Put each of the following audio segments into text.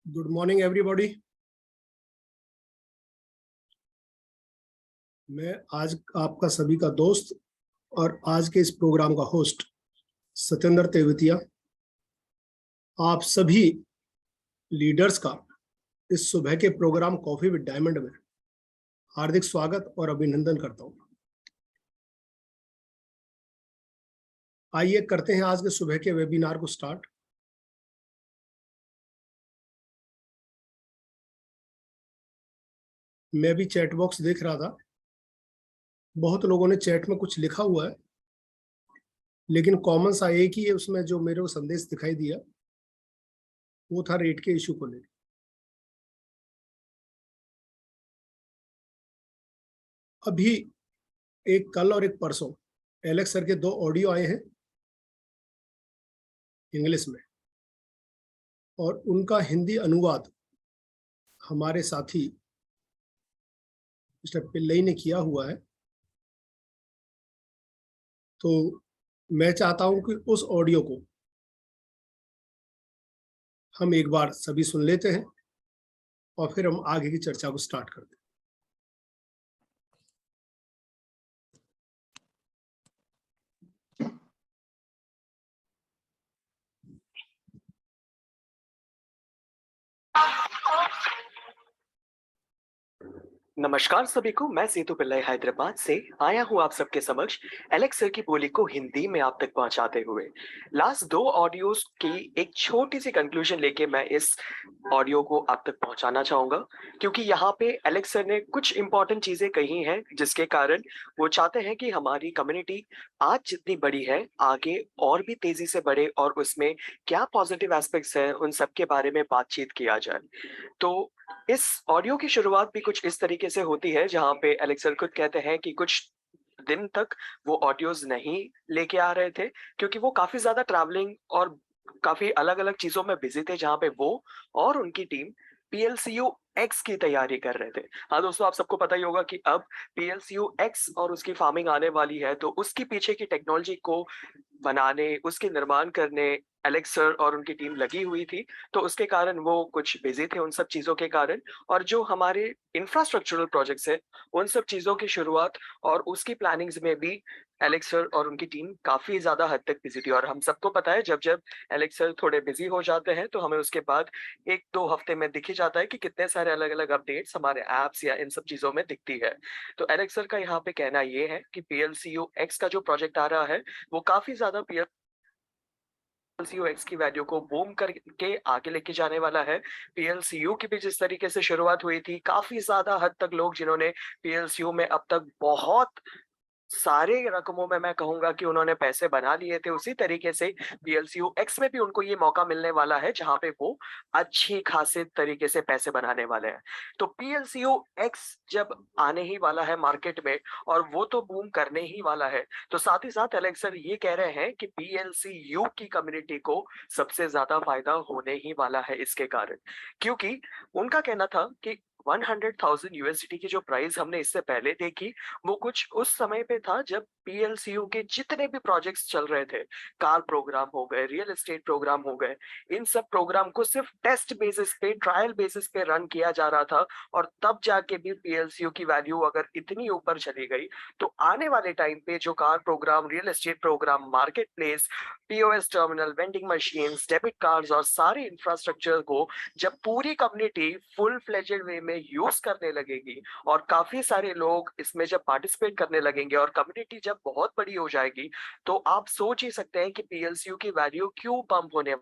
Good morning everybody. मैं आज आपका सभी का दोस्त और आज के इस प्रोग्राम का होस्ट सत्येंद्र तेवतिया आप सभी लीडर्स का इस सुबह के प्रोग्राम कॉफी विद डायमंड में हार्दिक स्वागत और अभिनंदन करता हूं। आइए करते हैं आज के सुबह के वेबिनार को स्टार्ट। मैं भी चैट बॉक्स देख रहा था, बहुत लोगों ने चैट में कुछ लिखा हुआ है, लेकिन कॉमन सा एक ही है उसमें जो मेरे को संदेश दिखाई दिया, वो था रेट के इशू को लेकर। अभी एक कल और एक परसों एलेक्स सर के 2 ऑडियो आए हैं इंग्लिश में, और उनका हिंदी अनुवाद हमारे साथी मिस्टर पिल्लई ने किया हुआ है। तो मैं चाहता हूं कि उस ऑडियो को हम एक बार सभी सुन लेते हैं और फिर हम आगे की चर्चा को स्टार्ट करते हैं। नमस्कार सभी को, मैं सेतु पिल्लई हैदराबाद से आया हूँ आप सबके समक्ष एलेक्स सर की बोली को हिंदी में आप तक पहुंचाते हुए। लास्ट 2 ऑडियोज की एक छोटी सी कंक्लूजन लेके मैं इस ऑडियो को आप तक पहुंचाना चाहूंगा, क्योंकि यहाँ पे एलेक्स सर ने कुछ इंपॉर्टेंट चीजें कही हैं जिसके कारण वो चाहते हैं कि हमारी कम्युनिटी आज जितनी बड़ी है आगे और भी तेजी से बढ़े और उसमें क्या पॉजिटिव एस्पेक्ट्स हैं उन सब के बारे में बातचीत किया जाए। तो इस ऑडियो की शुरुआत भी कुछ इस तरीके से होती है, जहाँ पे एलेक्स सर खुद कहते हैं कि कुछ दिन तक वो ऑडियोज नहीं लेके आ रहे थे क्योंकि वो काफी ज्यादा ट्रैवलिंग और काफी अलग अलग चीजों में बिजी थे, जहाँ पे वो और उनकी टीम PLCU X की तैयारी कर रहे थे। हाँ दोस्तों, आप सबको पता ही होगा कि अब PLCU X और उसकी फार्मिंग आने वाली है, तो उसके पीछे की टेक्नोलॉजी को बनाने, उसके निर्माण करने एलेक्स सर और उनकी टीम लगी हुई थी। तो उसके कारण वो कुछ बिजी थे उन सब चीजों के कारण, और जो हमारे इंफ्रास्ट्रक्चरल प्रोजेक्ट्स है उन सब चीजों की शुरुआत और उसकी प्लानिंग्स में भी एलेक्स सर और उनकी टीम काफी ज्यादा हद तक बिजी थी। और हम सबको पता है जब जब एलेक्स सर थोड़े बिजी हो जाते हैं तो हमें उसके बाद 1-2 हफ्ते में दिख ही जाता है कि कितने सारे अलग अलग अपडेट्स हमारे एप्स या इन सब चीजों में दिखती है। तो एलेक्स सर का यहाँ पे कहना ये है कि PLCU X का जो प्रोजेक्ट आ रहा है वो काफी ज्यादा PLCU X की वैल्यू को बूम करके आगे लेके जाने वाला है। PLCU की भी जिस तरीके से शुरुआत हुई थी, काफी ज्यादा हद तक लोग जिन्होंने PLCU में अब तक बहुत सारे रकमों में मैं कहूंगा कि उन्होंने पैसे बना लिए थे, उसी तरीके से PLCU X में भी उनको ये मौका मिलने वाला है जहां पे वो अच्छी खासे तरीके से पैसे बनाने वाले हैं। तो PLCU X जब आने ही वाला है मार्केट में और वो तो बूम करने ही वाला है, तो साथ ही साथ एलेक्स सर ये कह रहे हैं कि PLCU की कम्युनिटी को सबसे ज्यादा फायदा होने ही वाला है इसके कारण, क्योंकि उनका कहना था कि 100,000 USDT की जो प्राइस हमने इससे पहले देखी वो कुछ उस समय पे था जब PLCU के जितने भी प्रोजेक्ट्स चल रहे थे, कार प्रोग्राम हो गए, रियल एस्टेट प्रोग्राम हो गए, इन सब प्रोग्राम को सिर्फ टेस्ट बेसिस पे, ट्रायल बेसिस पे रन किया जा रहा था। और तब जाके भी PLCU की वैल्यू अगर इतनी ऊपर चली गई, तो आने वाले टाइम पे जो car programme, real estate programme, market place, POS terminal, vending machine, debit cards और सारे इंफ्रास्ट्रक्चर को जब पूरी कम्युनिटी फुल फ्लेजेड वे में यूज करने लगेगी और काफी सारे लोग इसमें जब पार्टिसिपेट करने लगेंगे और कम्युनिटी जब बहुत बड़ी हो जाएगी, तो आप सोच ही सकते हैं कि PLCU की वैल्यू क्यों पंप होने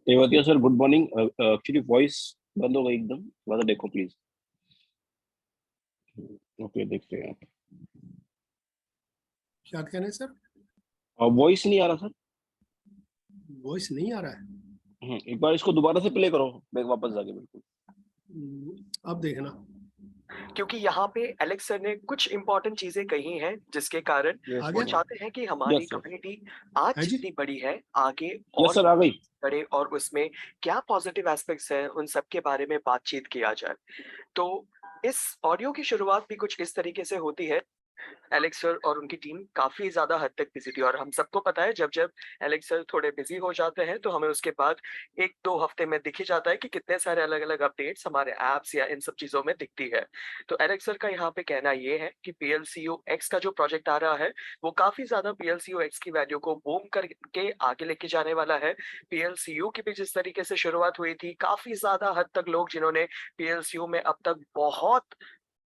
Tewatia sir, good morning. Actually voice बंद हो गई एकदम, थोड़ा सा देखो प्लीज। ओके, देखते हैं आप। क्या कह रहे हैं सर? वॉइस नहीं आ रहा सर। वॉइस नहीं आ रहा है। एक बार इसको दोबारा से प्ले करो, बैक वापस जाके बिल्कुल। अब देखना। क्योंकि यहाँ पे एलेक्स सर ने कुछ इंपॉर्टेंट चीजें कही हैं जिसके कारण यस वो आगे चाहते हैं कि हमारी यस सर। कम्युनिटी आज है जी। जितनी बड़ी है आगे यस और सर, आ गई। बढ़े और उसमें क्या पॉजिटिव एस्पेक्ट्स हैं उन सब के बारे में बातचीत किया जाए। तो इस ऑडियो की शुरुआत भी कुछ इस तरीके से होती है। एलेक्स सर और उनकी टीम काफी ज्यादा हद तक बिजी थी और हम सबको पता है जब जब एलेक्स सर थोड़े बिजी हो जाते हैं तो हमें उसके बाद 1-2 हफ्ते में दिख ही जाता है कि कितने सारे अलग अलग अपडेट्स हमारे एप्स या इन सब चीजों में दिखती है। तो एलेक्स सर का यहाँ पे कहना ये है कि पीएलसीयू एक्स का जो प्रोजेक्ट आ रहा है वो काफी ज्यादा पीएलसीयू एक्स की वैल्यू को बूम करके आगे लेके जाने वाला है। पीएलसीयू की भी जिस तरीके से शुरुआत हुई थी, काफी ज्यादा हद तक लोग जिन्होंने पीएलसीयू में अब तक बहुत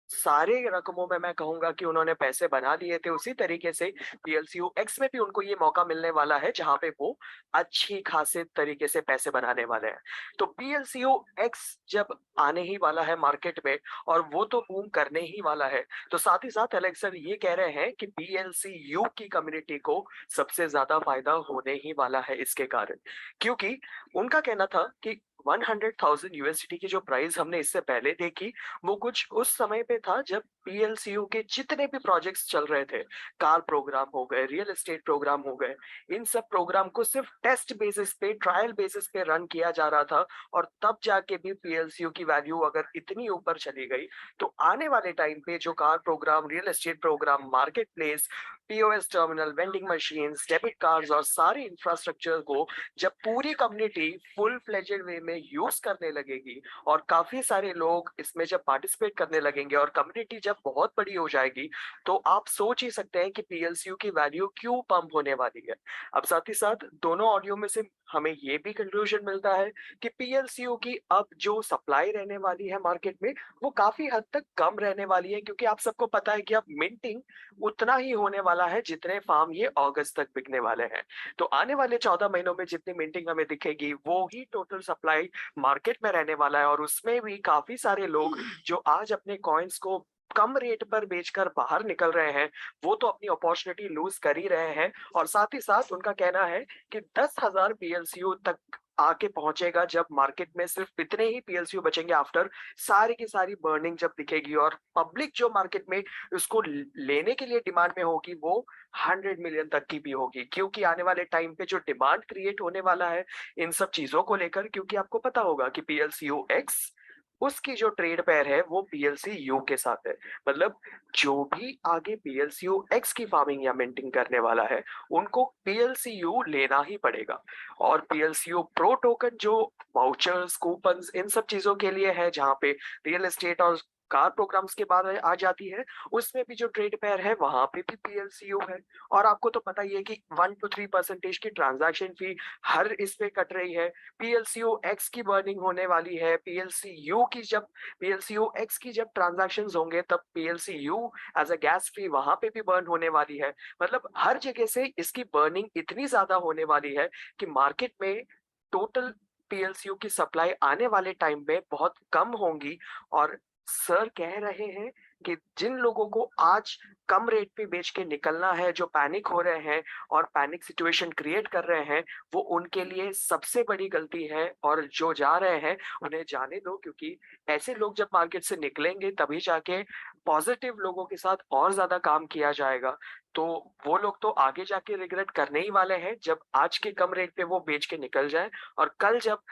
सारे रकमों में मैं कहूंगा कि उन्होंने पैसे बना लिए थे, उसी तरीके से पीएलसीयू एक्स में भी उनको ये मौका मिलने वाला है जहां पे वो अच्छी खासे तरीके से पैसे बनाने वाले हैं। तो पीएलसीयू एक्स जब आने ही वाला है मार्केट में और वो तो बूम करने ही वाला है, तो साथ ही साथ एलेक्स सर ये कह रहे हैं कि पीएलसीयू की कम्युनिटी को सबसे ज्यादा फायदा होने ही वाला है इसके कारण। क्योंकि उनका कहना था कि 100,000 यूएसडी की जो प्राइस हमने इससे पहले देखी वो कुछ उस समय पे था जब पीएलसीयू के जितने भी प्रोजेक्ट्स चल रहे थे, कार प्रोग्राम हो गए, रियल एस्टेट प्रोग्राम हो गए, इन सब प्रोग्राम को सिर्फ टेस्ट बेसिस पे, ट्रायल बेसिस पे रन किया जा रहा था। और तब जाके भी पीएलसीयू की वैल्यू अगर इतनी ऊपर चली गई तो आने वाले टाइम पे जो car programme, real estate programme, market place, POS terminal, vending machine, debit cards और सारे इंफ्रास्ट्रक्चर को जब पूरी कम्युनिटी फुल फ्लेजेड वे में यूज करने लगेगी और काफी सारे लोग इसमें जब पार्टिसिपेट करने लगेंगे और कम्युनिटी जब बहुत बड़ी हो जाएगी, तो आप सोच ही सकते हैं कि पीएलसीयू की वैल्यू क्यों पंप होने वाली है। अब साथ ही साथ दोनों ऑडियो में से हमें ये भी कंक्लूजन मिलता है कि पीएलसीयू की अब जो सप्लाई रहने वाली है मार्केट में वो काफी हद तक कम रहने वाली है, क्योंकि आप सबको पता है कि अब मिंटिंग उतना ही होने वाला है जितने फार्म ये अगस्त तक बिकने वाले हैं। तो आने वाले 14 महीनों में जितनी मिंटिंग हमें दिखेगी वो ही टोटल सप्लाई मार्केट में रहने वाला है। और उसमें भी काफी सारे लोग जो आज अपने कॉइन्स को कम रेट पर बेचकर बाहर निकल रहे हैं वो तो अपनी अपॉर्चुनिटी लूज कर ही रहे हैं। और साथ ही साथ उनका कहना है कि 10,000 पीएलसीयू तक आके पहुंचेगा जब मार्केट में सिर्फ इतने ही पीएलसीयू बचेंगे आफ्टर सारी की सारी बर्निंग जब दिखेगी और पब्लिक जो मार्केट में उसको लेने के लिए डिमांड में होगी वो 100 मिलियन तक की भी होगी। क्योंकि आने वाले टाइम पे जो डिमांड क्रिएट होने वाला है इन सब चीजों को लेकर, क्योंकि आपको पता होगा कि पीएलसीयू एक्स उसकी जो ट्रेड पेयर है वो पीएलसी यू के साथ है। मतलब जो भी आगे पीएलसीयू एक्स की फार्मिंग या मिंटिंग करने वाला है उनको पीएलसी यू लेना ही पड़ेगा। और पीएलसीयू प्रो टोकन जो वाउचर्स, कूपन्स, इन सब चीजों के लिए है जहाँ पे रियल एस्टेट और कार प्रोग्राम्स के बाद आ जाती है, उसमें भी जो ट्रेड पेयर है वहां पे भी पीएलसीयू है। और आपको तो पता ही है कि 1 to 3% की ट्रांजैक्शन फी हर इस पे कट रही है। पीएलसीयू एक्स की बर्निंग होने वाली है, पीएलसीयू एक्स की जब ट्रांजैक्शंस होंगे तब पीएलसीयू एज अ गैस फी वहां पे भी बर्न होने वाली है। मतलब हर जगह से इसकी बर्निंग इतनी ज्यादा होने वाली है कि मार्केट में टोटल पीएलसीयू की सप्लाई आने वाले टाइम में बहुत कम होंगी। और सर कह रहे हैं कि जिन लोगों को आज कम रेट पे बेच के निकलना है, जो पैनिक हो रहे हैं और पैनिक सिचुएशन क्रिएट कर रहे हैं, वो उनके लिए सबसे बड़ी गलती है। और जो जा रहे हैं उन्हें जाने दो, क्योंकि ऐसे लोग जब मार्केट से निकलेंगे तभी जाके पॉजिटिव लोगों के साथ और ज्यादा काम किया जाएगा। तो वो लोग तो आगे जाके रिग्रेट करने ही वाले हैं जब आज के कम रेट पे वो बेच के निकल जाए और कल जब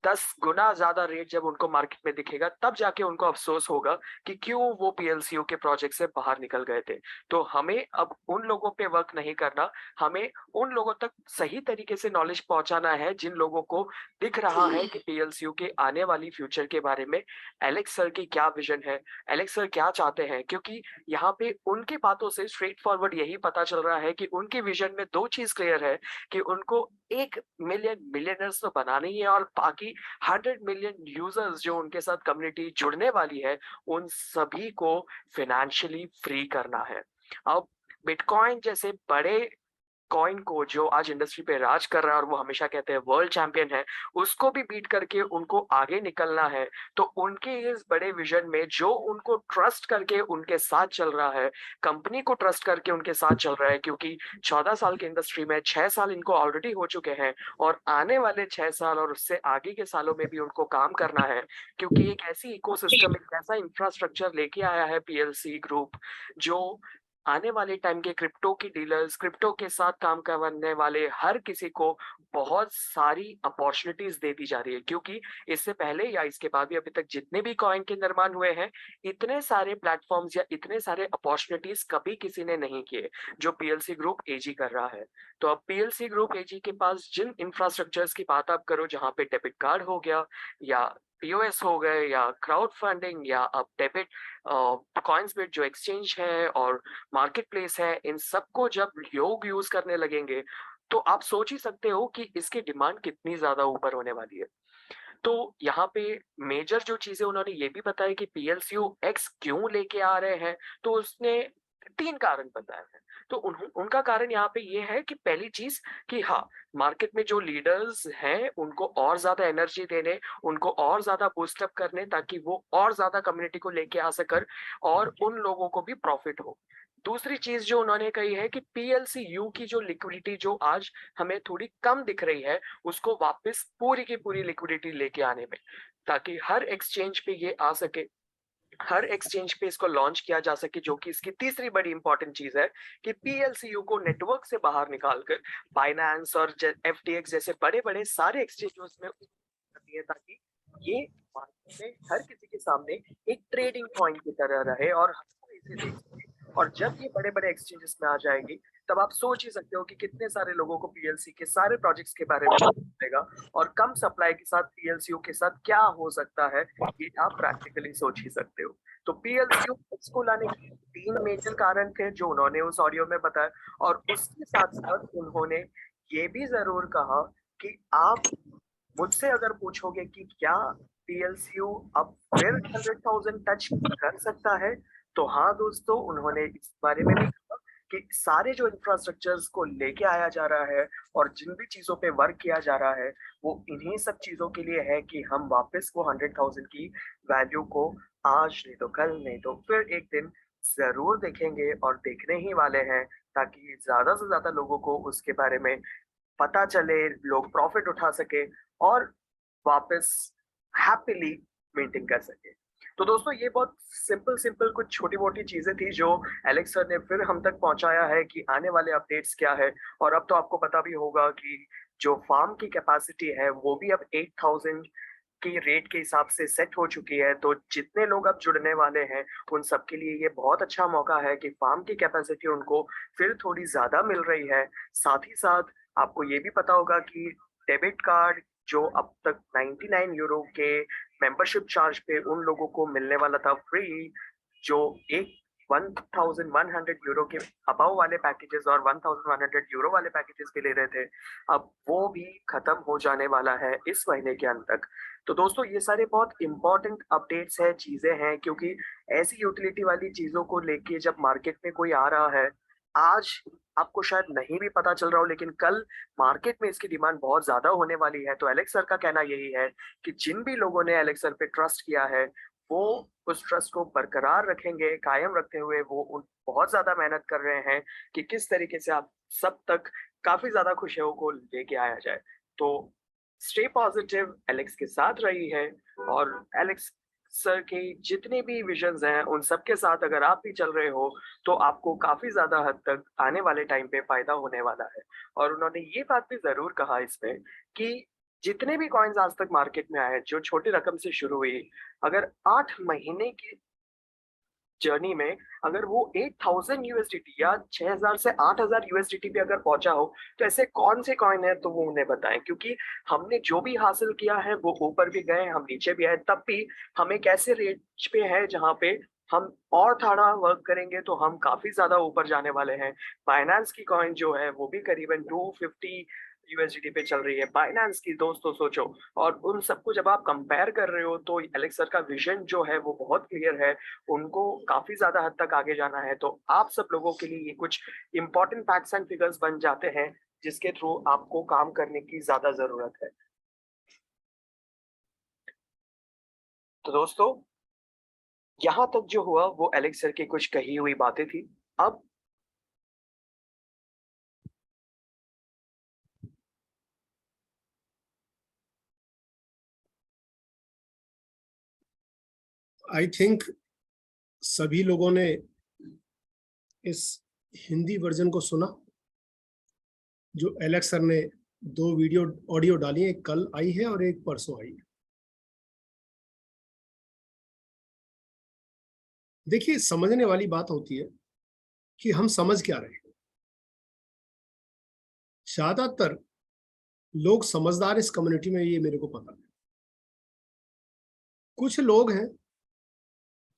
10 गुना ज्यादा रेट जब उनको मार्केट में दिखेगा तब जाके उनको अफसोस होगा कि क्यों वो पीएलसीयू के प्रोजेक्ट से बाहर निकल गए थे। तो हमें अब उन लोगों पे वर्क नहीं करना, हमें उन लोगों तक सही तरीके से नॉलेज पहुंचाना है जिन लोगों को दिख रहा है कि पीएलसीयू के आने वाली फ्यूचर के बारे में एलेक्स सर की क्या विजन है, एलेक्स सर क्या चाहते हैं। क्योंकि यहाँ पे उनकी बातों से स्ट्रेट फॉरवर्ड यही पता चल रहा है कि उनकी विजन में दो चीज क्लियर है कि उनको 1 मिलियन मिलियनर्स तो बनाना ही है और बाकी 100 मिलियन यूजर्स जो उनके साथ कम्युनिटी जुड़ने वाली है उन सभी को फाइनेंशियली फ्री करना है। अब बिटकॉइन जैसे बड़े कॉइन को, जो आज इंडस्ट्री पे राज कर रहा है और वो हमेशा कहते हैं वर्ल्ड चैंपियन है, उसको भी बीट करके उनको आगे निकलना है। तो उनके इस बड़े विजन में जो उनको ट्रस्ट करके उनके साथ चल रहा है, कंपनी को ट्रस्ट करके उनके साथ चल रहा है, क्योंकि 14 साल की इंडस्ट्री में 6 साल इनको ऑलरेडी हो चुके हैं और आने वाले 6 साल और उससे आगे के सालों में भी उनको काम करना है, क्योंकि एक ऐसी इकोसिस्टम, एक ऐसा इंफ्रास्ट्रक्चर लेके आया है पीएलसी ग्रुप, जो आने वाले टाइम के क्रिप्टो की डीलर्स, क्रिप्टो के साथ काम करने वाले हर किसी को बहुत सारी अपॉर्चुनिटीज दे दी जा रही है। क्योंकि इससे पहले या इसके बाद भी अभी तक जितने भी कॉइन के निर्माण हुए हैं, इतने सारे प्लेटफॉर्म्स या इतने सारे अपॉर्चुनिटीज कभी किसी ने नहीं किए जो पीएलसी ग्रुप एजी कर रहा है। तो अब पीएलसी ग्रुप एजी के पास जिन इंफ्रास्ट्रक्चर्स की बात आप करो, जहाँ पे डेबिट कार्ड हो गया या पीओएस हो गए या क्राउड फंडिंग या अब डेबिट कॉइन्सबिट जो एक्सचेंज है और मार्केट प्लेस है, इन सबको जब लोग यूज करने लगेंगे तो आप सोच ही सकते हो कि इसकी डिमांड कितनी ज्यादा ऊपर होने वाली है। तो यहाँ पे मेजर जो चीजें उन्होंने ये भी बताया कि पीएलसीयू एक्स क्यों लेके आ रहे हैं, तो उसने 3 कारण बताए हैं। तो उनका कारण यहाँ पे ये है कि पहली चीज कि हाँ, मार्केट में जो लीडर्स हैं उनको और ज्यादा एनर्जी देने, उनको और ज्यादा बूस्टअप करने, ताकि वो और ज्यादा कम्युनिटी को लेके आ सकर और उन लोगों को भी प्रॉफिट हो। दूसरी चीज जो उन्होंने कही है कि पीएलसीयू की जो लिक्विडिटी जो आज हमें थोड़ी कम दिख रही है, उसको वापस पूरी की पूरी लिक्विडिटी लेके आने में, ताकि हर एक्सचेंज पे ये आ सके, हर एक्सचेंज पे इसको लॉन्च किया जा सके। जो कि इसकी तीसरी बड़ी इंपॉर्टेंट चीज है कि पीएलसीयू को नेटवर्क से बाहर निकालकर बाइनेंस और एफटीएक्स जैसे बड़े बड़े सारे एक्सचेंजेस में करती है, ताकि ये मार्केट में हर किसी के सामने एक ट्रेडिंग पॉइंट की तरह रहे और हर कोई इसे देख सके। और जब ये बड़े बड़े एक्सचेंजेस में आ जाएगी, तब आप सोच ही सकते हो कि कितने सारे लोगों को पीएलसी के सारे प्रोजेक्ट्स के बारे में पता चलेगा और कम सप्लाई के साथ पीएलसीयू के साथ क्या हो सकता है, ये आप प्रैक्टिकली सोच ही सकते हो। तो पीएलसीयू को लाने के 3 मेजर कारण थे जो उन्होंने उस ऑडियो में बताया, और उसके साथ साथ उन्होंने ये भी जरूर कहा कि आप मुझसे अगर पूछोगे कि क्या पीएलसीयू अब फिर 100,000 टच कर सकता है, तो हाँ दोस्तों, उन्होंने इस बारे में भी कहा कि सारे जो इंफ्रास्ट्रक्चर्स को लेके आया जा रहा है और जिन भी चीजों पे वर्क किया जा रहा है, वो इन्हीं सब चीजों के लिए है कि हम वापस वो 100,000 की वैल्यू को आज नहीं तो कल नहीं तो फिर एक दिन जरूर देखेंगे और देखने ही वाले हैं, ताकि ज्यादा से ज्यादा लोगों को उसके बारे में पता चले, लोग प्रॉफिट उठा सके और वापस हैप्पीली मेंटेन कर सके। तो दोस्तों, ये बहुत सिंपल सिंपल कुछ छोटी मोटी चीजें थी जो एलेक्स सर ने फिर हम तक पहुंचाया है कि आने वाले अपडेट्स क्या है। और अब तो आपको पता भी होगा कि जो फार्म की कैपेसिटी है वो भी अब 8,000 की रेट के हिसाब से सेट हो चुकी है। तो जितने लोग अब जुड़ने वाले हैं उन सबके लिए ये बहुत अच्छा मौका है कि फार्म की कैपेसिटी उनको फिर थोड़ी ज्यादा मिल रही है। साथ ही साथ आपको ये भी पता होगा कि डेबिट कार्ड जो अब तक 99 यूरो के मेंबरशिप चार्ज पे उन लोगों को मिलने वाला था फ्री, जो एक 1100 यूरो के अबाव वाले पैकेजेस और 1100 यूरो वाले पैकेजेस भी ले रहे थे, अब वो भी खत्म हो जाने वाला है इस महीने के अंत तक। तो दोस्तों, ये सारे बहुत इंपॉर्टेंट अपडेट्स है, चीजें हैं, क्योंकि ऐसी यूटिलिटी वाली चीजों को लेके जब मार्केट में कोई आ रहा है, आज आपको शायद नहीं भी पता चल रहा हो, लेकिन कल मार्केट में इसकी डिमांड बहुत ज्यादा होने वाली है। तो एलेक्स सर का कहना यही है कि जिन भी लोगों ने एलेक्स सर पे ट्रस्ट किया है, वो उस ट्रस्ट को बरकरार रखेंगे, कायम रखते हुए वो उन बहुत ज्यादा मेहनत कर रहे हैं कि किस तरीके से आप सब तक काफी ज्यादा खुशियों को लेके आया जाए। तो स्टे पॉजिटिव एलेक्स के साथ रही है, और एलेक्स सर के जितने भी विजन्स हैं उन सब के साथ अगर आप भी चल रहे हो, तो आपको काफी ज्यादा हद तक आने वाले टाइम पे फायदा होने वाला है। और उन्होंने ये बात भी जरूर कहा इसमें कि जितने भी कॉइन्स आज तक मार्केट में आए जो छोटी रकम से शुरू हुई, अगर 8 महीने की जर्नी में अगर वो 8,000 यूएसडीटी या 6,000 से 8,000 यूएसडीटी पे अगर पहुंचा हो, तो ऐसे कौन से कॉइन है तो वो उन्हें बताएं। क्योंकि हमने जो भी हासिल किया है वो ऊपर भी गए, हम नीचे भी आए, तब भी हम एक ऐसे रेंज पे है जहाँ पे हम और थोड़ा वर्क करेंगे तो हम काफी ज्यादा ऊपर जाने वाले हैं। फाइनेंस की कॉइन जो है वो भी करीबन 250 यूएसडीटी पे चल रही है, बाइनेंस की दोस्तों सोचो। और उन सबको जब आप कंपेयर कर रहे हो तो एलेक्स सर का विजन जो है वो बहुत क्लियर है, उनको काफ़ी ज़्यादा हद तक आगे जाना है। तो आप सब लोगों के लिए ये कुछ इम्पोर्टेंट फैक्ट्स एंड फिगर्स बन जाते हैं, जिसके थ्रू आपको काम करने की ज़्यादा ज़रूरत है। तो दोस्तों, यहाँ तक जो हुआ वो एलेक्स सर की कुछ कही हुई बातें थी। अब आई थिंक सभी लोगों ने इस हिंदी वर्जन को सुना जो एलेक्स सर ने 2 वीडियो ऑडियो डाली, एक कल आई है और एक परसों आई है। देखिए, समझने वाली बात होती है कि हम समझ क्या रहे हैं। ज्यादातर लोग समझदार इस कम्युनिटी में, ये मेरे को पता है। कुछ लोग हैं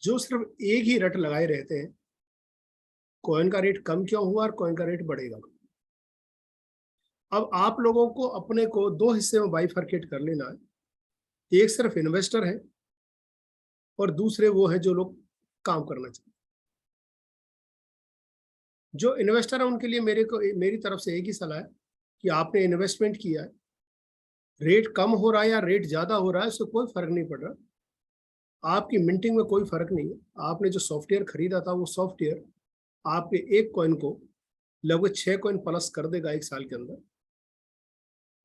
जो सिर्फ एक ही रट लगाए रहते हैं, कॉइन का रेट कम क्यों हुआ और कॉइन का रेट बढ़ेगा। अब आप लोगों को अपने को 2 हिस्से में बाइफरकेट कर लेना है। एक सिर्फ इन्वेस्टर है और दूसरे वो है जो लोग काम करना चाहते हैं। जो इन्वेस्टर है उनके लिए मेरी तरफ से एक ही सलाह है कि आपने इन्वेस्टमेंट किया है, रेट कम हो रहा है या रेट ज्यादा हो रहा है, उससे कोई फर्क नहीं पड़ रहा। आपकी मिंटिंग में कोई फर्क नहीं है। आपने जो सॉफ्टवेयर खरीदा था वो सॉफ्टवेयर आपके एक कॉइन को लगभग 6 कॉइन प्लस कर देगा 1 साल के अंदर।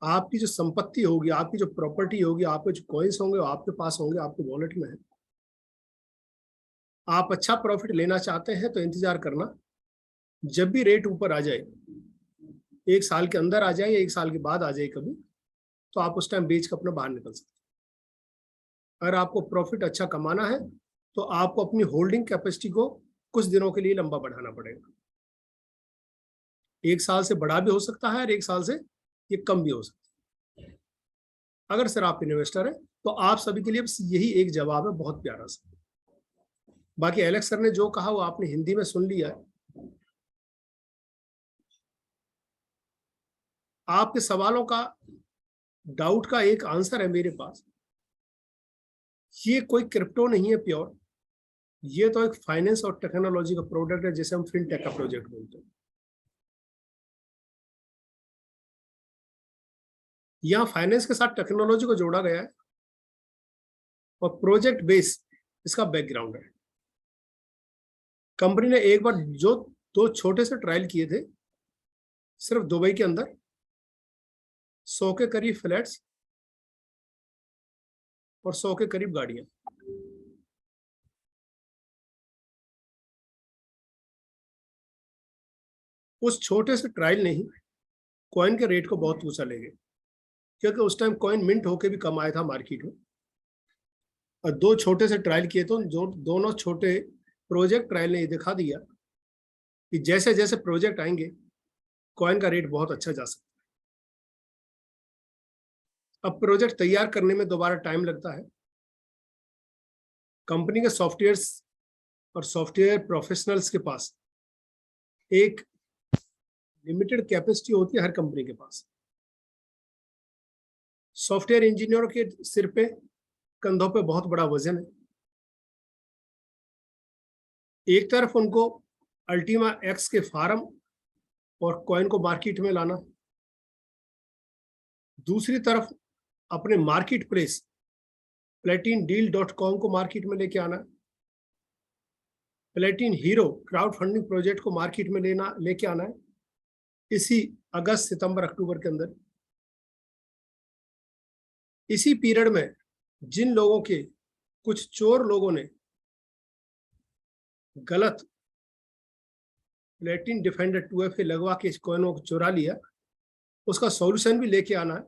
आपकी जो संपत्ति होगी, आपकी जो प्रॉपर्टी होगी, आपके जो कॉइन्स होंगे वो आपके पास होंगे, आपके वॉलेट में है। आप अच्छा प्रॉफिट लेना चाहते हैं तो इंतजार करना, जब भी रेट ऊपर आ जाए, 1 साल के अंदर आ जाए या 1 साल के बाद आ जाए कभी, तो आप उस टाइम बेच कर अपना बाहर निकल सकते हैं। अगर आपको प्रॉफिट अच्छा कमाना है तो आपको अपनी होल्डिंग कैपेसिटी को कुछ दिनों के लिए लंबा बढ़ाना पड़ेगा। 1 साल से बड़ा भी हो सकता है और 1 साल से ये कम भी हो सकता है। अगर सर आप इन्वेस्टर हैं तो आप सभी के लिए बस यही एक जवाब है, बहुत प्यारा सा। बाकी एलेक्स सर ने जो कहा वो आपने हिंदी में सुन लिया है। आपके सवालों का, डाउट का एक आंसर है मेरे पास। ये कोई क्रिप्टो नहीं है प्योर, ये तो एक फाइनेंस और टेक्नोलॉजी का प्रोडक्ट है, जिसे हम फिनटेक का प्रोजेक्ट बोलते हैं। यहाँ फाइनेंस के साथ टेक्नोलॉजी को जोड़ा गया है और प्रोजेक्ट बेस इसका बैकग्राउंड है। कंपनी ने एक बार जो 2 छोटे से ट्रायल किए थे सिर्फ दुबई के अंदर, 100 के करीब फ्लैट्स और 100 के करीब गाड़ियां। उस छोटे से ट्रायल ने ही कॉइन के रेट को बहुत ऊंचा ले गए, क्योंकि उस टाइम कॉइन मिंट होके भी कम आया था मार्केट में। और 2 छोटे से ट्रायल किए तो जो दोनों छोटे प्रोजेक्ट ट्रायल ने ये दिखा दिया कि जैसे जैसे प्रोजेक्ट आएंगे कॉइन का रेट बहुत अच्छा जा सकता है। अब प्रोजेक्ट तैयार करने में दोबारा टाइम लगता है। कंपनी के सॉफ्टवेयर्स और सॉफ्टवेयर प्रोफेशनल्स के पास एक लिमिटेड कैपेसिटी होती है हर कंपनी के पास। सॉफ्टवेयर इंजीनियरों के सिर पे, कंधों पे बहुत बड़ा वजन है। एक तरफ उनको अल्टीमा एक्स के फार्म और कॉइन को मार्केट में लाना, दूसरी तरफ अपने मार्केट प्लेस platindeal.com को मार्केट में लेके आना, प्लेटिन हीरो क्राउड फंडिंग प्रोजेक्ट को मार्केट में लेके आना है इसी अगस्त, सितंबर, अक्टूबर के अंदर। इसी पीरियड में जिन लोगों के, कुछ चोर लोगों ने गलत प्लेटिन डिफेंडर 2FA लगवा के इस कॉइनों को चुरा लिया, उसका सॉल्यूशन भी लेके आना है,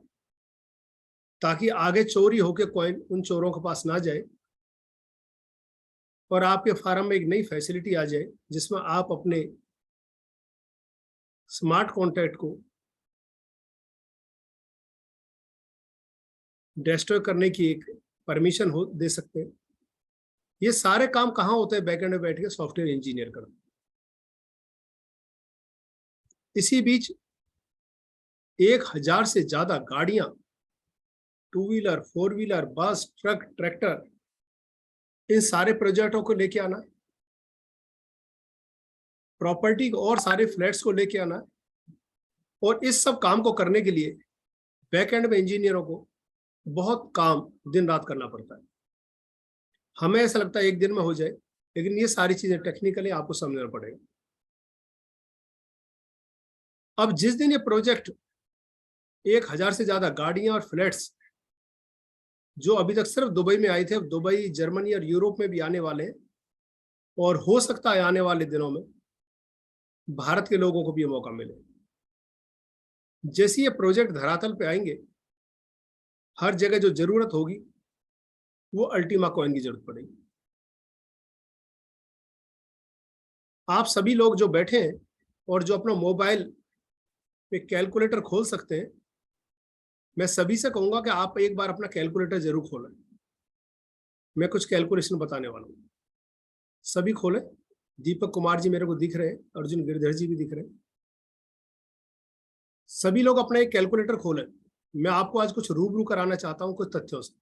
ताकि आगे चोरी होके कॉइन उन चोरों के पास ना जाए और आपके फार्म में एक नई फैसिलिटी आ जाए जिसमें आप अपने स्मार्ट कॉन्ट्रैक्ट को डिस्ट्रॉय करने की एक परमिशन दे सकते हैं। ये सारे काम कहाँ होते हैं? बैकएंड में बैठ के सॉफ्टवेयर इंजीनियर करते। इसी बीच 1000 से ज्यादा गाड़ियां, 2 व्हीलर, 4 व्हीलर, बस, ट्रक, ट्रैक्टर, इन सारे प्रोजेक्टों को लेके आना, प्रॉपर्टी और सारे फ्लैट्स को लेके आना। और इस सब काम को करने के लिए बैक एंड में इंजीनियरों को बहुत काम दिन रात करना पड़ता है। हमें ऐसा लगता है एक दिन में हो जाए, लेकिन ये सारी चीजें टेक्निकली आपको समझना पड़ेगा। अब जिस दिन ये प्रोजेक्ट 1000 से ज्यादा गाड़ियां और फ्लैट्स जो अभी तक सिर्फ दुबई में आए थे, अब दुबई, जर्मनी और यूरोप में भी आने वाले हैं, और हो सकता है आने वाले दिनों में भारत के लोगों को भी ये मौका मिले। जैसे ये प्रोजेक्ट धरातल पे आएंगे, हर जगह जो जरूरत होगी वो अल्टीमा कॉइन की जरूरत पड़ेगी। आप सभी लोग जो बैठे हैं और जो अपना मोबाइल पे कैलकुलेटर खोल सकते हैं, मैं सभी से कहूंगा कि आप एक बार अपना कैलकुलेटर जरूर खोलें। मैं कुछ कैलकुलेशन बताने वाला हूं, सभी खोलें। दीपक कुमार जी मेरे को दिख रहे हैं, अर्जुन गिरधर जी भी दिख रहे हैं। सभी लोग अपना एक कैलकुलेटर खोलें। मैं आपको आज कुछ रूबरू कराना चाहता हूं कुछ तथ्यों से।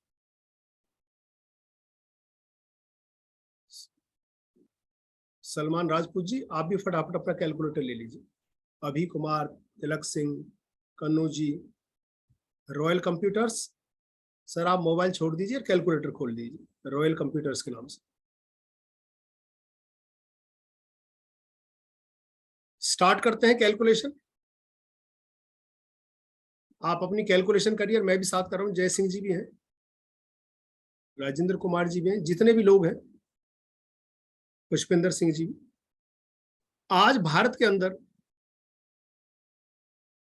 सलमान राजपूत जी, आप भी फटाफट अपना कैलकुलेटर ले लीजिए। अभी कुमार, तिलक सिंह, कन्नू जी, रॉयल कंप्यूटर्स, सर आप मोबाइल छोड़ दीजिए, कैलकुलेटर खोल दीजिए रॉयल कंप्यूटर्स के नाम से। स्टार्ट करते हैं कैलकुलेशन। आप अपनी कैलकुलेशन करिए, मैं भी साथ कर रहा हूं। जय सिंह जी भी हैं, राजेंद्र कुमार जी भी हैं, जितने भी लोग हैं, पुष्पेंद्र सिंह जी भी। आज भारत के अंदर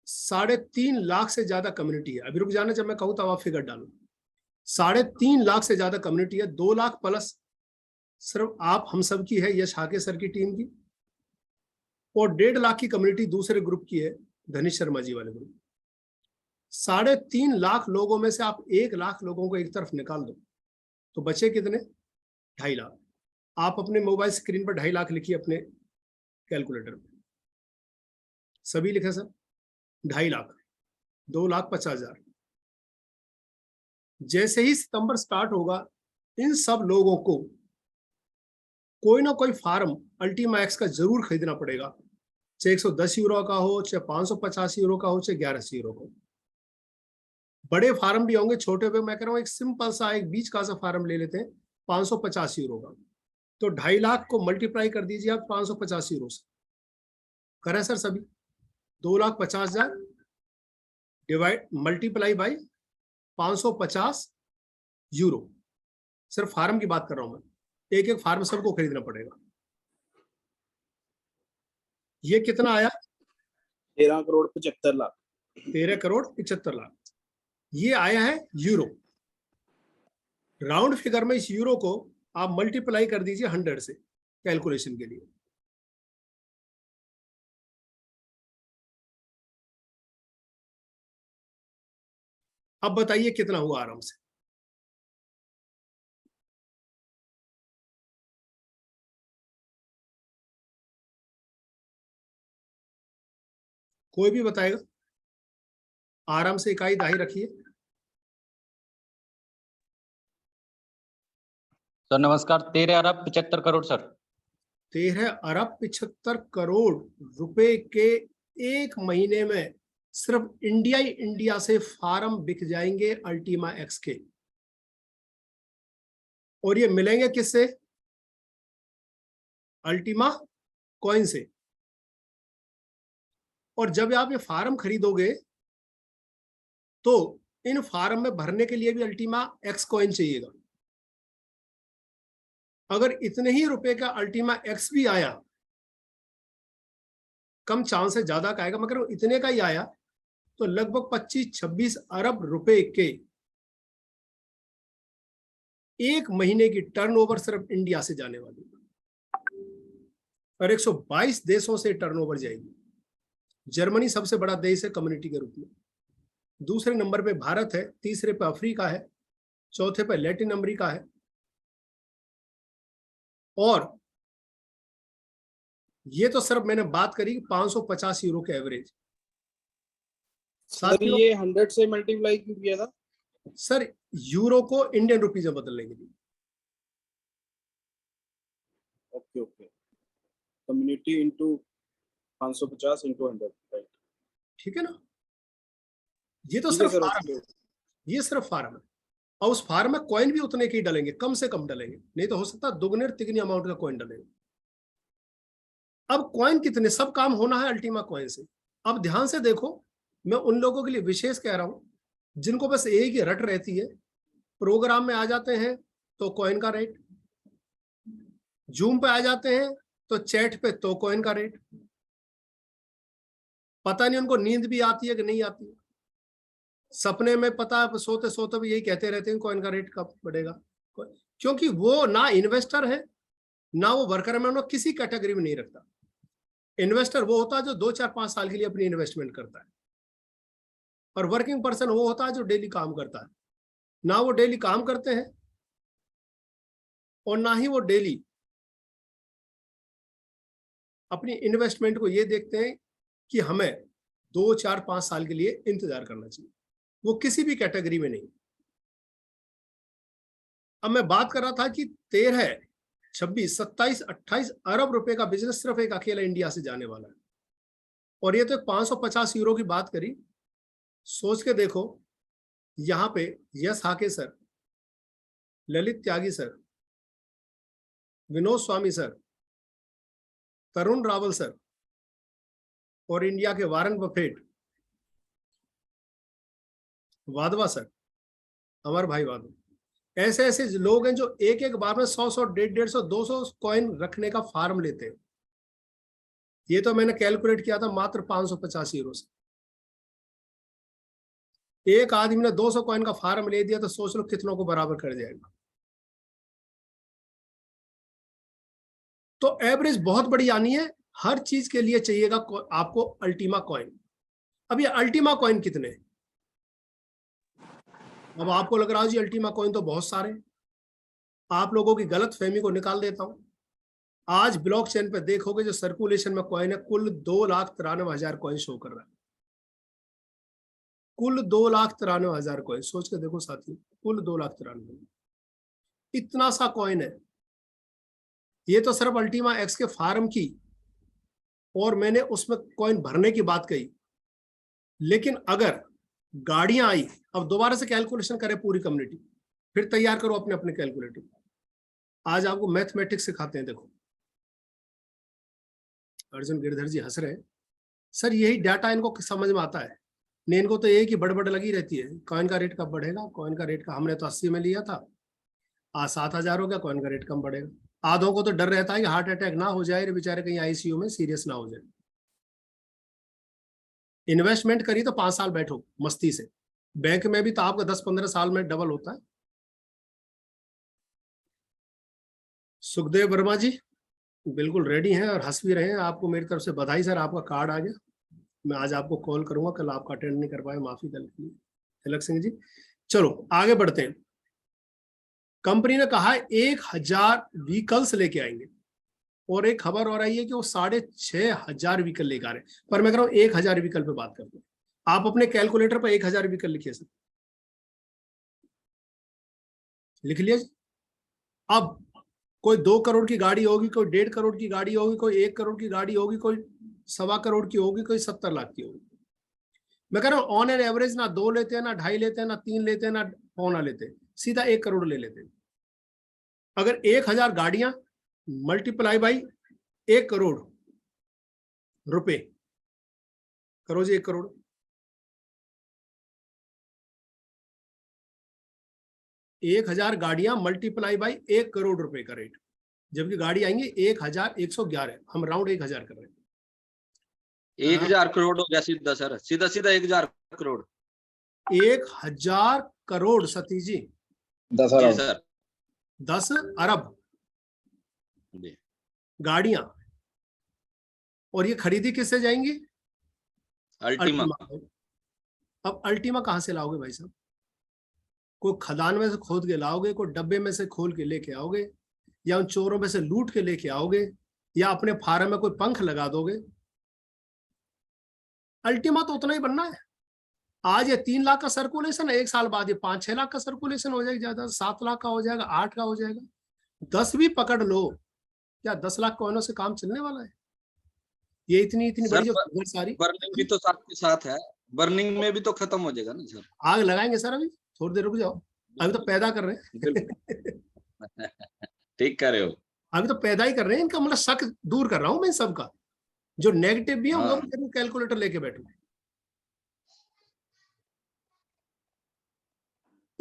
3.5 लाख से ज्यादा कम्युनिटी है। अभी रुक जाना, जब मैं कहूं तब आप फिगर डालो। 3.5 लाख से ज्यादा कम्युनिटी है। 2 लाख प्लस सिर्फ आप हम सब की है, यश हाके सर की टीम की, और 1.5 लाख की कम्युनिटी दूसरे ग्रुप की है, धनीश शर्मा जी वाले ग्रुप। 3.5 लाख लोगों में से आप 1 लाख लोगों को एक तरफ निकाल दो तो बचे कितने? 2.5 लाख। आप अपने मोबाइल स्क्रीन पर 2.5 लाख लिखिए अपने कैलकुलेटर में। सभी लिखे सर? 2.5 लाख, 2,50,000। जैसे ही सितंबर स्टार्ट होगा, इन सब लोगों को कोई ना कोई फार्म अल्टीमा एक्स का जरूर खरीदना पड़ेगा, चाहे 110 यूरो का हो, चाहे 550 यूरो का हो, चाहे 1100 यूरो का हो। बड़े फार्म भी होंगे, छोटे पे मैं कह रहा हूँ एक सिंपल सा एक बीच का सा फार्म ले लेते हैं 550 यूरो का। तो 2.5 लाख को मल्टीप्लाई कर दीजिए आप 550 यूरो से। करें सर सभी? 2,50,000 डिवाइड मल्टीप्लाई बाई 550 यूरो। सिर्फ फार्म की बात कर रहा हूं मैं, एक एक फार्म सबको खरीदना पड़ेगा। ये कितना आया? 13,75,00,000। 13,75,00,000। ये आया है यूरो। राउंड फिगर में इस यूरो को आप मल्टीप्लाई कर दीजिए 100 से कैलकुलेशन के लिए। अब बताइए कितना हुआ आराम से? कोई भी बताएगा? आराम से इकाई दाही रखिए। सर नमस्कार, 13,75,00,000 सर। 13,75,00,000 रुपए के एक महीने में सिर्फ इंडिया से फार्म बिक जाएंगे अल्टीमा एक्स के। और ये मिलेंगे किससे? अल्टीमा कॉइन से। और जब आप ये फार्म खरीदोगे तो इन फार्म में भरने के लिए भी अल्टीमा एक्स कॉइन चाहिएगा। अगर इतने ही रुपए का अल्टीमा एक्स भी आया, कम चांस है, ज्यादा का आएगा, मगर इतने का ही आया तो लगभग 25-26 अरब रुपए के एक महीने की टर्नओवर सिर्फ इंडिया से जाने वाली, और 122 देशों से टर्नओवर जाएगी। जर्मनी सबसे बड़ा देश है कम्युनिटी के रूप में, दूसरे नंबर पे भारत है, तीसरे पे अफ्रीका है, चौथे पे लैटिन अमेरिका है, और ये तो सिर्फ मैंने बात करी 550 यूरो के एवरेज। साथियों ये 100 से मल्टीप्लाई क्यों किया था? सर यूरो को इंडियन रुपीज में बदलने के लिए। Okay okay, community into 550 into 100, right? ठीक है ना, ये तो ठीक है सिर्फ सर, फार्म है, ये सिर्फ फार्म है। और उस फार्म में कॉइन भी उतने के ही डलेंगे, कम से कम डलेंगे, नहीं तो हो सकता दुगने तिगनी अमाउंट का कॉइन डलेगा। अब कॉइन कितने, सब काम होना है अल्टीमा कॉइन से। अब ध्यान से देखो, मैं उन लोगों के लिए विशेष कह रहा हूं जिनको बस एक ही रट रहती है, प्रोग्राम में आ जाते हैं तो कॉइन का रेट, जूम पे आ जाते हैं तो चैट पे तो कॉइन का रेट, पता नहीं उनको नींद भी आती है कि नहीं आती है, सपने में पता है, सोते सोते भी यही कहते रहते हैं कॉइन का रेट कब बढ़ेगा। क्योंकि वो ना इन्वेस्टर है ना वो वर्कर में, उन्हें किसी कैटेगरी में नहीं रखता। इन्वेस्टर वो होता है जो 2-4-5 साल के लिए अपनी इन्वेस्टमेंट करता है, और वर्किंग पर्सन वो होता है जो डेली काम करता है। ना वो डेली काम करते हैं और ना ही वो डेली अपनी इन्वेस्टमेंट को ये देखते हैं कि हमें 2-4-5 साल के लिए इंतजार करना चाहिए। वो किसी भी कैटेगरी में नहीं। अब मैं बात कर रहा था कि 13, 26, 27, 28 अरब रुपए का बिजनेस सिर्फ एक अकेला इंडिया से जाने वाला है। और ये तो 550 यूरो की बात करी। सोच के देखो, यहाँ पे यश हाके सर, ललित त्यागी सर, विनोद स्वामी सर, तरुण रावल सर और इंडिया के वारन बफेट, वाधवा सर, अमर भाई वाधवा, ऐसे ऐसे लोग हैं जो एक एक बार में 100, 150, 200 कॉइन रखने का फार्म लेते हैं। ये तो मैंने कैलकुलेट किया था मात्र 550 यूरो से। एक आदमी ने 200 कॉइन का फार्म ले दिया तो सोच लो कितनों को बराबर कर जाएगा। तो एवरेज बहुत बड़ी आनी है, हर चीज के लिए चाहिएगा आपको अल्टीमा कॉइन। अब ये अल्टीमा कॉइन कितने, अब आपको लग रहा है जी अल्टीमा कॉइन तो बहुत सारे, आप लोगों की गलत फहमी को निकाल देता हूं। आज ब्लॉकचेन पे देखोगे जो सर्कुलेशन में कॉइन है, कुल 2,93,000 कॉइन शो कर रहा है। कुल 2,93,000 कॉइन, सोच के देखो साथियों, कुल 2,93,000, इतना सा कॉइन है। ये तो सिर्फ अल्टीमा एक्स के फार्म की, और मैंने उसमें कॉइन भरने की बात कही। लेकिन अगर गाड़ियां आई, अब दोबारा से कैलकुलेशन करे पूरी कम्युनिटी, फिर तैयार करो अपने अपने कैलकुलेटर। आज आपको मैथमेटिक्स सिखाते हैं। देखो अर्जुन गिरधर जी हंस रहे हैं, सर यही डाटा इनको समझ में आता है नहीं, इनको तो एक ही बड़बड़ लगी रहती है, कॉइन का रेट कब बढ़ेगा, कॉइन का रेट का, हमने तो 80 में लिया था, आज 7,000 हो गया, कॉइन का रेट कम बढ़ेगा। आधों को तो डर रहता है कि हार्ट अटैक ना हो जाए, बेचारे कहीं आईसीयू में सीरियस ना हो जाए। इन्वेस्टमेंट करी तो 5 साल बैठो मस्ती से, बैंक में भी तो आपका 10-15 साल में डबल होता है। सुखदेव वर्मा जी बिल्कुल रेडी हैं और हंस भी रहे हैं। आपको मेरी तरफ से बधाई सर, आपका कार्ड आ गया। मैं आज आपको कॉल करूंगा, कल आपका अटेंड नहीं कर पाए, माफी कल के लिए। तिलक सिंह जी चलो आगे बढ़ते हैं। कंपनी ने कहा 1,000 व्हीकल्स लेके आएंगे, और एक खबर और आई है कि वो 6,500 व्हीकल लेकर आ रहे हैं। पर मैं कह रहा हूं 1,000 व्हीकल पे बात करते हैं। आप अपने कैलकुलेटर पर 1,000 व्हीकल लिखिए सर, लिख लिया जी। अब कोई 2 करोड़ की गाड़ी होगी, कोई 1.5 करोड़ की गाड़ी होगी, कोई 1 करोड़ की गाड़ी होगी, कोई 1.25 करोड़ की होगी, कोई 70 लाख की होगी। मैं कह रहा हूं ऑन एन एवरेज ना 2 लेते हैं, ना 2.5 लेते हैं, ना 3 लेते हैं, ना पौना लेते हैं, सीधा 1 करोड़ ले लेते हैं। अगर 1,000 गाड़ियां मल्टीप्लाई बाई 1 करोड़ रुपए करो जी, 1 करोड़। एक 1,000 गाड़ियां मल्टीप्लाई बाई 1 करोड़ रुपए का रेट, जबकि गाड़ी आएंगी 1,111, हम राउंड 1,000 कर रहे हैं। 1,000 करोड़ हो गया सीधा सर, सीधा सीधा 1,000 करोड़। 1,000 करोड़ सतीश जी, 10 जी अरब सर, 10 अरब जी। गाड़ियां, और ये खरीदी किससे जाएंगी, अल्टीमा। अब अल्टीमा कहां से लाओगे भाई साहब, कोई खदान में से खोद के लाओगे, कोई डब्बे में से खोल के लेके आओगे, या उन चोरों में से लूट के लेके आओगे, या अपने फार्म में कोई पंख लगा दोगे। अल्टीमा तो उतना ही बनना है। आज ये 3 लाख का सर्कुलेशन है, 1 साल बाद ये 5-6 लाख का सर्कुलेशन हो जाएगा, ज्यादा 7 लाख का हो जाएगा, 8 का हो जाएगा, 10 भी पकड़ लो, क्या 10 लाख कॉइनों से काम चलने वाला है? ये इतनी सर, बड़ी जो खबर सारी बर्निंग भी तो साथ के साथ है, बर्निंग में भी तो खत्म हो जाएगा ना सर। आग लगाएंगे सर, अभी थोड़ी देर रुक जाओ, अभी तो पैदा कर रहे हैं ठीक कह रहे हो। अभी तो पैदा ही कर रहे हैं, इनका मतलब शक दूर कर रहा हूं मैं सबका, जो नेगेटिव भी है हाँ। वो भी कैलकुलेटर लेके बैठो।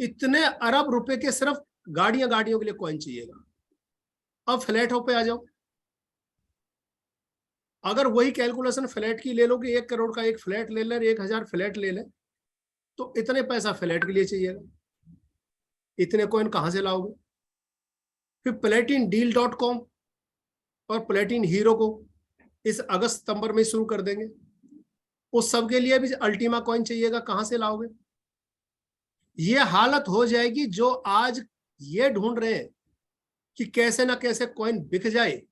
इतने अरब रुपए के सिर्फ गाड़ियों के लिए कॉइन चाहिएगा। अब फ्लैटों पे आ जाओ, अगर वही कैलकुलेशन फ्लैट की ले लो कि 1 करोड़ का एक फ्लैट ले ले, 1000 फ्लैट ले ले, तो इतने पैसा फ्लैट के लिए चाहिएगा, इतने कॉइन कहां से लाओगे? फिर platindeal.com और प्लेटिन हीरो को इस अगस्त सितंबर में शुरू कर देंगे, उस सब के लिए भी अल्टीमा कॉइन चाहिएगा, कहां से लाओगे? ये हालत हो जाएगी जो आज ये ढूंढ रहे हैं कि कैसे ना कैसे कॉइन बिक जाए,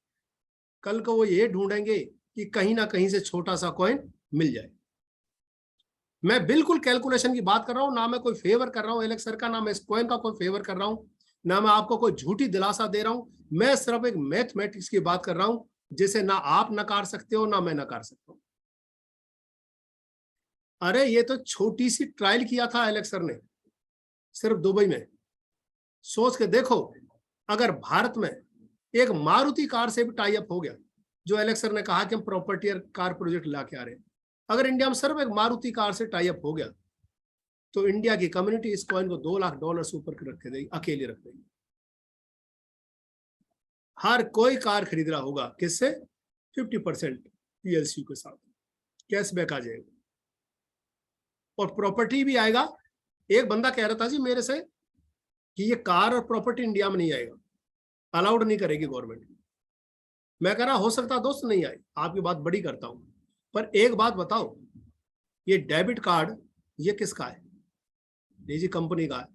कल को वो ये ढूंढेंगे कि कहीं ना कहीं से छोटा सा कॉइन मिल जाए। मैं बिल्कुल कैलकुलेशन की बात कर रहा हूं, ना मैं कोई फेवर कर रहा हूं एलेक्सर का, ना मैं इस कॉइन का कोई फेवर कर रहा हूं, ना मैं आपको कोई झूठी दिलासा दे रहा हूं। मैं सिर्फ एक मैथमेटिक्स की बात कर रहा हूं, जिसे ना आप नकार सकते हो ना मैं नकार सकता हूं। अरे ये तो छोटी सी ट्रायल किया था एलेक्सर ने सिर्फ दुबई में। सोच के देखो, अगर भारत में एक मारुति कार से भी टाई अप हो गया, जो एलेक्सर ने कहा कि हम प्रॉपर्टी कार प्रोजेक्ट ला के आ रहे हैं, अगर इंडिया में सिर्फ एक मारुति कार से टाई अप हो गया, तो इंडिया की कम्युनिटी इस कॉइन को $2 लाख से ऊपर रख देगी, अकेले रख देगी। हर कोई कार खरीद रहा होगा, किससे? 50% PSU के साथ कैशबैक आ जाएगा और प्रॉपर्टी भी आएगा। एक बंदा कह रहा था जी मेरे से कि ये कार और प्रॉपर्टी इंडिया में नहीं आएगा, अलाउड नहीं करेगी गवर्नमेंट। मैं कह रहा हो सकता दोस्त नहीं आए, आपकी बात बड़ी करता हूं, पर एक बात बताओ, ये डेबिट कार्ड ये किसका है? निजी कंपनी का है।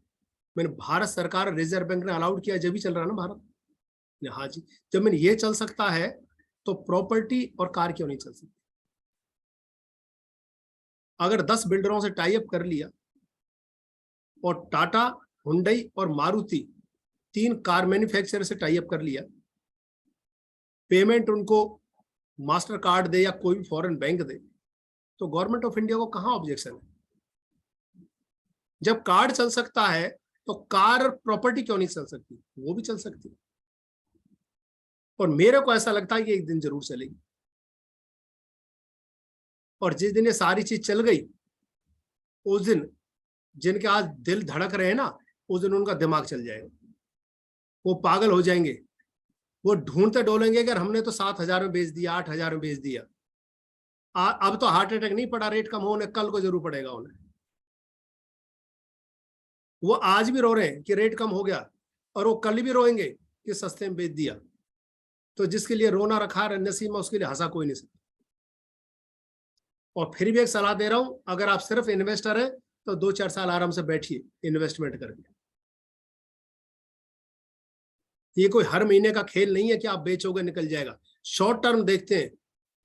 मैंने भारत सरकार रिजर्व बैंक ने अलाउड किया, जब भी चल रहा है ना भारत। हाँ जी, जब मैंने ये चल सकता है तो प्रॉपर्टी और कार क्यों नहीं चल सकती? अगर 10 बिल्डरों से टाई अप कर लिया और टाटा, हुंडई और मारुति 3 कार मैन्युफैक्चरर से टाई अप कर लिया, पेमेंट उनको मास्टर कार्ड दे या कोई भी फॉरेन बैंक दे, तो गवर्नमेंट ऑफ इंडिया को कहां ऑब्जेक्शन है? जब कार्ड चल सकता है तो कार और प्रॉपर्टी क्यों नहीं चल सकती? वो भी चल सकती है। और मेरे को ऐसा लगता है कि एक दिन जरूर चलेगी, और जिस दिन ये सारी चीज चल गई, उस दिन जिनके आज दिल धड़क रहे हैं ना, उस दिन उनका दिमाग चल जाएगा, वो पागल हो जाएंगे, वो ढूंढते डोलेंगे कि हमने तो 7,000 में बेच दिया, 8,000 में बेच दिया। अब तो हार्ट अटैक नहीं पड़ा रेट कम होने, कल को जरूर पड़ेगा उन्हें। वो आज भी रो रहे हैं कि रेट कम हो गया, और वो कल भी रोएंगे कि सस्ते में बेच दिया। तो जिसके लिए रोना रखा है नसीब में, उसके लिए हंसा कोई नहीं सकता। और फिर भी एक सलाह दे रहा हूं, अगर आप सिर्फ इन्वेस्टर हैं तो 2-4 साल आराम से बैठिए इन्वेस्टमेंट करके। ये कोई हर महीने का खेल नहीं है कि आप बेचोगे निकल जाएगा। शॉर्ट टर्म देखते हैं,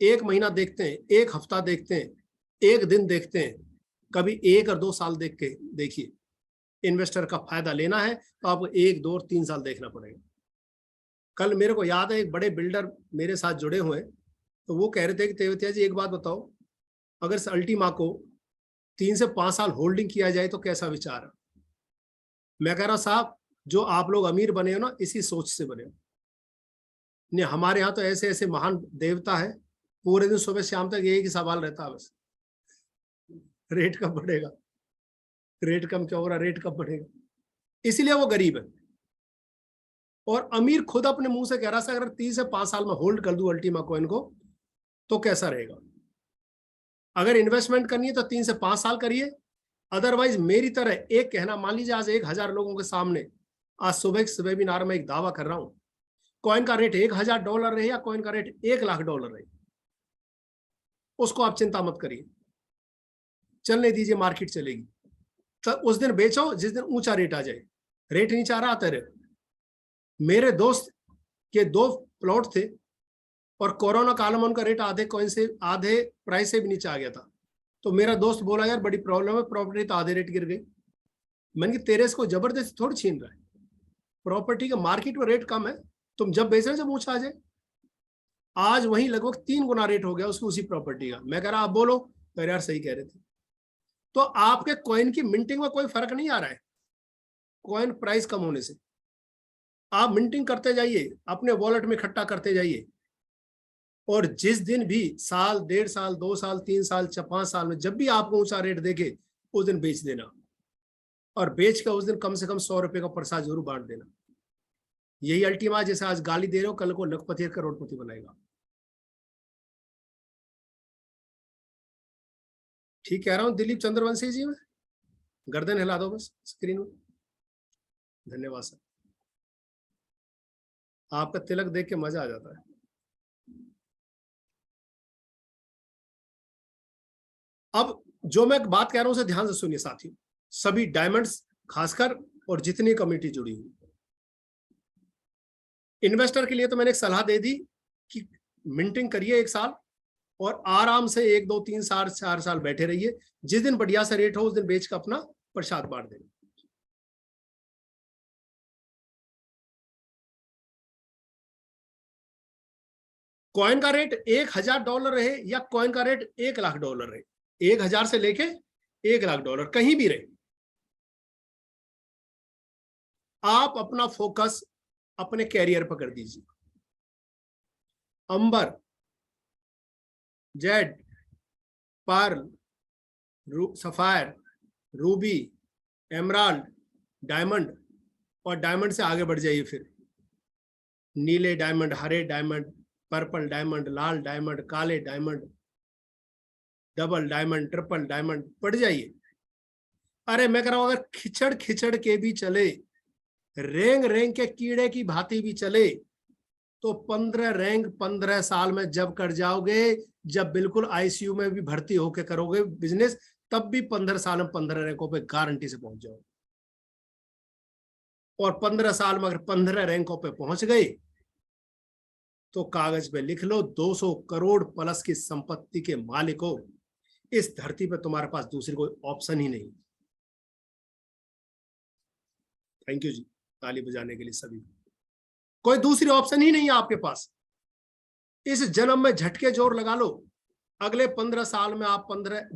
1 महीना देखते हैं, 1 हफ्ता देखते हैं, 1 दिन देखते हैं, कभी 1 और 2 साल देख के देखिए। इन्वेस्टर का फायदा लेना है तो आपको 1, 2 और 3 साल देखना पड़ेगा। कल मेरे को याद है, एक बड़े बिल्डर मेरे साथ जुड़े हुए, तो वो कह रहे थे कि तेवतिया जी एक बात बताओ, अगर इस अल्टीमा को 3 से 5 साल होल्डिंग किया जाए तो कैसा विचार है? मैं कह रहा साहब, जो आप लोग अमीर बने हो ना, इसी सोच से बने हो। नहीं, हमारे यहाँ तो ऐसे ऐसे महान देवता है, पूरे दिन सुबह शाम तक यही सवाल रहता है बस, रेट कब बढ़ेगा, रेट कम क्यों हो रहा, रेट कब बढ़ेगा। इसीलिए वो गरीब है। और अमीर खुद अपने मुंह से कह रहा था, अगर 3 से 5 साल में होल्ड कर दूं अल्टीमा कॉइन को तो कैसा रहेगा। अगर इन्वेस्टमेंट करनी है तो 3 से 5 साल करिए, अदरवाइज मेरी तरह एक कहना, मान लीजिए आज 1000 लोगों के सामने आज सुबह वेबिनार में एक दावा कर रहा हूं, कॉइन का रेट $1000 रहे या कॉइन का रेट $1 लाख रहे, उसको आप चिंता मत करिए, चलने दीजिए, मार्केट चलेगी। तो उस दिन बेचो जिस दिन ऊंचा रेट आ जाए। रेट नीचे आ रहा आता रहे। मेरे दोस्त के 2 प्लॉट थे और कोरोना काल में उनका रेट आधे कॉइन से, आधे प्राइस से भी नीचे आ गया था, तो मेरा दोस्त बोला यार बड़ी प्रॉब्लम है, प्रॉपर्टी तो आधे रेट गिर गई। मैंने कहा तेरे इसको जबरदस्ती थोड़ी छीन रहा है, प्रॉपर्टी का मार्केट में रेट कम है, तुम जब बेच रहे जब ऊंचा आ जाए। आज वहीं लगभग 3 गुना रेट हो गया उसकी उसी प्रॉपर्टी का। मैं कह रहा आप बोलो, कह यार सही कह रहे थे। तो आपके कॉइन की मिंटिंग में कोई फर्क नहीं आ रहा है कॉइन प्राइस कम होने से। आप मिंटिंग करते जाइए, अपने वॉलेट में इकट्ठा करते जाइए, और जिस दिन भी साल, 1.5 साल, 2 साल, 3 साल, 5 साल में जब भी आपको ऊंचा रेट देखे उस दिन बेच देना, और बेच कर उस दिन कम से कम 100 रुपए का प्रसाद जरूर बांट देना। यही अल्टीमा, जैसे आज गाली दे रहे हो, कल को लखपति करोड़पति बनाएगा। ठीक कह रहा हूं दिलीप चंद्रवंशी जी? में गर्दन हिला दो बस स्क्रीन में। धन्यवाद सर, आपका तिलक देख के मजा आ जाता है। अब जो मैं बात कह रहा हूं उसे ध्यान से सुनिए साथियों, सभी डायमंड्स खासकर और जितनी कम्युनिटी जुड़ी हुई। इन्वेस्टर के लिए तो मैंने एक सलाह दे दी कि मिंटिंग करिए 1 साल, और आराम से 1, 2, 3, 4 साल बैठे रहिए। जिस दिन बढ़िया सा रेट हो उस दिन बेच कर अपना प्रसाद बांट देना। कॉइन का रेट $1000 रहे या कॉइन का रेट $1,00,000 रहे, 1000 से लेके $1,00,000 कहीं भी रहे, आप अपना फोकस अपने कैरियर पर कर दीजिए। Amber, jade, pearl, sapphire, ruby, emerald, diamond, और डायमंड से आगे बढ़ जाइए फिर नीले डायमंड, हरे डायमंड, पर्पल डायमंड, लाल डायमंड, काले diamond, double diamond, triple diamond, बढ़ जाइए। अरे मैं कह रहा हूं अगर खिचड़ खिचड़ के भी चले, रेंग रेंग के कीड़े की भांति भी चले, तो 15 रैंक 15 साल में जब कर जाओगे, जब बिल्कुल आईसीयू में भी भर्ती होके करोगे बिजनेस, तब भी 15 साल में 15 रैंकों पे गारंटी से पहुंच जाओगे। और 15 साल में अगर 15 रैंकों पे पहुंच गए तो कागज पे लिख लो 200 करोड़ प्लस की संपत्ति के मालिक हो। इस धरती पे तुम्हारे पास दूसरी कोई ऑप्शन ही नहीं। थैंक यू जी, ताली बजाने के लिए सभी। कोई दूसरी ऑप्शन ही नहीं है आपके पास। इस जन्म में झटके जोर लगा लो, अगले 15 साल में आप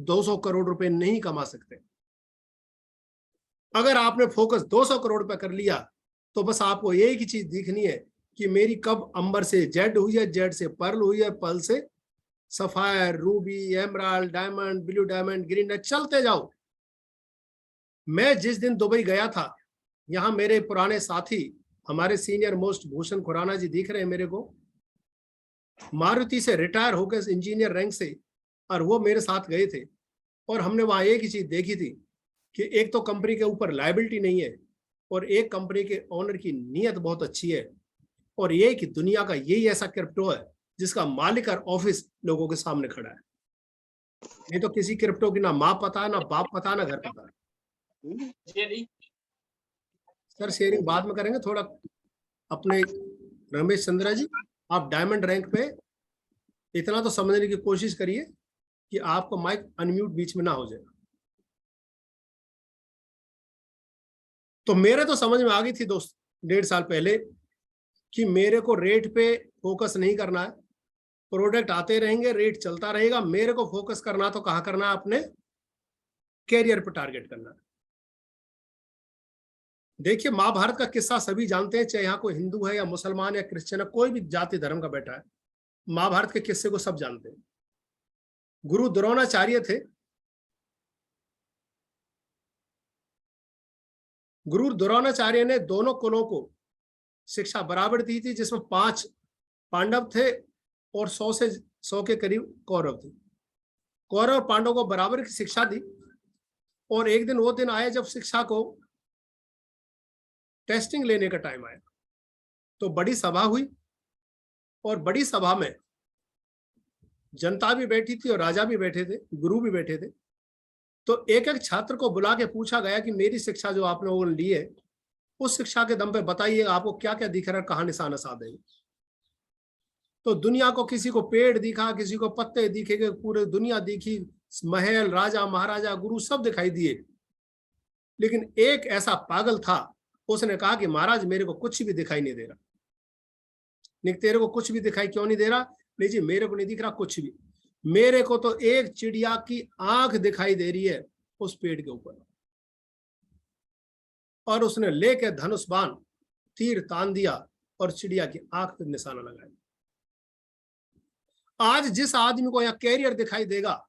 200 करोड़ रुपए नहीं कमा सकते। अगर आपने फोकस 200 करोड़ पे कर लिया तो बस आपको एक ही चीज दिखनी है कि मेरी कब अंबर से जेड हुई है, जेड से पर्ल हुई है, पर्ल से sapphire, ruby, emerald, diamond, blue diamond, green, चलते जाओ। मैं जिस दिन दुबई गया था, यहाँ मेरे पुराने साथी, हमारे सीनियर मोस्ट भूषण खुराना जी दिख रहे हैं मेरे को, मारुति से रिटायर होकर इंजीनियर रैंक से, और वो मेरे साथ गए थे। और हमने वहां एक ही चीज देखी थी कि एक तो कंपनी के ऊपर लायबिलिटी नहीं है, और एक कंपनी के ओनर की नीयत बहुत अच्छी है, और ये कि दुनिया का यही ऐसा क्रिप्टो है जिसका मालिक और ऑफिस लोगों के सामने खड़ा है। नहीं तो किसी क्रिप्टो की ना माँ पता है, ना बाप पता है, ना घर पता है। सर शेयरिंग बाद में करेंगे थोड़ा। अपने रमेश चंद्रा जी, आप डायमंड रैंक पे इतना तो समझने की कोशिश करिए कि आपका माइक अनम्यूट बीच में ना हो जाए। तो मेरे तो समझ में आ गई थी दोस्त 1.5 साल पहले कि मेरे को रेट पे फोकस नहीं करना है। प्रोडक्ट आते रहेंगे, रेट चलता रहेगा, मेरे को फोकस करना तो कहाँ करना है, अपने कैरियर पर टारगेट करना है। देखिए महाभारत का किस्सा सभी जानते हैं, चाहे यहाँ कोई हिंदू है या मुसलमान या क्रिश्चियन है, कोई भी जाति धर्म का बैठा है, महाभारत के किस्से को सब जानते हैं। गुरु द्रोणाचार्य थे। गुरु द्रोणाचार्य ने दोनों कुलों को शिक्षा बराबर दी थी, जिसमें 5 पांडव थे और 100 के करीब कौरव थे। कौरव और पांडव को बराबर की शिक्षा दी। और एक दिन वो दिन आया जब शिक्षा को टेस्टिंग लेने का टाइम आया, तो बड़ी सभा हुई, और बड़ी सभा में जनता भी बैठी थी और राजा भी बैठे थे, गुरु भी बैठे थे। तो एक एक छात्र को बुला के पूछा गया कि मेरी शिक्षा जो आप लोगों ने ली है, उस शिक्षा के दम पे बताइए आपको क्या क्या दिख रहा है, कहाँ निशाना साध है। तो दुनिया को किसी को पेड़ दिखा, किसी को पत्ते दिखे, पूरे दुनिया दिखी, महल, राजा महाराजा, गुरु सब दिखाई दिए, लेकिन एक ऐसा पागल था, उसने कहा कि महाराज मेरे को कुछ भी दिखाई नहीं दे रहा। नहीं, तेरे को कुछ भी दिखाई क्यों नहीं दे रहा? नहीं जी, मेरे को नहीं दिख रहा कुछ भी, मेरे को तो एक चिड़िया की आंख दिखाई दे रही है उस पेड़ के ऊपर। और उसने लेके धनुष बाण तीर तान दिया और चिड़िया की आंख पर निशाना लगाया। आज जिस आदमी को यह कैरियर दिखाई देगा,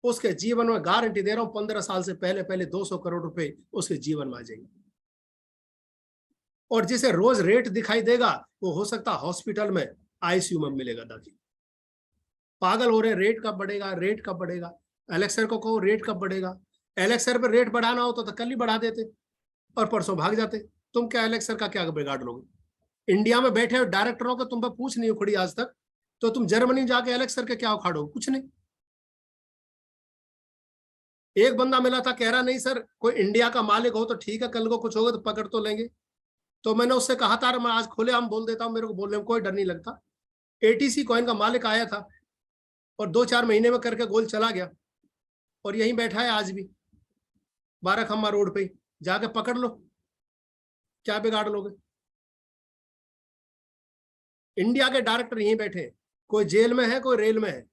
उसके जीवन में गारंटी दे रहा हूं 15 साल से पहले 200 करोड़ रुपए उसके जीवन में आ जाएंगे। और जिसे रोज रेट दिखाई देगा, वो हो सकता हॉस्पिटल में आईसीयू में मिलेगा दाखिल। पागल हो रहे, रेट कब बढ़ेगा, रेट कब बढ़ेगा। एलेक्सर को कहो रेट कब बढ़ेगा। एलेक्सर पर रेट बढ़ाना हो तो कल ही बढ़ा देते और परसों भाग जाते। तुम क्या एलेक्सर का क्या बिगाड़ लोगे? इंडिया में बैठे हो डायरेक्टरों को तुम पर पूछ नहीं उखड़ी आज तक, तो तुम जर्मनी जाके एलेक्सर के क्या उखाड़ो? कुछ नहीं। एक बंदा मिला था, कह रहा नहीं सर कोई इंडिया का मालिक हो तो ठीक है, कल को कुछ होगा तो पकड़ तो लेंगे। तो मैंने उससे कहा था मैं आज खुले हम बोल देता हूं, मेरे को बोलने में कोई डर नहीं लगता। एटीसी कॉइन का मालिक आया था और 2-4 महीने में करके गोल चला गया और यहीं बैठा है आज भी 12 खम्मा रोड पे। जाके पकड़ लो, क्या बिगाड़ लोगे? इंडिया के डायरेक्टर यहीं बैठे हैं, कोई जेल में है कोई रेल में है,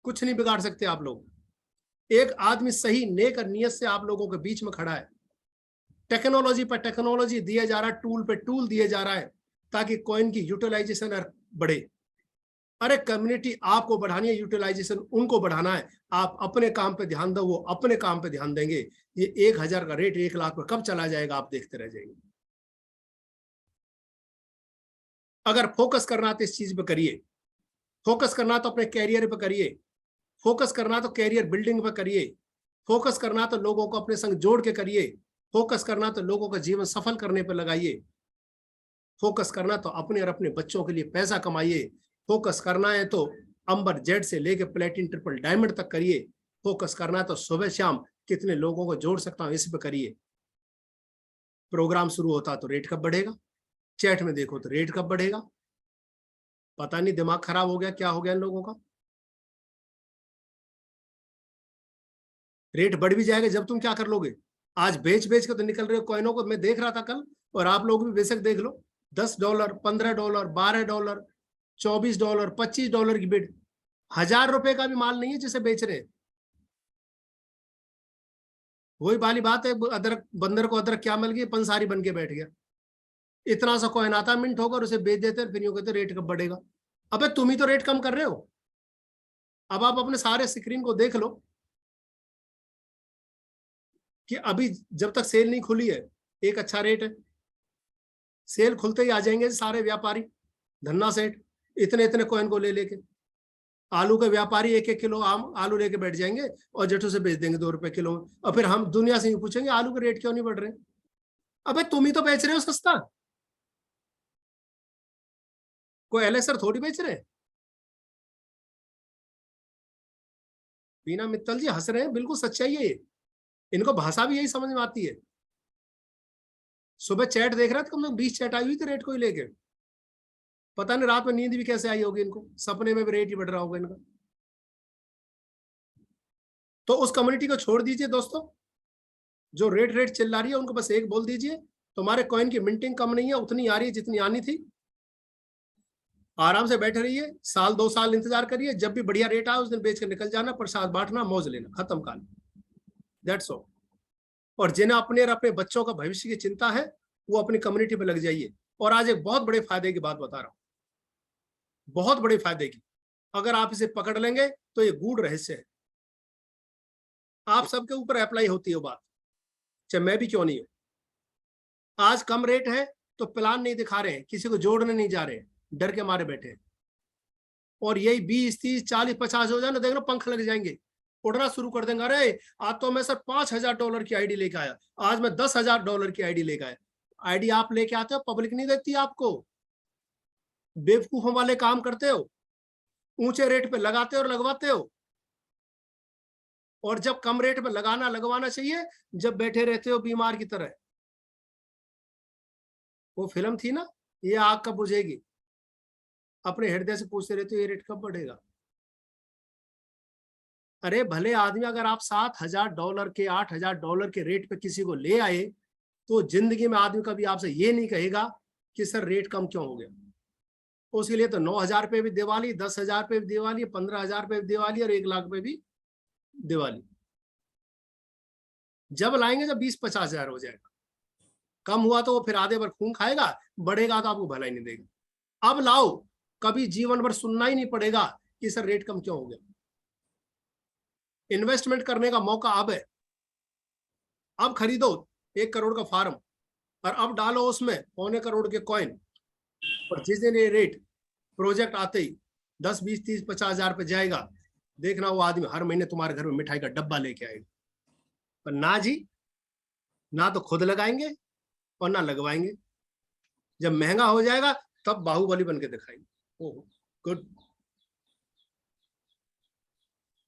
कुछ नहीं बिगाड़ सकते आप लोग। एक आदमी सही नेक और नियत से आप लोगों के बीच में खड़ा है, टेक्नोलॉजी पर टेक्नोलॉजी दिया जा रहा है, टूल पे टूल दिया जा रहा है ताकि कॉइन की यूटिलाइजेशन बढ़े। अरे कम्युनिटी आपको बढ़ानी है, यूटिलाइजेशन उनको बढ़ाना है। आप अपने काम पे ध्यान दो, वो अपने काम पे ध्यान देंगे। ये 1000 का रेट 1 लाख पे कब चला जाएगा आप देखते रह जाएंगे। अगर फोकस करना तो इस चीज पे करिए, फोकस करना तो अपने कैरियर पे करिए, फोकस करना तो कैरियर बिल्डिंग पे करिए, फोकस करना तो लोगों को अपने संग जोड़ के करिए, फोकस करना तो लोगों का जीवन सफल करने पर लगाइए, फोकस करना तो अपने और अपने बच्चों के लिए पैसा कमाइए, फोकस करना है तो अंबर जेड से लेके प्लेटिन ट्रिपल डायमंड तक करिए, फोकस करना तो सुबह शाम कितने लोगों को जोड़ सकता हूं इस पे करिए। प्रोग्राम शुरू होता तो रेट कब बढ़ेगा, चैट में देखो तो रेट कब बढ़ेगा। पता नहीं दिमाग खराब हो गया, क्या हो गया इन लोगों का। रेट बढ़ भी जाएगा जब तुम क्या कर लोगे? आज बेच बेच के तो निकल रहे हो कॉइनों को, मैं देख रहा था कल, और आप लोग भी बेशक देख लो, $10, $15, $12, $24, $25 की बिड। $1000 का भी माल नहीं है जिसे बेच रहे हैं। वही वाली बात है, अदरक बंदर को अदरक क्या मिल गई, पंसारी बन के बैठ गया। इतना सा कॉइन आता मिंट होकर उसे बेच देते हैं, फिर यूं कहते रेट कब बढ़ेगा। अबे तुम ही तो रेट कम कर रहे हो। अब आप अपने सारे स्क्रीन को देख लो कि अभी जब तक सेल नहीं खुली है एक अच्छा रेट है, सेल खुलते ही आ जाएंगे सारे व्यापारी धन्ना सेठ इतने इतने कॉइन को ले लेके। आलू के व्यापारी 1-1 किलो आम आलू लेके बैठ जाएंगे और जेठू से बेच देंगे $2 किलो। और फिर हम दुनिया से ही पूछेंगे आलू के रेट क्यों नहीं बढ़ रहे? अबे तुम ही तो बेच रहे हो सस्ता, कोई एलेक्सर थोड़ी बेच रहे हैं। बीना मित्तल जी हंस रहे हैं, बिल्कुल सच्चाई है ये, इनको भाषा भी यही समझ में आती है। सुबह चैट देख रहा था, कम से कम 20 चैट आई हुई थी रेट को ही लेके। पता नहीं रात में नींद भी कैसे आई होगी इनको, सपने में भी रेट ही बढ़ रहा होगा इनका। तो उस कम्युनिटी को छोड़ दीजिए दोस्तों, जो रेट चिल्ला रही है उनको बस एक बोल दीजिए, तुम्हारे कॉइन की मिंटिंग कम नहीं है, उतनी आ रही है जितनी आनी थी। आराम से बैठे रहिए, 1-2 साल इंतजार करिए, जब भी बढ़िया रेट आए उस दिन बेच कर निकल जाना, प्रसाद बांटना, मौज लेना, खत्म कहानी। That's all. और जिन्हें अपने और अपने बच्चों का भविष्य की चिंता है वो अपनी कम्युनिटी पे लग जाइए। और आज एक बहुत बड़े फायदे की बात बता रहा हूं, बहुत बड़े फायदे की। अगर आप इसे पकड़ लेंगे तो ये गूढ़ रहस्य है, आप सबके ऊपर अप्लाई होती है बात, चाहे मैं भी क्यों नहीं हूं। आज कम रेट है तो प्लान नहीं दिखा रहे हैं, किसी को जोड़ने नहीं जा रहे हैं, डर के मारे बैठे हैं। और यही 20, 30, 40, 50 हो जाए ना, देख लो पंख लग जाएंगे, उड़ना शुरू कर देंगे। अरे आज तो मैं सर $5000 की आईडी लेके आया, आज मैं $10,000 की आईडी लेके आया। आईडी आप लेके आते हो, पब्लिक नहीं देती आपको, बेवकूफों वाले काम करते हो, ऊंचे रेट पे लगाते हो और लगवाते हो। और जब कम रेट पे लगाना लगवाना चाहिए, जब बैठे रहते हो बीमार की तरह। वो फिल्म थी ना, ये आग कब बुझेगी, अपने हृदय से पूछते रहते हो ये रेट कब बढ़ेगा। अरे भले आदमी अगर आप $7,000 के $8,000 के रेट पे किसी को ले आए तो जिंदगी में आदमी कभी आपसे ये नहीं कहेगा कि सर रेट कम क्यों हो गया। उसके लिए तो 9,000 पे भी दिवाली, 10,000 पे भी दिवाली, 15,000 पे भी दिवाली और 1 लाख पे भी दिवाली। जब लाएंगे जब 20-50 हजार हो जाएगा। कम हुआ तो वो फिर आधे भर खून खाएगा, बढ़ेगा तो आपको भला ही नहीं देगा। अब लाओ, कभी जीवन भर सुनना ही नहीं पड़ेगा कि सर रेट कम क्यों हो गया। इन्वेस्टमेंट करने का मौका अब है। अब खरीदो 1 करोड़ का फार्म और अब डालो उसमें 1.25 करोड़ के कॉइन, और जिस दिन ये रेट प्रोजेक्ट आते ही 10, 20, 30, 50 हजार पे जाएगा, देखना वो आदमी हर महीने तुम्हारे घर में मिठाई का डब्बा लेके आएगा। पर ना जी, ना तो खुद लगाएंगे और ना लगवाएंगे। जब महंगा हो जाएगा तब बाहुबली बन के दिखाएंगे। Oh good.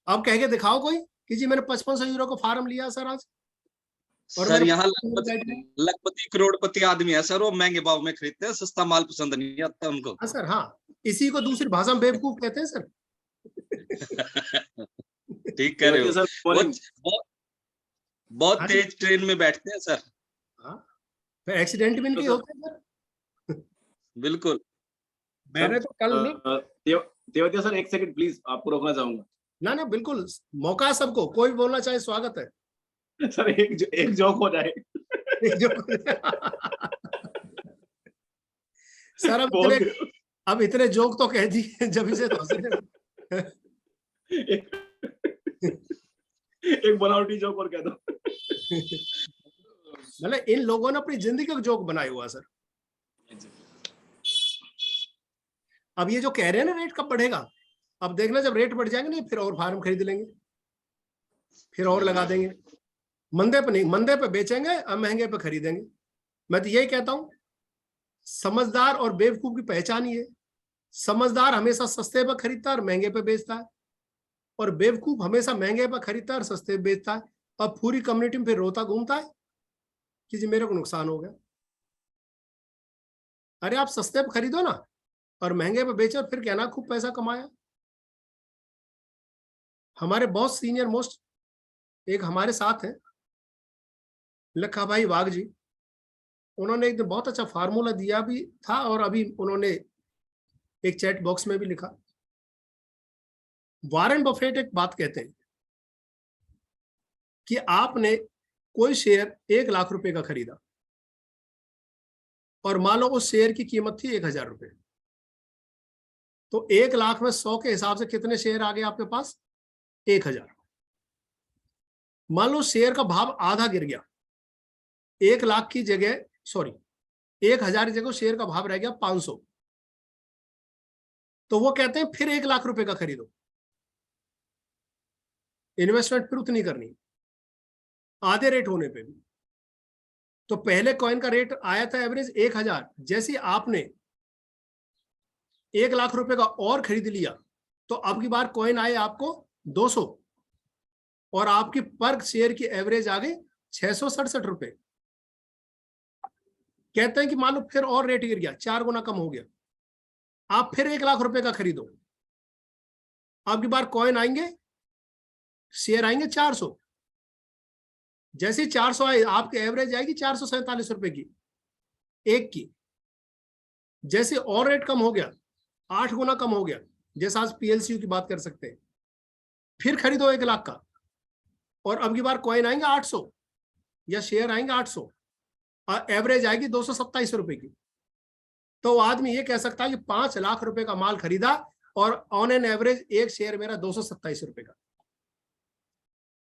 अब कह के दिखाओ कोई कि जी मैंने 5500 यूरो का फार्म लिया सर आज। और सर मेरे यहाँ पास लखपति करोड़पति आदमी है सर, वो महंगे भाव में खरीदते हैं, सस्ता माल पसंद नहीं आता उनको। हाँ सर, हाँ, इसी को दूसरी भाषा में बेवकूफ कहते हैं सर। ठीक कह रहे हो। सर बहुत हाँ तेज ट्रेन में बैठते हैं सर। हाँ, फिर एक्सीडेंट भी इनके होते हैं सर। बिल्कुल। मैंने तो कल नहीं। देवतिया सर 1 सेकंड प्लीज, आपको रोकना चाहूंगा। ना बिल्कुल, मौका है सबको, कोई भी बोलना चाहे स्वागत है। सर एक जोक हो जाए। सर अब इतने जोक तो कह दिए जब इसे तो एक बनावटी जोक और कह दो। मतलब इन लोगों ने अपनी जिंदगी का जोक बनाया हुआ सर। अब ये जो कह रहे हैं ना रेट कब बढ़ेगा, अब देखना जब रेट बढ़ जाएंगे ना फिर और फार्म खरीद लेंगे, फिर और लगा देंगे। मंदे पे नहीं, मंदे पे बेचेंगे और महंगे पे खरीदेंगे। मैं तो यही कहता हूं, समझदार और बेवकूफ की पहचान ही है। समझदार हमेशा सस्ते पे खरीदता है और महंगे पे बेचता है, और बेवकूफ हमेशा महंगे पे खरीदता है और सस्ते पे बेचता है, और पूरी कम्युनिटी में फिर रोता घूमता है कि जी मेरे को नुकसान हो गया। अरे आप सस्ते पे खरीदो ना और महंगे पे बेचो, फिर कहना खूब पैसा कमाया। हमारे बहुत सीनियर मोस्ट एक हमारे साथ हैं, लखा भाई वाघ जी, उन्होंने एक दिन बहुत अच्छा फार्मूला दिया भी था और अभी उन्होंने एक चैट बॉक्स में भी लिखा। वॉरेन बफेट एक बात कहते हैं कि आपने कोई शेयर 1 लाख रुपए का खरीदा और मान लो उस शेयर की कीमत थी 1,000 रुपए, तो 1 लाख में 100 के हिसाब से कितने शेयर आ गए आपके पास? 1,000। मान लो शेयर का भाव आधा गिर गया, 1 लाख की जगह 1,000 की जगह शेयर का भाव रह गया 500, तो वो कहते हैं फिर 1 लाख रुपए का खरीदो। इन्वेस्टमेंट फिर उतनी करनी आधे रेट होने पे भी। तो पहले कॉइन का रेट आया था एवरेज 1,000, जैसे आपने 1 लाख रुपए का और खरीद लिया तो अब की बार कॉइन आए आपको 200 और आपकी पर शेयर की एवरेज आ गई 667 रुपए। कहते हैं कि मान लो फिर और रेट गिर गया, 4 गुना कम हो गया, आप फिर 1 लाख रुपए का खरीदो, अब की बार कॉइन आएंगे, शेयर आएंगे 400। जैसे 400 आए आपकी एवरेज आएगी 447 रुपए की एक की। जैसे और रेट कम हो गया, 8 गुना कम हो गया, जैसे आज पीएलसीयू की बात कर सकते हैं, फिर खरीदो 1 लाख का और अब की बार कॉइन आएंगे 800 या शेयर आएंगे 800 और एवरेज आएगी 227 रुपए की। तो आदमी ये कह सकता है कि 5 लाख रुपए का माल खरीदा और ऑन एन एवरेज एक शेयर मेरा 227 रुपए का।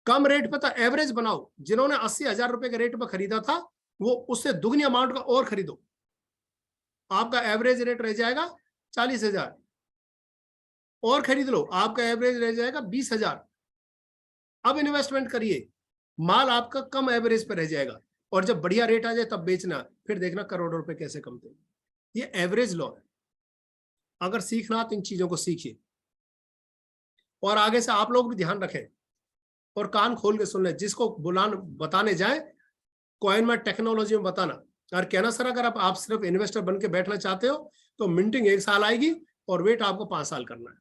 कम रेट पे तो एवरेज बनाओ, जिन्होंने 80,000 रुपए के रेट पर खरीदा था वो उससे दुगनी अमाउंट का और खरीदो, आपका एवरेज रेट रह जाएगा 40,000, और खरीद लो, आपका एवरेज रह जाएगा 20,000। अब इन्वेस्टमेंट करिए, माल आपका कम एवरेज पर रह जाएगा और जब बढ़िया रेट आ जाए तब बेचना, फिर देखना करोड़ों रुपए कैसे कमते। ये एवरेज लॉ है। अगर सीखना तो इन चीजों को सीखिए और आगे से आप लोग भी ध्यान रखें और कान खोल के सुन लें। जिसको बताने जाए कॉइन में टेक्नोलॉजी में बताना और कहना सर अगर आप सिर्फ इन्वेस्टर बन के बैठना चाहते हो तो मिंटिंग 1 साल आएगी और वेट आपको 5 साल करना है।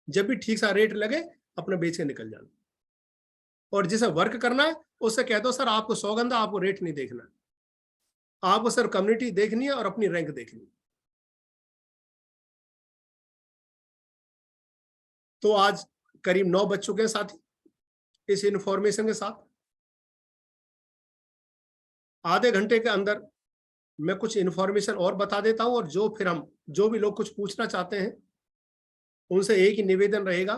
जब भी ठीक सा रेट लगे अपना बेच के निकल जाना। और जिसे वर्क करना है उससे कह दो सर आपको सौगंध है, आपको रेट नहीं देखना, आपको सिर्फ कम्युनिटी देखनी है और अपनी रैंक देखनी है। तो आज करीब 9 बज चुके हैं साथी। इस इंफॉर्मेशन के साथ आधे घंटे के अंदर मैं कुछ इंफॉर्मेशन और बता देता हूं, और जो भी लोग कुछ पूछना चाहते हैं उनसे एक ही निवेदन रहेगा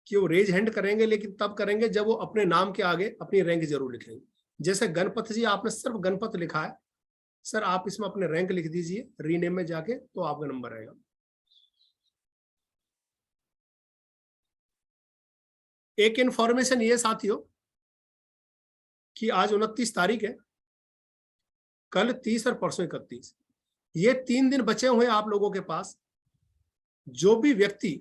कि वो रेज हैंड करेंगे, लेकिन तब करेंगे जब वो अपने नाम के आगे अपनी रैंक जरूर लिखेंगे। जैसे गणपत जी, आपने सिर्फ गणपत लिखा है, सर आप इसमें अपने रैंक लिख दीजिए रीनेम में जाके, तो आपका नंबर आएगा। एक इंफॉर्मेशन ये साथियों कि आज 29 तारीख है, कल 30 और परसों 31, ये 3 दिन बचे हुए हैं आप लोगों के पास। जो भी व्यक्ति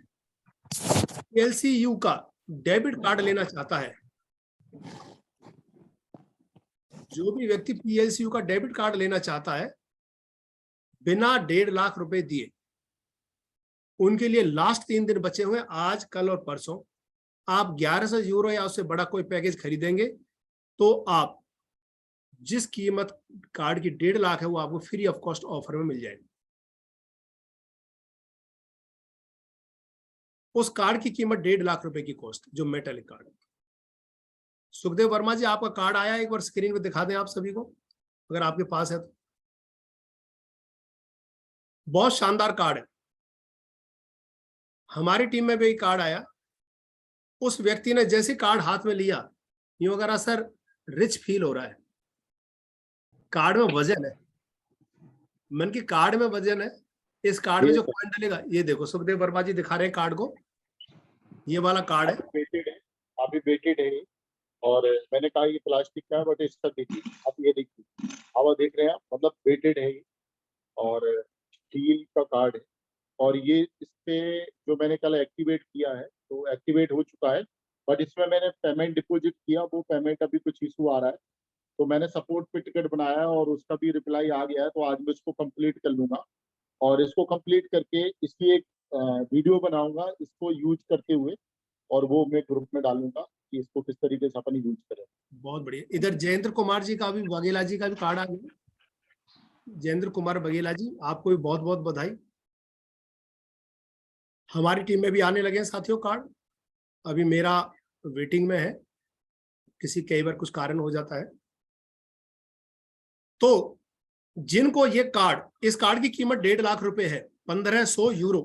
एलसीयू का डेबिट कार्ड लेना चाहता है, जो भी व्यक्ति पीएलसीयू का डेबिट कार्ड लेना चाहता है बिना 1.5 लाख रुपए दिए, उनके लिए लास्ट 3 दिन बचे हुए, आज कल और परसों। आप 1100 यूरो या उससे बड़ा कोई पैकेज खरीदेंगे तो आप जिस कीमत कार्ड की 1.5 लाख है वो आपको फ्री ऑफ कॉस्ट ऑफर में मिल जाएगी। उस कार्ड की कीमत 1.5 लाख रुपए की कॉस्ट, जो मेटालिक कार्ड है। सुखदेव वर्मा जी, आपका कार्ड आया, एक बार स्क्रीन पे दिखा दें आप सभी को, अगर आपके पास है तो। बहुत शानदार कार्ड है, हमारी टीम में भी कार्ड आया। उस व्यक्ति ने जैसे कार्ड हाथ में लिया, यूं करा सर रिच फील हो रहा है, कार्ड में वजन है, मन की कार्ड में वजन है। इस कार्ड में जो कॉइन डलेगा, ये देखो सुखदेव वर्मा जी दिखा रहे हैं कार्ड को, ये वाला कार्ड है। अभी वेटेड है और मैंने कहा ये प्लास्टिक का है, बट इसका देखिए आप, ये देखिए हवा देख रहे हैं आप, मतलब वेटेड है ये और स्टील का कार्ड है। और ये इस पे जो मैंने कल एक्टिवेट किया है तो एक्टिवेट हो चुका है, बट इसमें मैंने पेमेंट डिपॉजिट किया, वो पेमेंट अभी कुछ इशू आ रहा है, तो मैंने सपोर्ट पे टिकट बनाया और उसका भी रिप्लाई आ गया है, तो आज मैं इसको कंप्लीट कर लूंगा। और इसको कंप्लीट करके इसकी एक वीडियो बनाऊंगा इसको यूज करते हुए, और वो मैं ग्रुप में डालूंगा कि इसको किस तरीके से अपन यूज करें। बहुत बढ़िया। इधर जयेंद्र कुमार जी का भी, बघेला जी का भी कार्ड आ गया। जयेंद्र कुमार बघेला जी, आपको भी बहुत बहुत बधाई। हमारी टीम में भी आने लगे हैं साथियों कार्ड, अभी मेरा वेटिंग में है, कई बार कुछ कारण हो जाता है। तो जिनको ये कार्ड, इस कार्ड की कीमत 1.5 लाख रुपए है, 1500 यूरो।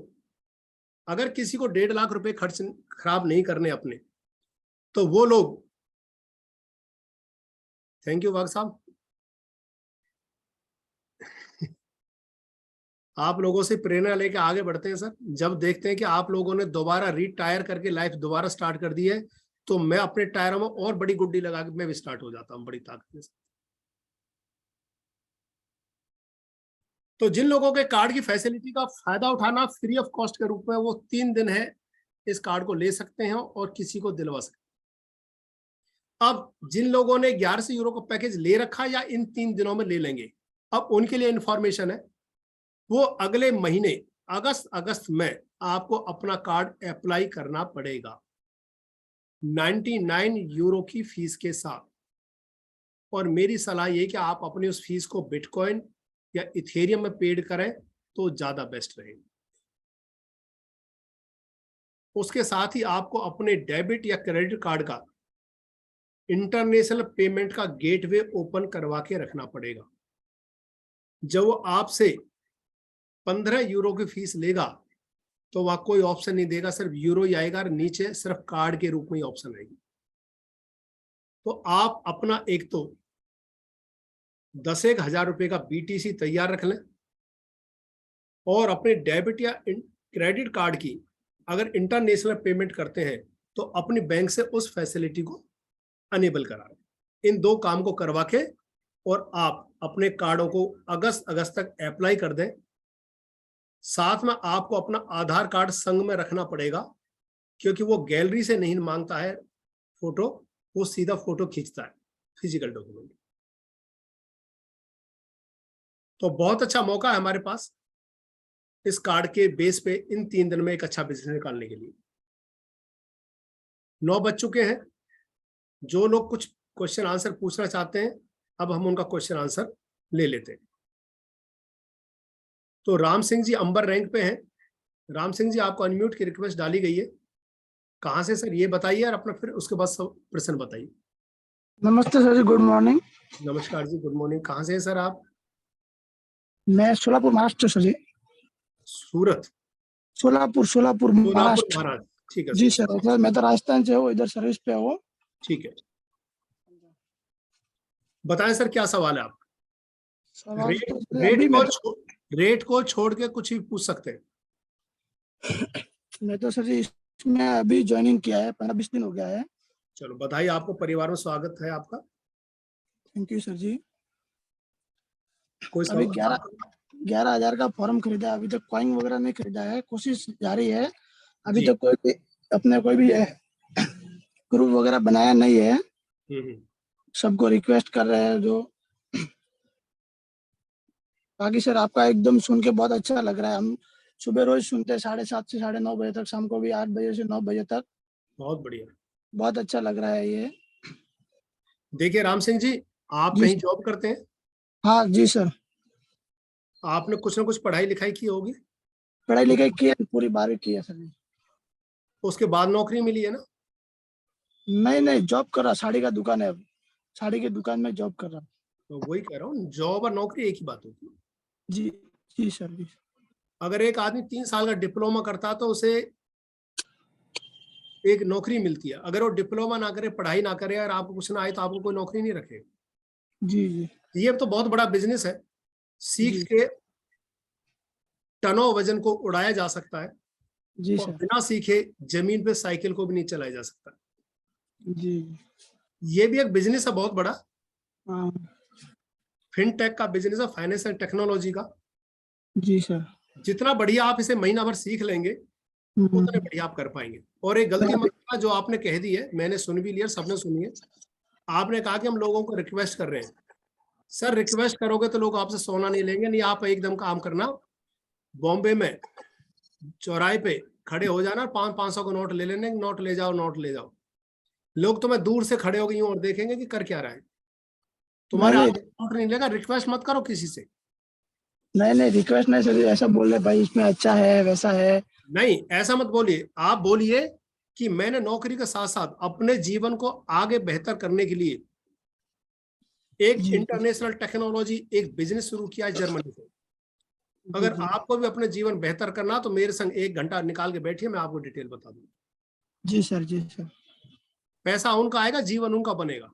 अगर किसी को 1.5 लाख रुपए खर्च खराब नहीं करने अपने, तो वो लोग, थैंक यू वाघ साहब, आप लोगों से प्रेरणा लेके आगे बढ़ते हैं सर। जब देखते हैं कि आप लोगों ने दोबारा रीटायर करके लाइफ दोबारा स्टार्ट कर दी है, तो मैं अपने टायरों में और बड़ी गुड्डी लगा के मैं भी स्टार्ट हो जाता हूँ बड़ी ताकत से। तो जिन लोगों के कार्ड की फैसिलिटी का फायदा उठाना फ्री ऑफ कॉस्ट के रूप में, वो 3 दिन है, इस कार्ड को ले सकते हैं और किसी को दिलवा सकते हैं। अब जिन लोगों ने 1100 यूरो का पैकेज ले रखा या इन 3 दिनों में ले लेंगे, अब उनके लिए इंफॉर्मेशन है, वो अगले महीने अगस्त में आपको अपना कार्ड अप्लाई करना पड़ेगा 99 यूरो की फीस के साथ। और मेरी सलाह ये कि आप अपनी उस फीस को बिटकॉइन या इथेरियम में पेड करें तो ज्यादा बेस्ट रहेगा। उसके साथ ही आपको अपने डेबिट या क्रेडिट कार्ड का इंटरनेशनल पेमेंट का गेटवे ओपन करवा के रखना पड़ेगा। जब वो आपसे 15 यूरो की फीस लेगा तो वह कोई ऑप्शन नहीं देगा, सिर्फ यूरो ही आएगा और नीचे सिर्फ कार्ड के रूप में ही ऑप्शन आएगी। तो आप अपना एक तो 10,000 रुपए का बीटीसी तैयार रख लें, और अपने डेबिट या क्रेडिट कार्ड की अगर इंटरनेशनल पेमेंट करते हैं तो अपनी बैंक से उस फैसिलिटी को अनेबल करा लें। इन 2 काम को करवा के और आप अपने कार्डों को अगस्त तक अप्लाई कर दें। साथ में आपको अपना आधार कार्ड संग में रखना पड़ेगा, क्योंकि वो गैलरी से नहीं मांगता है फोटो, वो सीधा फोटो खींचता है, फिजिकल डॉक्यूमेंट। तो बहुत अच्छा मौका है हमारे पास इस कार्ड के बेस पे इन 3 दिन में एक अच्छा बिजनेस निकालने के लिए। 9 बज चुके हैं। जो लोग कुछ क्वेश्चन आंसर पूछना चाहते हैं, अब हम उनका क्वेश्चन आंसर ले लेते हैं। तो राम सिंह जी अंबर रैंक पे हैं। राम सिंह जी, आपको अनम्यूट की रिक्वेस्ट डाली गई है। कहाँ से सर ये बताइए, और अपना फिर उसके बाद सब प्रश्न बताइए। नमस्ते सर जी, गुड मॉर्निंग। नमस्कार जी, गुड मॉर्निंग। कहाँ से हैं सर आप? मैं सोलापुर महाराष्ट्र सर जी। सूरत? सोलापुर सोलापुर महाराष्ट्र। महाराष्ट्र, ठीक है जी सर, मैं तो राजस्थान से हूँ, इधर सर्विस पे हूँ। ठीक है, बताएं सर क्या सवाल है आप? सवाल रेट तो सर रेट अभी रेट को छोड़ के कुछ भी पूछ सकते हैं। मैं तो सर जी इसमें अभी ज्वाइनिंग किया है, 15-20 दिन हो गया है। चलो बधाई, आपको परिवार में स्वागत है आपका। थैंक यू सर जी। कोई अभी सवाल? 11,000 का फॉर्म खरीदा है, अभी तक कॉइन वगैरह नहीं खरीदा है, कोशिश जारी है। अभी जी। तक कोई भी ग्रुप वगैरह बनाया नहीं है। सबको रिक्वेस्ट कर रहे हैं जो। बाकी सर आपका एकदम सुन के बहुत अच्छा लग रहा है। हम सुबह रोज सुनते हैं 7:30 से 9:30 बजे तक, शाम को भी 8 बजे से 9 बजे तक। बहुत बढ़िया, बहुत अच्छा लग रहा है ये। देखिए राम सिंह जी, आप जी कहीं जॉब करते हैं? हाँ जी सर, आपने कुछ ना कुछ पढ़ाई लिखाई की होगी, पढ़ाई लिखाई की है, पूरी 12वीं की है सर जी। उसके बाद नौकरी मिली है ना? नहीं, जॉब कर रहा, साड़ी का दुकान है, साड़ी की दुकान में जॉब कर रहा। तो वही कह रहा हूँ, जॉब और नौकरी एक ही बात होती है। जी जी सर जी। अगर एक आदमी 3 साल का डिप्लोमा करता तो उसे एक नौकरी मिलती है। अगर वो डिप्लोमा ना करे, पढ़ाई ना करे, और आपको कुछ ना आए, तो आपको कोई नौकरी नहीं रखेगा। जी जी ये तो बहुत बड़ा बिजनेस है। सीख जी के टनों वजन को उड़ाया जा सकता है, जी और सर बिना सीखे जमीन पे साइकिल को भी नहीं चलाया जा सकता। जी। ये भी एक बिजनेस है बहुत बड़ा। हाँ फिनटेक का बिजनेस है, फाइनेंस एंड टेक्नोलॉजी का। जी सर। जितना बढ़िया आप इसे महीना भर सीख लेंगे, उतने बढ़िया आप कर पाएंगे। और एक गलती मत करना जो आपने कह दी है, मैंने सुन भी लिया, सबने सुनी है। आपने कहा कि हम लोगों को रिक्वेस्ट कर रहे हैं। सर रिक्वेस्ट करोगे तो लोग आपसे सोना नहीं लेंगे। नहीं, आप एकदम काम करना, बॉम्बे में चौराहे पे खड़े हो जाना, 500 का नोट ले लेने, नोट ले जाओ, नोट ले जाओ। लोग तुम्हें दूर से खड़े हो गए और देखेंगे कि कर क्या रहा है। तुम्हारे हाथ में नोट नहीं लेगा। रिक्वेस्ट मत करो किसी से। नहीं, रिक्वेस्ट नहीं सर, ऐसा बोल रहे भाई इसमें अच्छा है वैसा है। नहीं, ऐसा मत बोलिए। आप बोलिए कि मैंने नौकरी के साथ साथ अपने जीवन को आगे बेहतर करने के लिए एक जी इंटरनेशनल टेक्नोलॉजी, एक बिजनेस शुरू किया है जर्मनी से। अगर जी आपको भी अपने जीवन बेहतर करना, तो मेरे संग 1 घंटा निकाल के बैठिए, मैं आपको डिटेल बता दूंगा। जी सर जी सर। पैसा उनका आएगा, जीवन उनका बनेगा।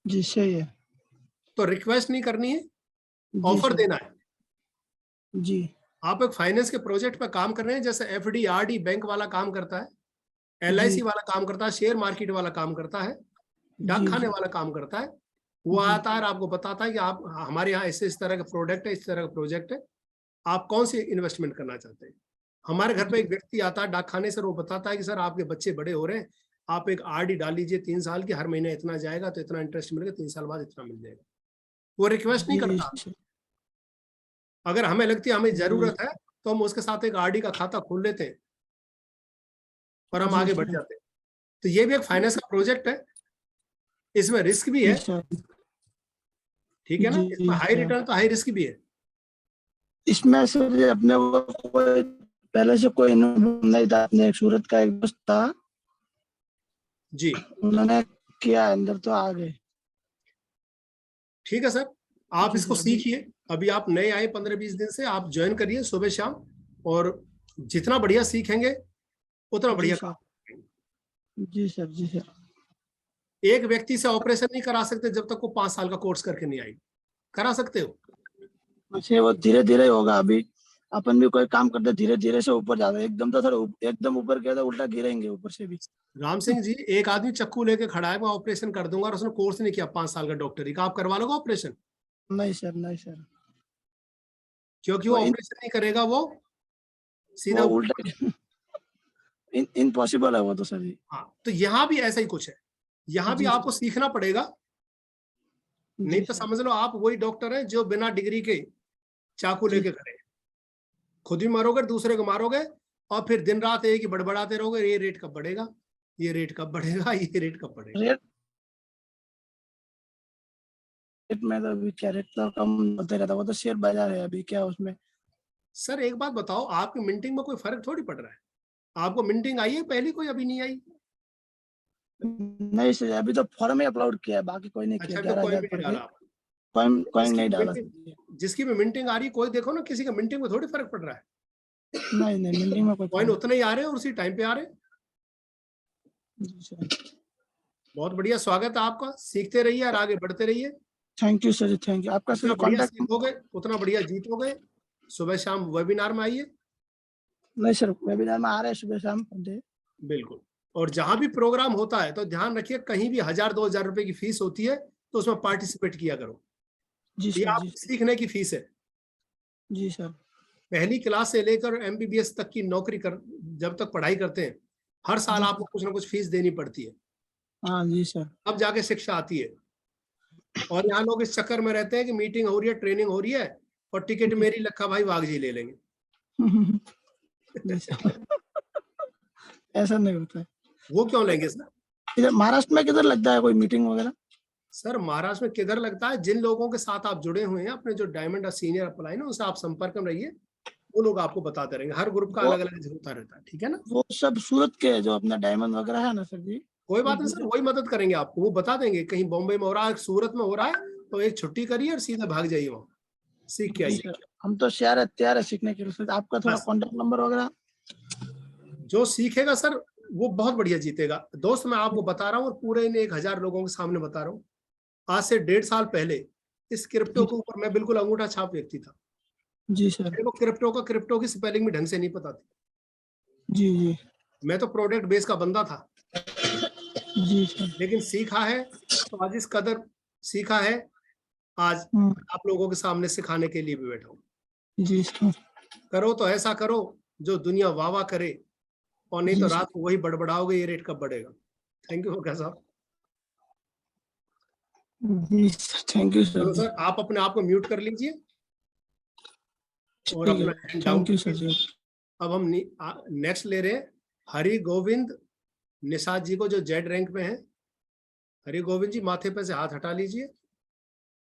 जी सही है। तो रिक्वेस्ट नहीं करनी है, जी ऑफर सर देना है। जी आप एक फाइनेंस के प्रोजेक्ट पे काम कर रहे हैं, जैसे एफडी आरडी बैंक वाला काम करता है, एलआईसी वाला काम करता है, शेयर मार्केट वाला काम करता है, डाक जी खाने जी वाला काम करता है। वो जी आता है और आपको बताता है कि आप हमारे यहाँ इस तरह का प्रोडक्ट है, इस तरह का प्रोजेक्ट है, आप कौन सी इन्वेस्टमेंट करना चाहते हैं। हमारे घर पे एक व्यक्ति आता है डाक खाने से, वो बताता है कि सर आपके बच्चे बड़े हो रहे हैं, आप एक आरडी डाल लीजिए 3 साल की, हर महीने इतना जाएगा तो इतना इंटरेस्ट मिलेगा, 3 साल बाद इतना मिल जाएगा। वो रिक्वेस्ट नहीं जी करता। अगर हमें लगती है हमें जरूरत है, तो हम उसके साथ एक आरडी का खाता खोल लेते हैं और हम जी आगे बढ़ सर। जाते हैं। तो ये भी एक फाइनेंस का प्रोजेक्ट है, इसमें रिस्क भी है, जी सर ठीक है ना। जी इसमें हाई सर। रिटर्न तो हाई रिस्क भी है। इसमें सर ये अपने को कोई पहले से कोई अनुभव नहीं था। अपने एक सूरत का एक दोस्त था, जी उन्होंने किया, अंदर तो आ गए। ठीक है सर, आप जी इसको सर। सीखिए। अभी आप नए आए 15-20 दिन से, आप ज्वाइन करिए सुबह शाम, और जितना बढ़िया सीखेंगे उतना जी बढ़िया सर। काम। जी सर जी सर। एक व्यक्ति से ऑपरेशन नहीं करा सकते जब तक वो 5 साल का कोर्स करके नहीं आएगी। करा सकते हो? अच्छा, वो धीरे धीरे होगा। अभी अपन भी कोई काम करते धीरे धीरे से ऊपर जाते, एकदम तो सर एकदम ऊपर गया तो उल्टा गिरेंगे ऊपर से भी। राम सिंह जी, एक आदमी चक्कू लेके खड़ा है, मैं ऑपरेशन कर दूंगा, और उसने कोर्स नहीं किया 5 साल का डॉक्टरी का, आप करवा लोगे ऑपरेशन? नहीं सर, नहीं सर। क्योंकि वो वो ऑपरेशन नहीं करेगा, वो सीधा वो उल्टा इम्पॉसिबल है वो तो सर जी। हाँ, तो यहाँ भी ऐसा ही कुछ है। यहाँ भी जी आपको सीखना पड़ेगा। नहीं जी तो सर। समझ लो आप वही डॉक्टर हैं जो बिना डिग्री के चाकू जी लेके खड़े हैं। खुद भी मरोगे, दूसरे को मारोगे, और फिर दिन रात एक ही बड़बड़ाते रहोगे, ये रेट कब बढ़ेगा, ये रेट कब बढ़ेगा, ये रेट कब बढ़ेगा। रेट में तो अभी क्या रेट तो कम होते रहता, वो तो शेयर बाजार है अभी, क्या उसमें। सर एक बात बताओ, आपकी मिंटिंग में कोई फर्क थोड़ी पड़ रहा है। आपको मिंटिंग आई है पहली, कोई अभी नहीं आई। नहीं सर, अभी तो फॉर्म ही अपलोड किया है, बाकी कोई नहीं किया। अच्छा, तो कोई 11,000 भी नहीं पर डाला। कोई नहीं डाला। जिसकी भी मिंटिंग आ रही है, कोई देखो ना, किसी का मिंटिंग में थोड़ी फर्क पड़ रहा है। नहीं मिंटिंग में कोई कॉइन उतने ही आ रहे हैं और उसी टाइम पे आ रहे हैं। जी सर। बहुत बढ़िया, स्वागत है आपका। सीखते रहिए और आगे बढ़ते रहिए। Thank you sir, thank you. आपका जितना सर बढ़िया कॉन्टैक्ट। सीखोगे उतना बढ़िया जीतोगे। सुबह शाम वेबिनार में आइए। नहीं सर, वेबिनार में आ रहे हैं सुबह शाम। बिल्कुल। और जहां भी प्रोग्राम होता है तो ध्यान रखिए, कहीं भी 1,000-2,000 रुपए की फीस होती है तो उसमें पार्टिसिपेट किया करो। जी ये सर। आप जी सीखने की फीस है। जी सर। पहली क्लास से लेकर MBBS तक की नौकरी कर, जब तक पढ़ाई करते हैं, हर साल जी आपको कुछ ना कुछ फीस देनी पड़ती है। हाँ जी सर। अब जाके शिक्षा आती है। और यहाँ लोग इस चक्कर में रहते हैं कि मीटिंग हो रही है, ट्रेनिंग हो रही है और टिकट मेरी लखा भाई वाघजी ले लेंगे। जी सर। ऐसा नहीं होता है। वो क्यों लेंगे सर? इधर महाराष्ट्र में किधर लगता है कोई मीटिंग वगैरह? सर महाराष्ट्र में किधर लगता है, जिन लोगों के साथ आप जुड़े हुए हैं, अपने जो डायमंड और सीनियर अप्लाई ना, उनसे आप संपर्क में रहिए, वो लोग आपको बताते रहेंगे। हर ग्रुप का वो- अलग अलग होता रहता है, ठीक है ना। वो सब सूरत के जो अपना डायमंड वगैरह है ना सर जी। कोई बात नहीं सर, वही मदद करेंगे आपको। वो बता देंगे कहीं बॉम्बे में हो रहा है, सूरत में हो रहा है, तो एक छुट्टी करिए और सीधे भाग जाइए वहाँ, सीख के जी आइए। सर, हम तो तैयार है सीखने के लिए सर। आपका थोड़ा बस। कॉन्टेक्ट नंबर वगैरह। जो सीखेगा सर वो बहुत बढ़िया जीतेगा। दोस्त मैं आपको बता रहा हूँ, और पूरे इन 1,000 लोगों के सामने बता रहा हूँ, आज से 1.5 साल पहले इस क्रिप्टो के ऊपर मैं बिल्कुल अंगूठा छाप व्यक्ति था। जी सर। मेरे को क्रिप्टो की स्पेलिंग भी ढंग से नहीं पता थी। जी जी। मैं तो प्रोडक्ट बेस का बंदा था, जी सर। लेकिन सीखा है तो आज इस कदर सीखा है, आज आप लोगों के सामने सिखाने के लिए भी बैठा हूँ। जी सर। करो तो ऐसा करो जो दुनिया वाह वाह करे, और नहीं जी तो सर। रात को वही बड़बड़ाओगे, ये रेट कब बढ़ेगा। थैंक यू फॉर साहब। जी सर, थैंक यू चलो सर। सर, आप अपने आप को म्यूट कर लीजिए और ठीक है, अपना हैंड डाउन थैंक यू कर सर लीजिए। जी। अब हम नेक्स्ट ले रहे हैं हरि गोविंद निषाद जी को, जो जेड रैंक में है। हरि गोविंद जी, माथे पे से हाथ हटा लीजिए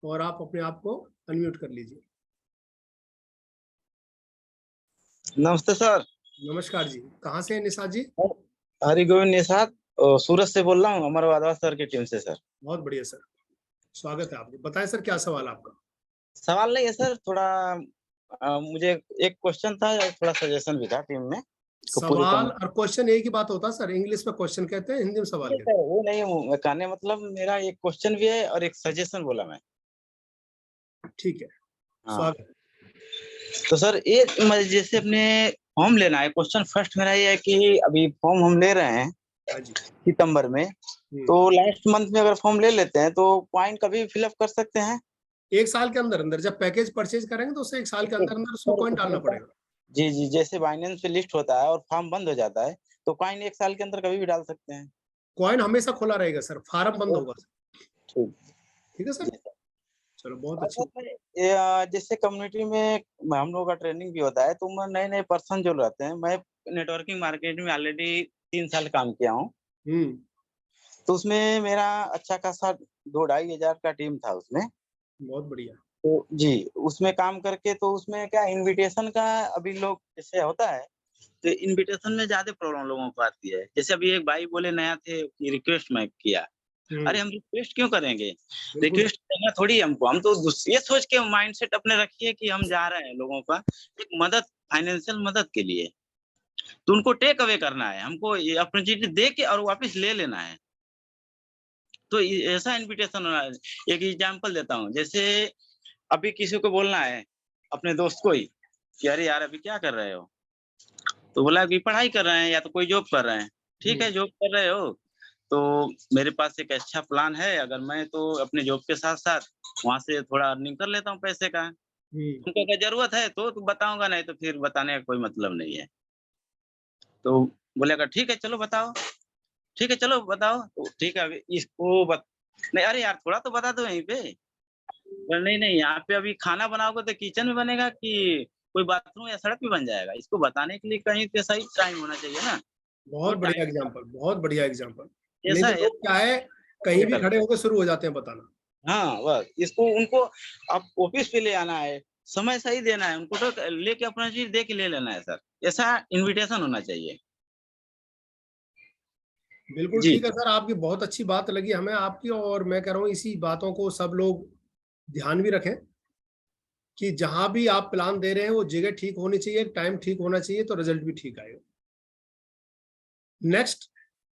और आप अपने आप को अनम्यूट कर लीजिए। नमस्ते सर। नमस्कार जी, कहाँ से हैं निषाद जी? हरि गोविंद निषाद, सूरत से बोल रहा हूँ, अमर वाधवा सर की टीम से सर। बहुत बढ़िया सर, स्वागत है आपको। बताएं सर, क्या सवाल आपका? सवाल नहीं है सर, थोड़ा मुझे एक क्वेश्चन था, थोड़ा सजेशन भी था टीम में। सवाल और क्वेश्चन एक ही बात होता है सर। इंग्लिश में क्वेश्चन कहते हैं, हिंदी में सवाल कहते हैं। वो नहीं हूँ कहने, मतलब मेरा एक क्वेश्चन भी है और एक सजेशन बोला मैं। ठीक है, हाँ। स्वागत। तो सर ये जैसे अपने फॉर्म लेना है, क्वेश्चन फर्स्ट मेरा ये है कि अभी फॉर्म हम ले रहे हैं हाँ जी। सितंबर में, तो लास्ट मंथ में अगर फॉर्म ले लेते हैं तो पॉइंट कभी फिलअप कर सकते हैं? 1 साल के अंदर अंदर जब पैकेज परचेज करेंगे तो उसे 1 साल के अंदर अंदर उसको कॉइन डालना पड़ेगा। जी जी, जैसे बाइनेंस पे लिस्ट होता है और फॉर्म बंद हो जाता है, तो कॉइन 1 साल के अंदर कभी भी डाल सकते हैं? कॉइन हमेशा खुला रहेगा सर, फार्म बंद होगा सर। ठीक। ठीक है सर, जी सर। चलो बहुत और अच्छी। सर, जैसे कम्युनिटी में हम लोग का ट्रेनिंग भी होता है, तो नए नए पर्सन जो रहते हैं, मैं नेटवर्किंग मार्केट में ऑलरेडी 3 साल काम किया हूँ, तो उसमें मेरा अच्छा खासा 2-2.5 हजार का टीम था उसमें। बहुत बढ़िया। तो जी, उसमें काम करके, तो उसमें क्या इनविटेशन का अभी लोग जैसे होता है, तो इनविटेशन में ज्यादा प्रॉब्लम लोगों को आती है। जैसे अभी एक भाई बोले नया थे कि रिक्वेस्ट मैं किया, अरे हम रिक्वेस्ट क्यों करेंगे? रिक्वेस्ट करना थोड़ी हमको, हम तो ये सोच के माइंडसेट अपने रखिए कि हम जा रहे हैं लोगों का एक मदद, फाइनेंशियल मदद के लिए, तो उनको टेक अवे करना है, हमको ये अपॉर्चुनिटी दे के और वापस ले लेना है। तो ऐसा इनविटेशन होना है। एक एग्जांपल देता हूँ, जैसे अभी किसी को बोलना है अपने दोस्त को ही कि अरे यार अभी क्या कर रहे हो, तो बोला कि पढ़ाई कर रहे हैं या तो कोई जॉब कर रहे हैं। ठीक है, जॉब कर रहे हो तो मेरे पास एक अच्छा प्लान है, अगर मैं तो अपने जॉब के साथ साथ वहां से थोड़ा अर्निंग कर लेता हूँ पैसे का, तुमको अगर जरूरत है तो बताऊंगा, नहीं तो फिर बताने का कोई मतलब नहीं है। तो बोलेगा ठीक है चलो बताओ, ठीक है चलो बताओ, तो ठीक है अभी इसको नहीं अरे यार थोड़ा तो बता दो यहीं पे। नहीं नहीं, यहाँ पे अभी खाना बनाओगे तो किचन में बनेगा कि कोई बाथरूम या सड़क पे बन जाएगा, इसको बताने के लिए कहीं पे सही टाइम होना चाहिए ना। बहुत तो बढ़िया टाइम एग्जांपल, बहुत बढ़िया एग्जांपल। नहीं ऐसा तो है। लोग क्या है, कहीं भी खड़े होकर शुरू हो जाते हैं बताना। हाँ, बस इसको उनको आप ऑफिस पे ले आना है, समय सही देना है, उनको तो लेके अपना चीज दे के ले लेना है सर। ऐसा इनविटेशन होना चाहिए। बिल्कुल जी। ठीक है सर, आपकी बहुत अच्छी बात लगी हमें आपकी, और मैं कह रहा हूँ इसी बातों को सब लोग ध्यान भी रखें कि जहां भी आप प्लान दे रहे हैं वो जगह ठीक होनी चाहिए, टाइम ठीक होना चाहिए, तो रिजल्ट भी ठीक आएगा। नेक्स्ट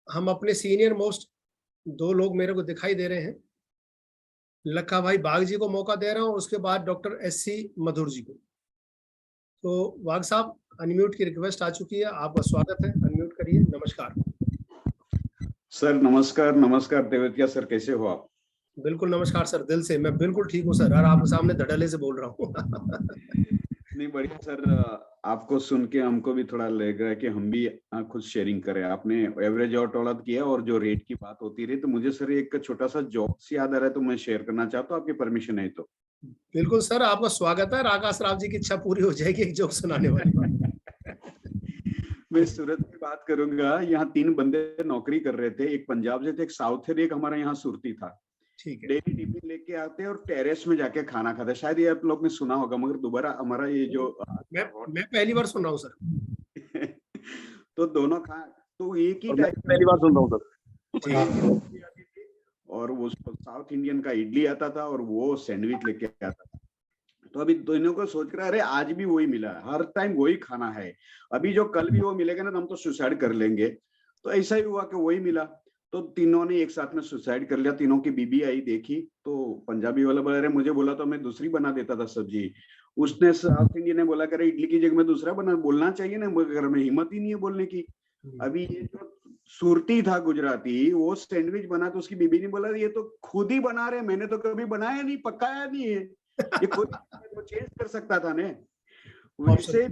हम अपने सीनियर मोस्ट 2 लोग मेरे को दिखाई दे रहे हैं, लखा भाई बाग जी को मौका दे रहा हूं, उसके बाद डॉक्टर SC मधुर जी को। तो वाघ साहब, अनम्यूट की रिक्वेस्ट आ चुकी है, आपका स्वागत है, अनम्यूट करिए। नमस्कार। सर नमस्कार। नमस्कार तेवतिया सर, कैसे हो आप? बिल्कुल नमस्कार सर, दिल से मैं बिल्कुल ठीक हूँ सर, और आपके सामने धड़ल्ले से बोल रहा हूँ। नहीं बढ़िया सर, आपको सुन के हमको भी थोड़ा लग रहा है कि हम भी खुद शेयरिंग करें। आपने एवरेज और टॉलत किया और जो रेट की बात होती रही, तो मुझे सर एक छोटा सा जोक्स याद आ रहा है, तो मैं शेयर करना चाहता हूँ, आपकी परमिशन है तो। बिल्कुल सर, आपका स्वागत है, आकाश राव जी की इच्छा पूरी हो जाएगी एक जोक सुनाने वाली। मैं सूरत की बात करूंगा। यहाँ 3 बंदे नौकरी कर रहे थे, एक पंजाब से थे, एक साउथ से, एक हमारे यहाँ सुरती था। ठीक है। डेली टिफिन लेके आते और टेरेस में जाके खाना खाते। शायद ये आप लोग ने सुना होगा, मगर दोबारा हमारा ये जो मैं पहली बार सुन रहा हूँ सर। तो दोनों तो एक ही और मैं टाइप पहली बार सुन रहा हूँ सर। और वो साउथ इंडियन का इडली आता था और वो सैंडविच लेके आता था। तो अभी दोनों को सोच कर अरे आज भी वही मिला, हर टाइम वही खाना है, अभी जो कल भी वो मिलेगा ना तो हम तो सुसाइड कर लेंगे। तो ऐसा ही हुआ कि वही मिला, तो तीनों ने एक साथ में सुसाइड कर लिया। तीनों की बीबी आई, देखी, तो पंजाबी वाला बोला अरे मुझे बोला तो मैं दूसरी बना देता था सब्जी। उसने साउथ इंडियन ने बोला करे इडली की जगह में दूसरा बना, बोलना चाहिए ना, घर में हिम्मत ही नहीं है बोलने की। अभी ये जो सुरती था गुजराती, वो सैंडविच बना तो उसकी बीबी ने बोला ये तो खुद ही बना रहे, मैंने तो कभी बनाया नहीं, पकाया नहीं है, ये खुद चेंज कर सकता था ने। वैसे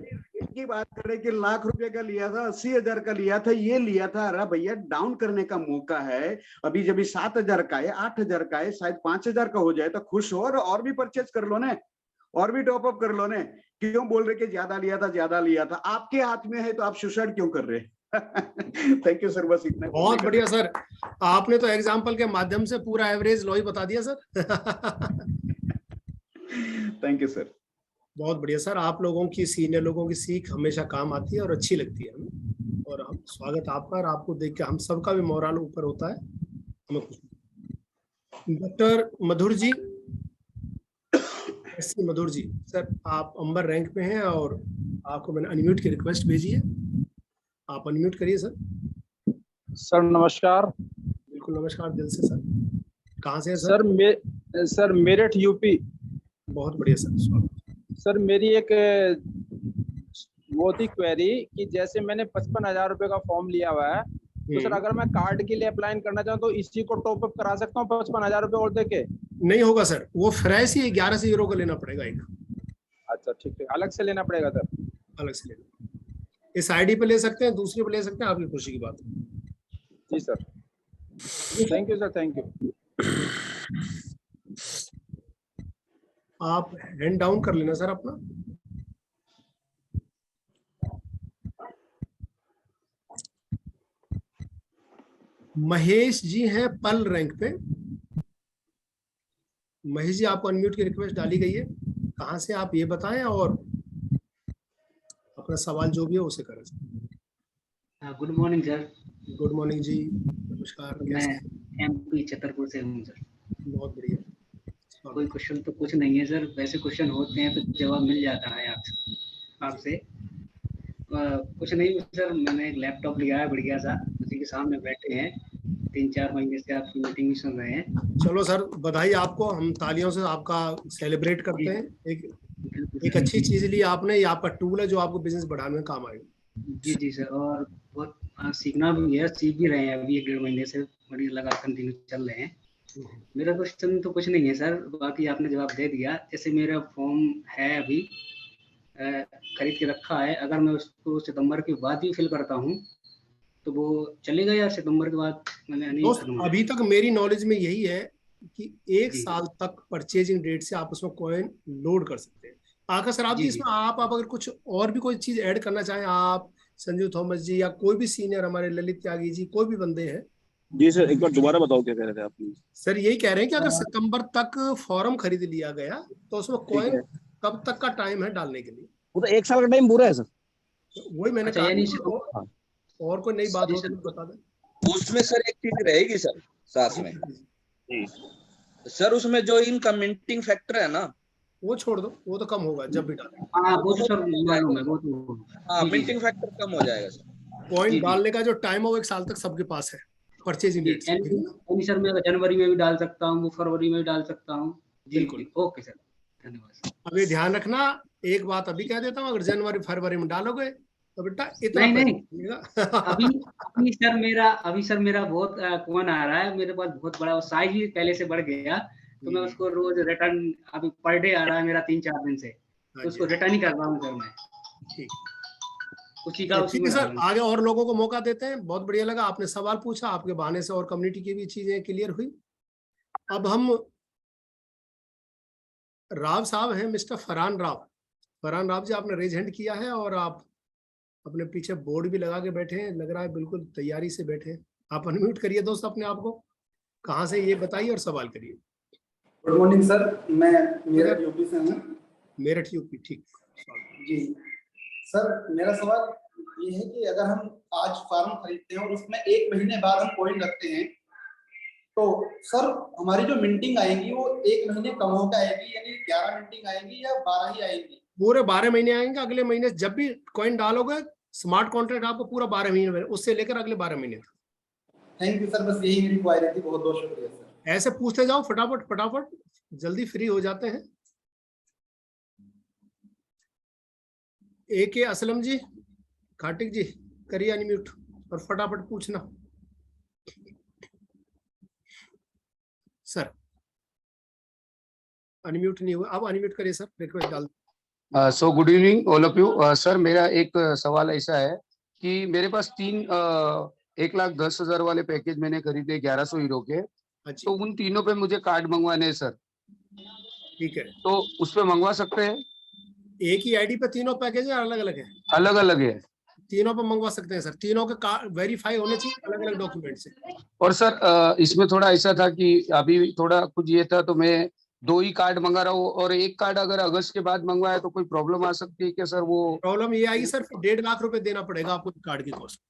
की बात करें कि लाख रुपए का लिया था, 80,000 का लिया था, ये लिया था, अरे भैया डाउन करने का मौका है। अभी जब 7,000 का है, 8,000 का है, शायद 5,000 का हो जाए तो खुश हो और भी परचेज कर लो ने, और भी टॉप अप कर लो ने। क्यों बोल रहे कि ज्यादा लिया था, ज्यादा लिया था? आपके हाथ में है तो आप सुसाइड क्यों कर रहे? थैंक यू सर, बस इतना। बहुत बढ़िया सर, आपने तो एग्जाम्पल के माध्यम से पूरा एवरेज लॉ ही बता दिया सर। Thank you sir. बहुत बढ़िया सर, आप लोगों की, सीनियर लोगों की सीख हमेशा काम आती है और अच्छी लगती है हमें, और हम स्वागत आपका, और आपको देख के हम सबका भी मोरल ऊपर होता है, हमें खुश। डॉक्टर मधुर जी, SC मधुर जी सर, आप अंबर रैंक पे हैं और आपको मैंने अनम्यूट की रिक्वेस्ट भेजी है, आप अनम्यूट करिए सर। सर नमस्कार। बिल्कुल नमस्कार, दिल से सर। कहाँ से है सर? Sir Meerut UP. बहुत बढ़िया सर, स्वागत। सर मेरी एक वो थी क्वेरी कि जैसे मैंने 55,000 रुपए का फॉर्म लिया हुआ है, तो सर अगर मैं कार्ड के लिए अप्लाई करना चाहूँ तो इसी को टॉप अप करा सकता हूँ 55,000 रुपए और देके? नहीं होगा सर, वो फ्रेश ही 1100 यूरो का लेना पड़ेगा एक। अच्छा ठीक है, अलग से लेना पड़ेगा सर? अलग से लेना, इस ID पे ले सकते हैं, दूसरे पे ले सकते हैं, आपकी खुशी की बात है। जी sir, thank you sir, thank you. आप हैंड डाउन कर लेना सर अपना। महेश जी हैं पल रैंक पे। महेश जी, आपको अनम्यूट की रिक्वेस्ट डाली गई है, कहाँ से आप ये बताएं और अपना सवाल जो भी है उसे करें। Good morning sir. Good morning जी, नमस्कार। मैं MP छतरपुर से हूँ सर। बहुत बढ़िया। कोई क्वेश्चन तो कुछ नहीं है सर, वैसे क्वेश्चन होते हैं तो जवाब मिल जाता है आपसे। कुछ नहीं सर, मैंने एक लैपटॉप लिया है बढ़िया सा, उसी के सामने बैठे हैं, 3-4 महीने से आपकी मीटिंग में सुन रहे हैं। चलो सर, बधाई आपको, हम तालियों से आपका सेलिब्रेट करते हैं। एक अच्छी चीज ली आपने, ये आपका टूल है जो आपको बिजनेस बढ़ाने में काम आएगा। जी जी सर, और बहुत सीखना भी है, सीख भी रहे हैं अभी 1-1.5 महीने से, बढ़िया लगा, कंटिन्यू चल रहे हैं। मेरा क्वेश्चन तो कुछ नहीं है सर, बाकी आपने जवाब दे दिया। जैसे मेरा फॉर्म है अभी खरीद के रखा है, अगर मैं उसको सितंबर के बाद ही फिल करता हूँ तो वो चलेगा या सितंबर के बाद मैंने नहीं? अभी तक मेरी नॉलेज में यही है कि 1 साल तक परचेजिंग डेट से आप उसमें कॉइन लोड कर सकते हैं। आकाश सर, आप जी इसमें आप अगर कुछ और भी कोई चीज ऐड करना चाहें, आप संजू थॉमस जी या कोई भी सीनियर, हमारे ललित त्यागी जी, कोई भी बंदे हैं। जी सर, एक बार दोबारा बताओ क्या कह रहे थे आप प्लीज। सर यही कह रहे हैं कि अगर सितंबर तक फॉर्म खरीद लिया गया तो उसमें कॉइन कब तक का टाइम है डालने के लिए? वो तो 1 साल का टाइम पूरा है सर। वही मैंने अच्छा, कहा यानी था, और कोई नई बात हो तो मुझे बता दें। उसमें सर एक चीज रहेगी सर साथ में जी सर, उसमें जो इनकमिंग फैक्टर है ना, वो छोड़ दो, वो तो कम होगा जब भी डालें। हाँ, वो तो सर मालूम है, वो तो हाँ, जी, जी, मिंटिंग फैक्टर कम हो जाएगा सर। कॉइन जी, जी। डालने का जो टाइम है वो 1 साल तक सबके पास है परचेजिंग जी, डेट से, ठीक है ना? यानी सर मैं जनवरी में भी डाल सकता हूँ, फरवरी में भी डाल सकता हूँ। बिल्कुल। ओके सर, धन्यवाद सर। अब ये ध्यान रखना, एक बात अभी कह देता हूँ, अगर जनवरी फरवरी में डालोगे तो बेटा इतना नहीं, पैसा नहीं। मिलेगा। अभी सर मेरा बहुत कौन आ रहा है मेरे पास, बहुत बड़ा साइज ही पहले से बढ़ गया, तो मैं उसको रोज रिटर्न, अभी पर डे आ रहा है मेरा 3-4 दिन से, तो उसको रिटर्न ही कर रहा हूँ सर मैं। ठीक उसी का उसी ठीक है में सर, डालूंगा। आगे और लोगों को मौका देते हैं। बहुत बढ़िया लगा, आपने सवाल पूछा, आपके बहाने से और कम्युनिटी की भी चीजें क्लियर हुई। अब हम राव साहब हैं, मिस्टर फरहान राव। फरहान राव जी, आपने रेज हैंड किया है और आप अपने पीछे बोर्ड भी लगा के बैठे हैं, लग रहा है बिल्कुल तैयारी से बैठे हैं। आप अनम्यूट करिए दोस्त अपने आप को, कहाँ से ये बताइए और सवाल करिए। गुड मॉर्निंग सर, मैं मेरठ यूपी से हूँ। मेरठ यूपी, ठीक जी सर, मेरा सवाल ये है कि अगर हम आज फार्म खरीदते हैं और उसमें 1 महीने बाद हम कॉइन रखते हैं, तो सर हमारी जो मिंटिंग आएगी वो 1 महीने कम होकर आएगी, यानी 11 मिंटिंग आएगी या 12 ही आएगी? पूरे 12 महीने आएंगे। अगले महीने जब भी कॉइन डालोगे, स्मार्ट कॉन्ट्रैक्ट आपको पूरा 12 महीने, उससे लेकर अगले 12 महीने तक। थैंक यू सर, बस यही मेरी क्वायरी थी, बहुत बहुत शुक्रिया सर। ऐसे पूछते जाओ, फटाफट फटाफट, जल्दी फ्री हो जाते हैं। AK असलम जी, खाटिक जी, करिए अनम्यूट और फटाफट पूछना सर। अनम्यूट नहीं हुआ, अब अनम्यूट करिए सर, रिक्वेस्ट डाल। So good evening all of you. Sir मेरा एक सवाल ऐसा है कि मेरे पास 1,10,000 वाले पैकेज मैंने खरीदे 1100 यूरो के, तो उन तीनों पे मुझे कार्ड मंगवाने हैं सर। ठीक है, तो उस पे मंगवा सकते हैं? एक ही आईडी पे तीनों पैकेज है, अलग अलग है? अलग अलग है। तीनों पे मंगवा सकते हैं सर, तीनों के कार्ड वेरीफाई होने चाहिए अलग अलग डॉक्यूमेंट से। और सर इसमें थोड़ा ऐसा था कि अभी थोड़ा कुछ ये था, तो मैं 2 ही कार्ड मंगा रहा हूँ, और एक कार्ड अगर अगस्त के बाद मंगवाया तो कोई प्रॉब्लम आ सकती है क्या सर? वो प्रॉब्लम ये आएगी सर, 1.5 लाख रुपए देना पड़ेगा आपको कार्ड की कॉस्ट।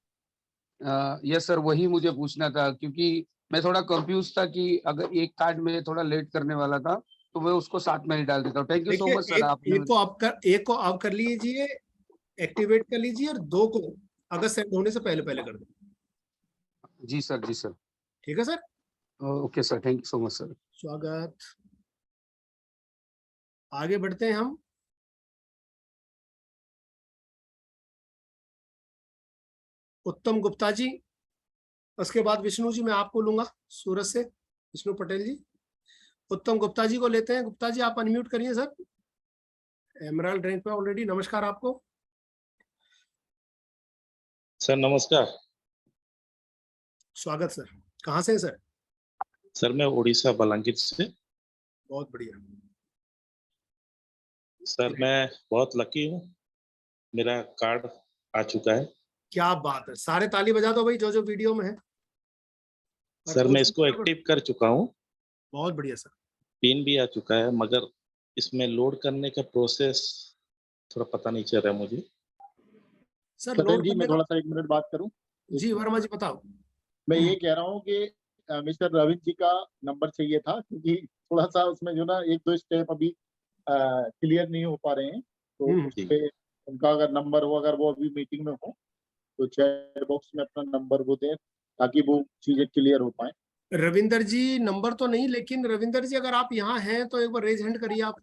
यस सर, वही मुझे पूछना था, क्योंकि मैं थोड़ा कंफ्यूज था कि अगर एक कार्ड में थोड़ा लेट करने वाला था, तो मैं उसको साथ में ही डाल देता हूँ। Thank you so much sir. आपने एक को आप कर लीजिए, एक्टिवेट कर लीजिए, और 2 को अगस्त सेंड होने से पहले पहले कर दो। जी सर, जी सर। ठीक है sir, okay sir, thank you so much sir. स्वागत। आगे बढ़ते हैं हम। उत्तम गुप्ता जी, उसके बाद विष्णु जी, मैं आपको लूंगा सूरत से, विष्णु पटेल जी। उत्तम गुप्ता जी को लेते हैं। गुप्ता जी आप अनम्यूट करिए सर, एमराल्ड रैंक पे ऑलरेडी। नमस्कार आपको। सर नमस्कार। स्वागत सर। कहाँ से हैं सर? सर मैं उड़ीसा बलांगीर से। बहुत बढ़िया सर, मैं बहुत लकी हूँ, मेरा कार्ड आ चुका है। क्या बात है, सारे ताली बजा दो भाई जो जो वीडियो में है। सर मैं इसको एक्टिव कर चुका हूँ। बहुत बढ़िया सर। पिन भी आ चुका है, मगर इसमें लोड करने का प्रोसेस थोड़ा पता नहीं चल रहा है मुझे। सर सत्येंद्र जी, मैं थोड़ा सा 1 मिनट बात करूं? जी वर्मा जी बताओ। मैं ये कह रहा हूँ कि मिस्टर रविंद्र जी का नंबर चाहिए था, क्योंकि थोड़ा सा उसमें जो ना 1-2 स्टेप अभी क्लियर नहीं हो पा रहे हैं, तो उस पे उनका अगर नंबर हो, अगर वो अभी मीटिंग में हो तो चैट बॉक्स में अपना नंबर वो दें, ताकि वो चीजें क्लियर हो पाए। रविंदर जी नंबर तो नहीं, लेकिन रविंदर जी अगर आप यहाँ हैं तो एक बार रेज हैंड करिए आप।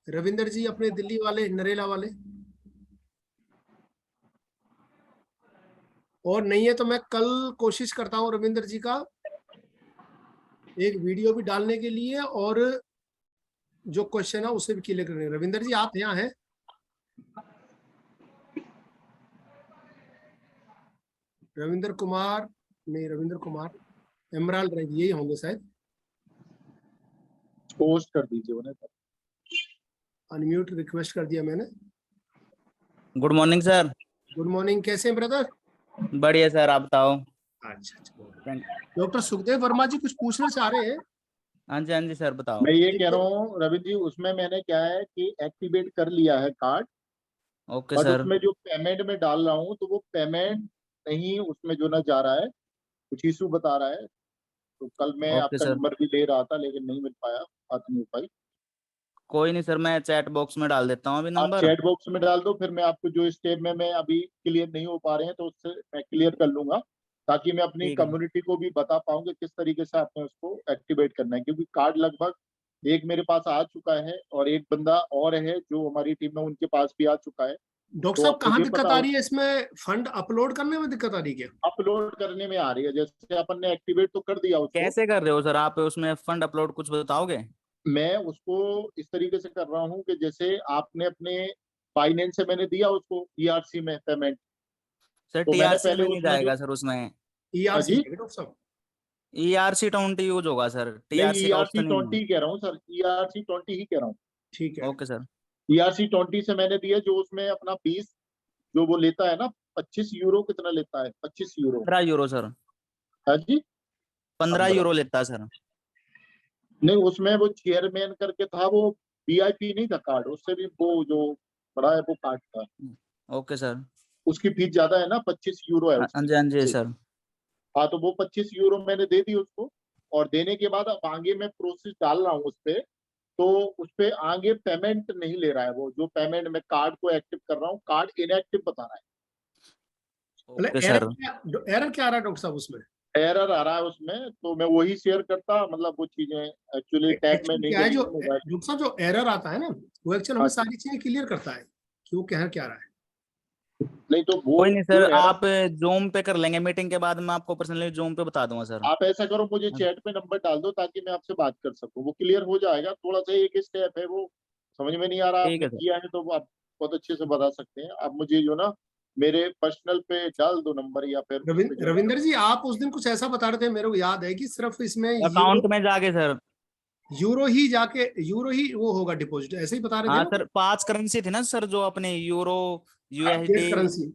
रविंदर जी अपने दिल्ली वाले, नरेला वाले। और नहीं है तो मैं कल कोशिश करता हूँ रविंदर जी का एक वीडियो भी डालने के लिए, और जो क्वेश्चन है उसे भी क्लियर करने। रविंदर जी आप यहाँ हैं? रविंद्र कुमार नहीं, रविंद्र कुमार एमराल्ड रैंक यही होंगे शायद। पोस्ट कर दीजिए उन्हें। अनम्यूट रिक्वेस्ट कर दिया मैंने। Good morning sir. Good morning, कैसे हैं ब्रदर? बढ़िया सर, आप बताओ। अच्छा। डॉक्टर सुखदेव वर्मा जी कुछ पूछना चाह रहे हैं। हाँ जी सर बताओ। मैं ये कह रहा हूँ रविंद्र जी, उसमें मैंने क्या है कि एक्टिवेट कर लिया है कार्ड, ओके बट सर। उसमें जो पेमेंट में डाल रहा हूँ तो वो पेमेंट नहीं उसमें जो ना जा रहा है, कुछ इशू बता रहा है। तो कल मैं ओके आपका सर, नंबर भी ले रहा था लेकिन नहीं मिल पाया, बात नहीं हो पाई। कोई नहीं सर, मैं चैट बॉक्स में डाल देता हूँ अभी आप नंबर। चैट बॉक्स में डाल दो, फिर मैं आपको जो स्टेप में मैं अभी क्लियर नहीं हो पा रहे हैं तो उससे मैं क्लियर कर लूंगा, ताकि मैं अपनी ठीक है। कम्युनिटी को भी बता पाऊंगा किस तरीके से आपने उसको एक्टिवेट करना है। क्योंकि कार्ड लगभग एक मेरे पास आ चुका है और एक बंदा और है जो हमारी टीम में उनके पास भी आ चुका है। डॉक्टर तो साहब अब कहाँ मुझे दिक्कत पता आ रही है? इसमें फंड अपलोड करने में दिक्कत आ रही है क्या? अपलोड करने में आ रही है, जैसे अपन ने एक्टिवेट तो कर दिया उसको। कैसे कर रहे हो सर आप उसमें फंड अपलोड, कुछ बताओगे? मैं उसको इस तरीके से कर रहा हूँ कि जैसे आपने अपने फाइनेंस से मैंने दिया उसको ईआरसी में पेमेंट, सर तो मैंने टीआरसी पहले में नहीं उसमें जो जाएगा सर, उसमें ERC जी डॉक्टर साहब? ERC20 यूज होगा सर, नहीं, टीआरसी का ईआरसी ऑप्शन ही नहीं 20 कह रहा हूँ सर, ईआरसी 20 ही कह रहा हूँ। ठीक है। है। Okay sir. ईआरसी 20 से मैंने दिया, जो उसमें अपना 20 जो वो लेता है ना, 25 यूरो कितना लेता है, 25 यूरो 15 यूरो सर, है जी, 15 यूरो लेता है सर। नहीं उसमें वो चेयरमैन करके था, वो वीआईपी नहीं था कार्ड, उससे भी वो जो बड़ा है वो कार्ड था, ओके सर। उसकी फीस ज्यादा है ना, 25 यूरो है हाँ उसकी। जी सर। हाँ तो वो 25 यूरो मैंने दे दी उसको, और देने के बाद अब आगे मैं प्रोसेस डाल रहा हूँ उस पे, तो उस पे आगे पेमेंट नहीं ले रहा है। वो जो पेमेंट मैं कार्ड को एक्टिव कर रहा हूँ, कार्ड इनएक्टिव बता रहा है। Okay error sir. क्या आ रहा है डॉक्टर साहब उसमें? एरर आ रहा है उसमें, तो मैं वही शेयर करता, मतलब वो चीजें एक्चुअली टैग में एक्चुअली नहीं क्या है लगी जो थी मोबाइल। डॉक्टर साहब जो एरर आता है ना, वो एक्चुअली हमें हाँ, सारी चीजें क्लियर करता है कि वो क्या रहा है। नहीं तो वो कोई नहीं सर, जो एरर, आप जूम पे कर लेंगे, मीटिंग के बाद मैं आपको पर्सनली जूम पे बता दूंगा सर। आप ऐसा करो मुझे चैट पे नंबर डाल दो ताकि मैं आपसे बात कर सकूं, वो क्लियर हो जाएगा। थोड़ा सा एक स्टेप है वो समझ में नहीं आ रहा, ठीक आपने है सर। किया है तो वो आप बहुत अच्छे से बता सकते हैं। आप मुझे जो ना मेरे पर्सनल पे डाल दो नंबर, या फिर उस पे जो ना रविंदर जी, आप उस दिन कुछ ऐसा बता रहे थे, मेरे को याद है कि सिर्फ इसमें अकाउंट में जाके सर, यूरो ही वो होगा डिपॉजिट, ऐसे ही बता रहे थे हाँ ना? सर 5 करेंसी थी ना सर, जो अपने यूरो, फिएट USD। करेंसी।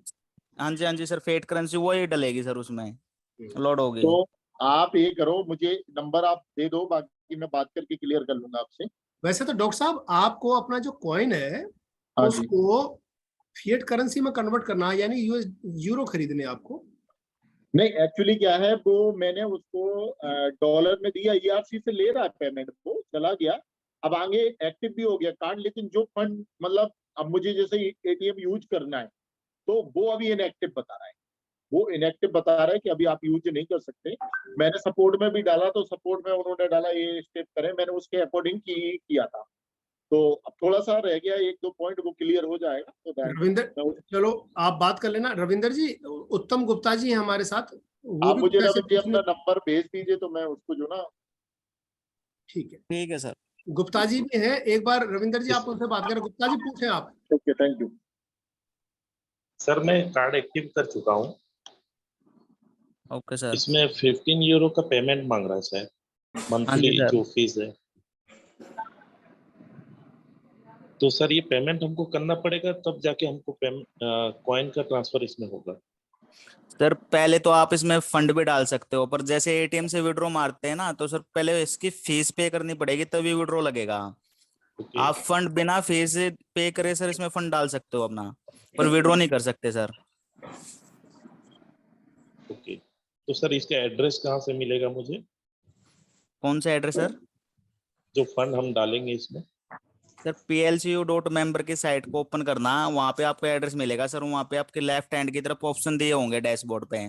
हाँ जी सर, फेट करेंसी वही डलेगी सर, उसमें लोड होगी। तो आप ये करो, मुझे नंबर आप दे दो, बाकी मैं बात करके क्लियर कर लूंगा आपसे। वैसे तो डॉक्टर साहब आपको अपना जो कॉइन है हाँ जी, उसको फिएट करेंसी में कन्वर्ट करना है, यानी यूरो खरीदने हैं आपको। नहीं एक्चुअली क्या है, वो मैंने उसको डॉलर में दिया, ईआरसी से ले रहा है पेमेंट, वो चला गया, अब आगे एक्टिव भी हो गया कार्ड, लेकिन जो फंड मतलब अब मुझे जैसे एटीएम यूज करना है तो वो अभी इनएक्टिव बता रहा है। वो इनएक्टिव बता रहा है कि अभी आप यूज नहीं कर सकते। मैंने सपोर्ट में भी डाला तो सपोर्ट में उन्होंने डाला ये स्टेप करें, मैंने उसके अकॉर्डिंग किया था। तो अब थोड़ा सा रह गया, एक दो पॉइंट, वो क्लियर हो जाएगा तो रविंदर, चलो आप बात कर लेना। रविंदर जी, उत्तम गुप्ता जी हैं हमारे साथ, वो आप भी मुझे कुछ ऐसे रविंद्र जी पूछने। अपना नंबर भेज दीजिए तो मैं उसको जो ना, ठीक है सर। गुप्ता जी भी हैं, एक बार रविंदर जी आप उनसे बात करें। गुप्ता जी पूछें आप। Okay thank you sir. मैं कार्ड एक्टिव कर चुका हूँ। Okay sir. इसमें 15 यूरो का पेमेंट मांग रहा है सर, हाँ मंथली जी सर। जो फीस है। तो सर ये पेमेंट हमको करना पड़ेगा, तब जाके हमको कॉइन का ट्रांसफर इसमें होगा। सर पहले तो आप इसमें फंड भी डाल सकते हो, पर जैसे एटीएम से विड्रॉ मारते हैं ना, तो सर पहले इसकी फीस पे करनी पड़ेगी तभी विड्रॉ लगेगा। आप फंड बिना फीस पे करे सर इसमें फंड डाल सकते हो अपना, पर विड्रॉ नहीं कर सकते सर। ओके, तो सर इसका एड्रेस कहाँ से मिलेगा मुझे? कौन सा एड्रेस सर? जो फंड हम डालेंगे इसमें। सर plcu.member की साइट को ओपन करना, वहां पे आपको एड्रेस मिलेगा सर। वहां पे आपके लेफ्ट हैंड की तरफ ऑप्शन दिए होंगे डैशबोर्ड पे,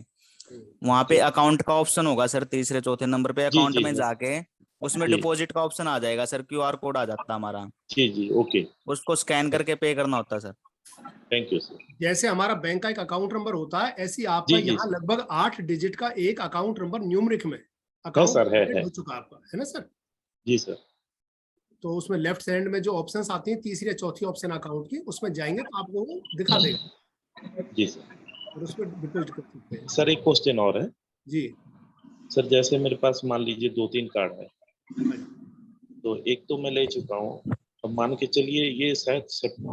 वहां पे अकाउंट का ऑप्शन होगा सर, तीसरे चौथे नंबर पे जी अकाउंट जी में जी जाके उसमें जी डिपॉजिट का ऑप्शन आ जाएगा सर, QR कोड आ जाता है हमारा, जी जी। ओके, उसको स्कैन करके पे करना होता है सर। Thank you sir. जैसे हमारा बैंक का एक अकाउंट नंबर होता है, ऐसे ही आपका जी जी यहाँ सर। लगभग 8 डिजिट का एक अकाउंट नंबर न्यूमरिक में है अकाउंट सर, है हो चुका आपका, है ना सर? जी सर। तो उसमें लेफ्ट साइड में जो ऑप्शंस आती हैं, तीसरी या चौथी ऑप्शन अकाउंट की, उसमें जाएंगे तो आपको वो दिखा देगा जी सर। और उसमें डिपॉजिट कर सकते हैं। सर एक क्वेश्चन और है जी सर, जैसे मेरे पास मान लीजिए 2-3 कार्ड है, तो एक तो मैं ले चुका हूँ, अब मान के चलिए ये शायद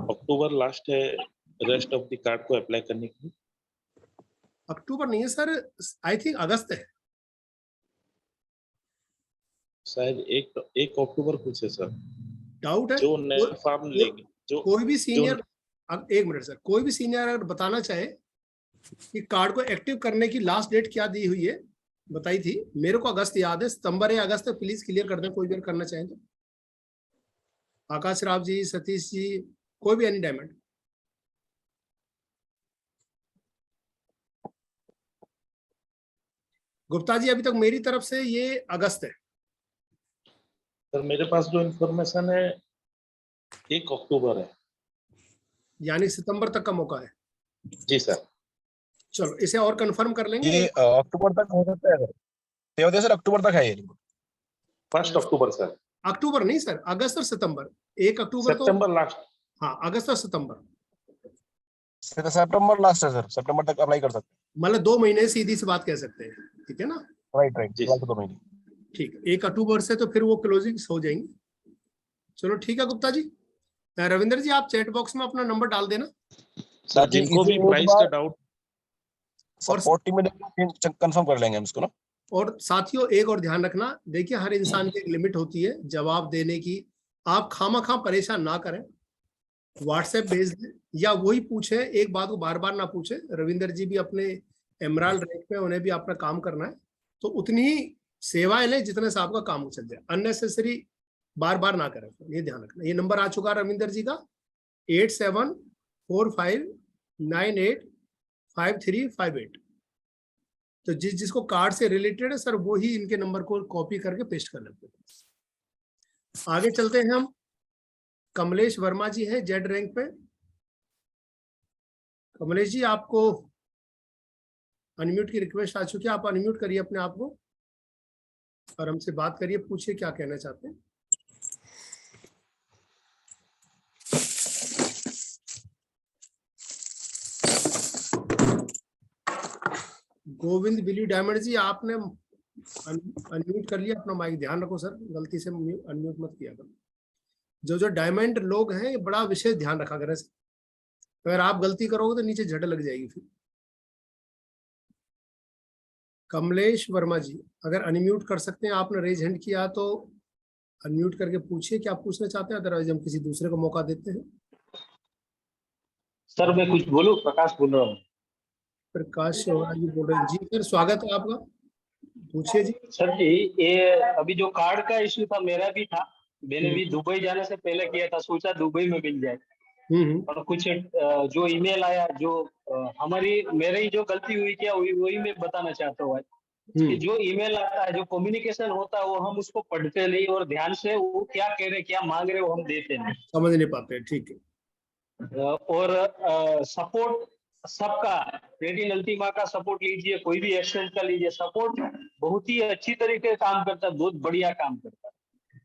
अक्टूबर लास्ट है रेस्ट ऑफ द कार्ड को अप्लाई करने के लिए? अक्टूबर नहीं है सर, आई थिंक अगस्त है। शायद 1 अक्टूबर कुछ है सर, डाउट है। जो नया फॉर्म लेंगे, जो कोई भी सीनियर, जो एक मिनट सर, कोई भी सीनियर अगर बताना चाहे कि कार्ड को एक्टिव करने की लास्ट डेट क्या दी हुई है, बताई थी मेरे को, अगस्त याद है, सितंबर या अगस्त, प्लीज क्लियर कर दें कोई भी करना चाहे तो। आकाश राव जी, सतीश जी, कोई भी, एनी डायमंड। गुप्ता जी, अभी तक मेरी तरफ से ये अगस्त है सर। मेरे पास जो इन्फॉर्मेशन है 1 अक्टूबर है, यानी सितंबर तक का मौका है। जी सर। चलो इसे और कंफर्म कर लेंगे। ये अक्टूबर तक हो सकता है सर, सर अक्टूबर तक है ये। 1 अक्टूबर सर। अक्टूबर नहीं सर, अगस्त और सितंबर। 1 अक्टूबर तो सितंबर लास्ट। हाँ, अगस्त और सितंबर। सितंबर लास्ट है सर, सितंबर तक अप्लाई कर सकते हैं। मतलब 2 महीने सीधी सी बात कह सकते हैं, ठीक है ना? राइट, 2 महीने। ठीक, 1 अक्टूबर से तो फिर वो क्लोजिंग हो जाएंगी। चलो ठीक है गुप्ता जी। रविंद्र जी, आप चैट बॉक्स में अपना नंबर डाल देना सर, जिनको भी प्राइस का डाउट सपोर्ट टीम में कंफर्म कर लेंगे हम इसको ना। और साथियों, एक और ध्यान रखना, देखिए हर इंसान की एक लिमिट होती है जवाब देने की। आप खामा परेशान ना करें, व्हाट्सएप भेज दें या वही पूछें, एक बात को बार बार ना पूछें। रविंदर जी भी अपने एमराल्ड रैंक में, उन्हें भी अपना काम करना है, तो उतनी ही सेवाएं लें जितने से आपका काम चल जाए। अननेसेसरी बार बार ना करें, ये ध्यान रखना। ये नंबर आ चुका है रविंदर जी का 8745985358। तो जिसको कार्ड से रिलेटेड है सर, वो ही इनके नंबर को कॉपी करके पेस्ट कर लेते हैं। आगे चलते हैं हम। कमलेश वर्मा जी हैं जेड रैंक पे। कमलेश जी, आपको अनम्यूट की रिक्वेस्ट आ चुकी है, आप अनम्यूट करिए अपने आप को और हमसे बात करिए, पूछिए क्या कहना चाहते हैं। गोविंद बिली डायमंड जी, आपने अनम्यूट कर लिया अपना माइक, ध्यान रखो सर, गलती से अनम्यूट मत किया करो। जो डायमंड लोग हैं, बड़ा विशेष ध्यान रखा करें, अगर आप गलती करोगे तो नीचे झट लग जाएगी फिर। कमलेश वर्मा जी, अगर अनम्यूट कर सकते हैं, आपने रेज हैंड किया तो अनम्यूट करके पूछिए क्या पूछना चाहते हैं, अदरवाइज हम किसी दूसरे को मौका देते हैं। सर मैं कुछ बोलूं? प्रकाश बोल रहा हूँ। प्रकाश चौहान जी बोल रहे हैं। जी सर, स्वागत है आपका, पूछिए जी। सर जी, ये अभी जो कार्ड का इश्यू था, मेरा भी था। मैंने भी दुबई जाने से पहले किया था, सोचा दुबई में मिल जाए। और कुछ जो ईमेल आया, जो मेरी जो गलती हुई क्या हुई, वही मैं बताना चाहता हूँ। कि जो ईमेल आता है, जो कम्युनिकेशन होता है, वो हम उसको पढ़ते नहीं और ध्यान से वो क्या कह रहे, क्या मांग रहे, वो हम देते नहीं, समझ नहीं पाते। ठीक है। और सपोर्ट सबका, रेटिन अल्टीमा का सपोर्ट लीजिए, कोई भी एक्सचेंज का लीजिए, सपोर्ट बहुत ही अच्छी तरीके से काम करता है, बहुत बढ़िया काम करता है।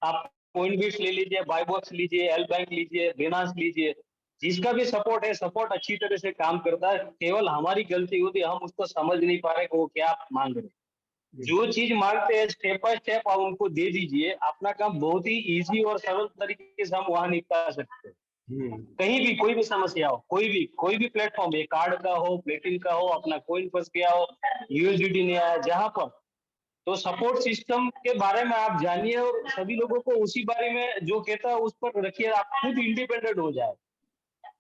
आप कोइनबेस ले लीजिए, बायबॉक्स लीजिए, एल बैंक लीजिए, बिनांस लीजिए, जिसका भी सपोर्ट है, सपोर्ट अच्छी तरह से काम करता है। केवल हमारी गलती होती है, हम उसको समझ नहीं पा रहे कि वो क्या मांग रहे। जो चीज मांगते हैं स्टेप बाय स्टेप आप उनको दे दीजिए, अपना काम बहुत ही इजी और सरल तरीके से हम वहां निपटा सकते हैं। कहीं भी कोई भी समस्या हो, कोई भी प्लेटफॉर्म, है कार्ड का हो, प्लेटिन का हो, अपना कोइन फंस गया हो, यूएसडीटी नहीं आया, जहां पर, तो सपोर्ट सिस्टम के बारे में आप जानिए और सभी लोगों को उसी बारे में जो कहता है उस पर रखिए, आप खुद इंडिपेंडेंट हो जाए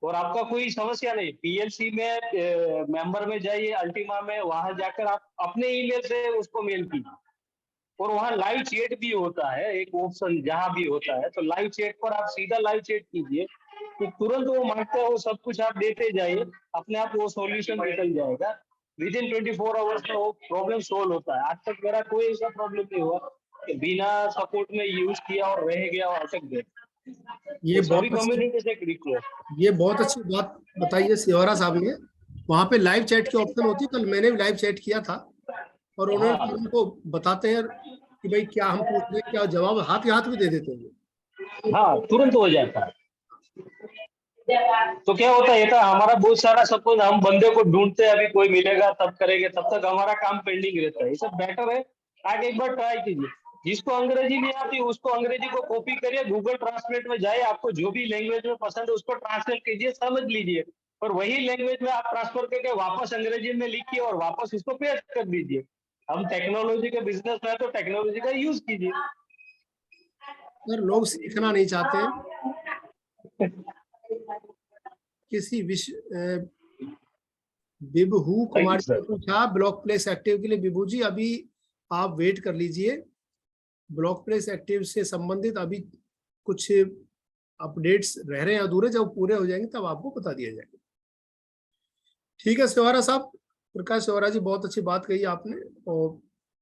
और आपका कोई समस्या नहीं। पीएलसी में मेंबर में जाइए, अल्टीमा में, वहां जाकर आप अपने ईमेल से उसको मेल कीजिए और वहां लाइव चैट भी होता है, एक ऑप्शन जहां भी होता है, तो लाइव चैट पर आप सीधा लाइव चैट कीजिए, तो तुरंत वो मांगता है वो सब कुछ आप देते जाइए, अपने आप वो सॉल्यूशन निकल जाएगा। विद इन 24 आवर्स में वो प्रॉब्लम सोल्व होता है। आज तक मेरा कोई ऐसा प्रॉब्लम नहीं हुआ कि बिना सपोर्ट में यूज किया और रह गया और अटक गया। ये तो सभी कम्युनिटी से एक रिक्वेस्ट, ये बहुत अच्छी बात बताई है सियोरा साहब ने। वहाँ पे लाइव चैट की ऑप्शन होती है, कल मैंने भी लाइव चैट किया था और उन्होंने उनको बताते हैं कि भाई क्या हम पूछ रहे हैं, क्या जवाब हाथ ही हाथ में दे देते हैं। हाँ, तुरंत हो जाता है। तो क्या होता है, हमारा बहुत सारा, सपोज हम बंदे को ढूंढते हैं, अभी कोई मिलेगा तब करेंगे, तब तक हमारा काम पेंडिंग रहता है। ये सब बेटर है, आज एक बार ट्राई कीजिए। जिसको अंग्रेजी नहीं आती उसको अंग्रेजी को कॉपी करिए, गूगल ट्रांसलेट में जाए, आपको जो भी लैंग्वेज में पसंद है उसको ट्रांसलेट कीजिए, समझ लीजिए, और वही लैंग्वेज में आप ट्रांसफर करके वापस अंग्रेजी में लिखिए और वापस इसको पेस्ट कर दीजिए। हम टेक्नोलॉजी के बिजनेस में है तो टेक्नोलॉजी का यूज कीजिए। सर लोग सीखना नहीं चाहते हैं। किसी विभू कुमार ने पूछा ब्लॉक प्लेस एक्टिव के लिए। विभू जी अभी आप वेट कर लीजिए, ब्लॉक प्लेस एक्टिव से संबंधित अभी कुछ अपडेट्स रह रहे हैं अधूरे, जब पूरे हो जाएंगे तब आपको बता दिया जाएगा। ठीक है सेवारा साहब, प्रकाश सेवारा जी, बहुत अच्छी बात कही आपने। और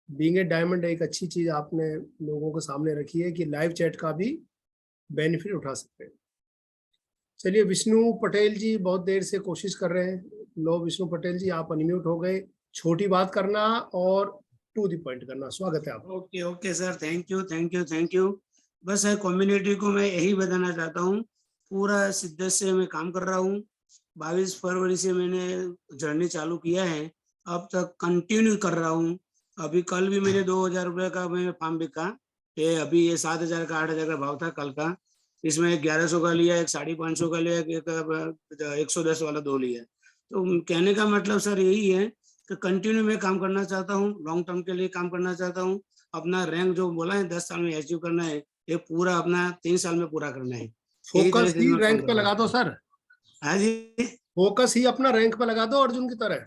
बीइंग ए डायमंड एक अच्छी चीज आपने लोगों के सामने रखी है कि लाइव चैट का भी बेनिफिट उठा सकते हैं। चलिए विष्णु पटेल जी बहुत देर से कोशिश कर रहे हैं। लो विष्णु पटेल जी आप अनम्यूट हो गए, छोटी बात करना और टू द पॉइंट करना। स्वागत है आपका। Okay okay sir, thank you thank you thank you. बस कम्युनिटी को मैं यही बताना चाहता हूँ, पूरा शिद्दत से मैं काम कर रहा हूँ। 22 फरवरी से मैंने जर्नी चालू किया है, अब तक कंटिन्यू कर रहा हूँ। अभी कल भी मैंने 2000 रुपये का मैं फार्म बिका, ये अभी ये 7000 का 8000 का भाव था कल का। इसमें 1100 का लिया, एक 550 का लिया, एक 110 वाला 2 लिया। तो कहने का मतलब सर यही है कि कंटिन्यू मैं काम करना चाहता हूँ, लॉन्ग टर्म के लिए काम करना चाहता हूँ। अपना रैंक जो बोला है 10 साल में अचीव करना है, ये पूरा अपना 3 साल में पूरा करना है। फोकस ही रैंक पे लगा दो सर। हाँ जी, फोकस ही अपना रैंक पे लगा दो अर्जुन की तरह।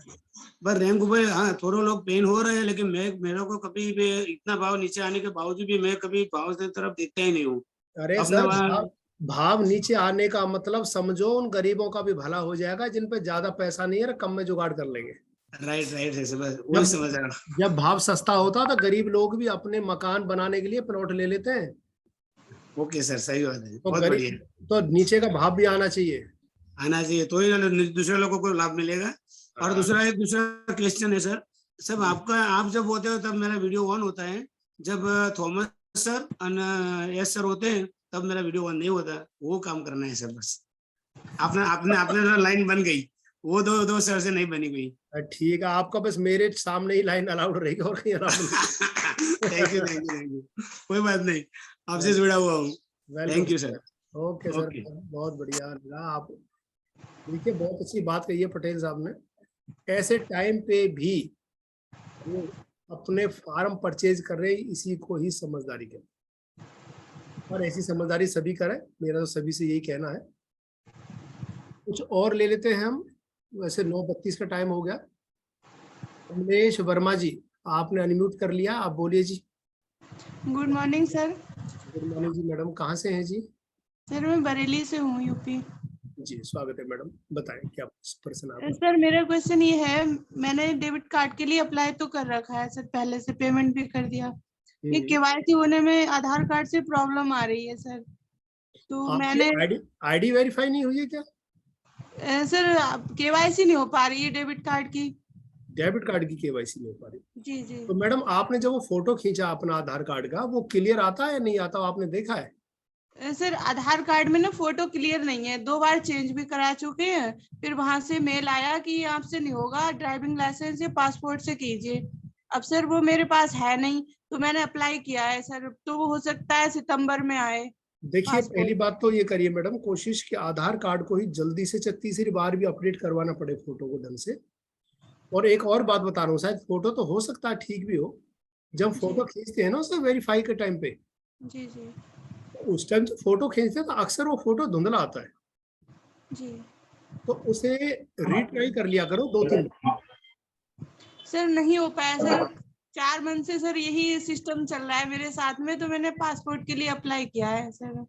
बस रैंक ऊपर, हाँ थोड़े लोग पेन हो रहे हैं, लेकिन मेरे को कभी भी इतना भाव नीचे आने के बावजूद भी मैं कभी भाव से तरफ देखता ही नहीं हूँ। अरे सर भाव नीचे आने का मतलब समझो उन गरीबों का भी भला हो जाएगा जिन पे ज्यादा पैसा नहीं है, कम में जुगाड़ कर लेंगे। राइट राइट है, वही समझ रहा हूँ। जब भाव सस्ता होता तो गरीब लोग भी अपने मकान बनाने के लिए प्लॉट ले लेते हैं। ओके सर, सही बात है, तो बहुत बढ़िया। तो नीचे का भाव भी आना चाहिए, तो ही दूसरे लोगों को लाभ मिलेगा। और दूसरा क्वेश्चन है सर, सब आपका आप जब होते हो तब मेरा वीडियो ऑन होता है, जब थॉमस सर और एस सर होते हैं तब मेरा वीडियो ऑन नहीं होता। वो काम करना है सर, बस आपने लाइन बन गई, वो दो सर से नहीं बनी गई। ठीक है, आपका बस मेरे सामने ही लाइन अलाउड रहेगी और कहीं अलाउड नहीं। Thank you thank you thank you, कोई बात नहीं, आपसे जुड़ा हुआ हूँ। Thank you sir. Okay sir, बहुत बढ़िया लगा। आप देखिए बहुत अच्छी बात कही है पटेल साहब ने। ऐसे टाइम पे भी वो अपने फार्म परचेज कर रहे, इसी को ही समझदारी कहते हैं। और ऐसी समझदारी सभी करें, मेरा तो सभी से यही कहना है। कुछ और ले लेते हैं हम, वैसे 9:32 का टाइम हो गया। कमलेश वर्मा जी आपने अनम्यूट कर लिया, आप बोलिए जी। Good morning sir. Good morning जी मैडम, कहाँ से हैं जी? सर मैं बरेली से हूँ, यूपी। जी स्वागत है मैडम, बताएं क्या प्रश्न आपका? सर मेरा क्वेश्चन ये है, मैंने डेबिट कार्ड के लिए अप्लाई तो कर रखा है सर, पहले से पेमेंट भी कर दिया। ये केवाईसी होने में आधार कार्ड से प्रॉब्लम आ रही है सर। तो मैंने आईडी वेरीफाई नहीं हुई है क्या? सर केवाईसी नहीं हो पा रही है डेबिट कार्ड की। डेबिट कार्ड की केवाईसी नहीं हो पा रही? जी जी। तो मैडम आपने जब वो फोटो खींचा अपना आधार कार्ड का, वो क्लियर आता है या नहीं आता, आपने देखा है? सर आधार कार्ड में ना फोटो क्लियर नहीं है, 2 बार चेंज भी करा चुके हैं। फिर वहां से मेल आया कि आपसे नहीं होगा, ड्राइविंग लाइसेंस या पासपोर्ट से कीजिए। अब सर वो मेरे पास है नहीं, तो मैंने अप्लाई किया है सर, तो वो हो सकता है सितंबर में आए। देखिए पहली बात तो ये करिए मैडम, कोशिश कि आधार कार्ड को ही जल्दी से तीसरी बार भी अपडेट करवाना पड़े फोटो को ढंग से। और एक और बात बता रहा हूँ, शायद फोटो तो हो सकता है ठीक भी हो, जब फोटो खींचते हैं ना उसे वेरीफाई के टाइम पे, जी जी, उस टाइम जो फोटो खींचते हैं तो अक्सर वो फोटो धुंधला आता है जी। तो उसे रीट्राई कर लिया करो 2-3। सर नहीं हो पाया सर, 4 मंथ से सर यही सिस्टम चल रहा है मेरे साथ में, तो मैंने पासपोर्ट के लिए अप्लाई किया है सर।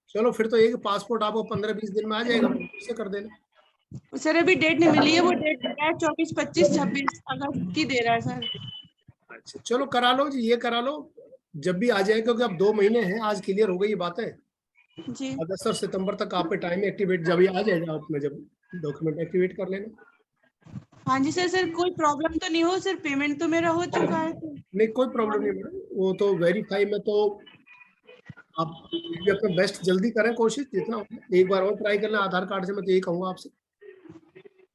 चलो फिर तो एक पासपोर्ट आपको 15-20 दिन में आ जाएगा, उसे कर देना। सर अभी डेट नहीं मिली है, वो डेट 24, 25, 26 अगस्त की दे रहा है सर। अच्छा चलो करा लो जी, ये करा लो जब भी आ जाए, क्योंकि अब 2 महीने हैं, आज क्लियर हो गई ये बात है जी। अगस्त और सितंबर तक आप पे टाइम एक्टिवेट जब ये आ जाएगा, आपने जब डॉक्यूमेंट एक्टिवेट कर लेना। हाँ जी सर। सर कोई प्रॉब्लम तो नहीं हो सर, पेमेंट तो मेरा हो चुका है तो। नहीं कोई प्रॉब्लम नहीं मैडम, वो तो वेरीफाई में तो आप अपना बेस्ट जल्दी करें, कोशिश जितना हो, एक बार और ट्राई करना आधार कार्ड से, मैं तो यही कहूँगा आपसे।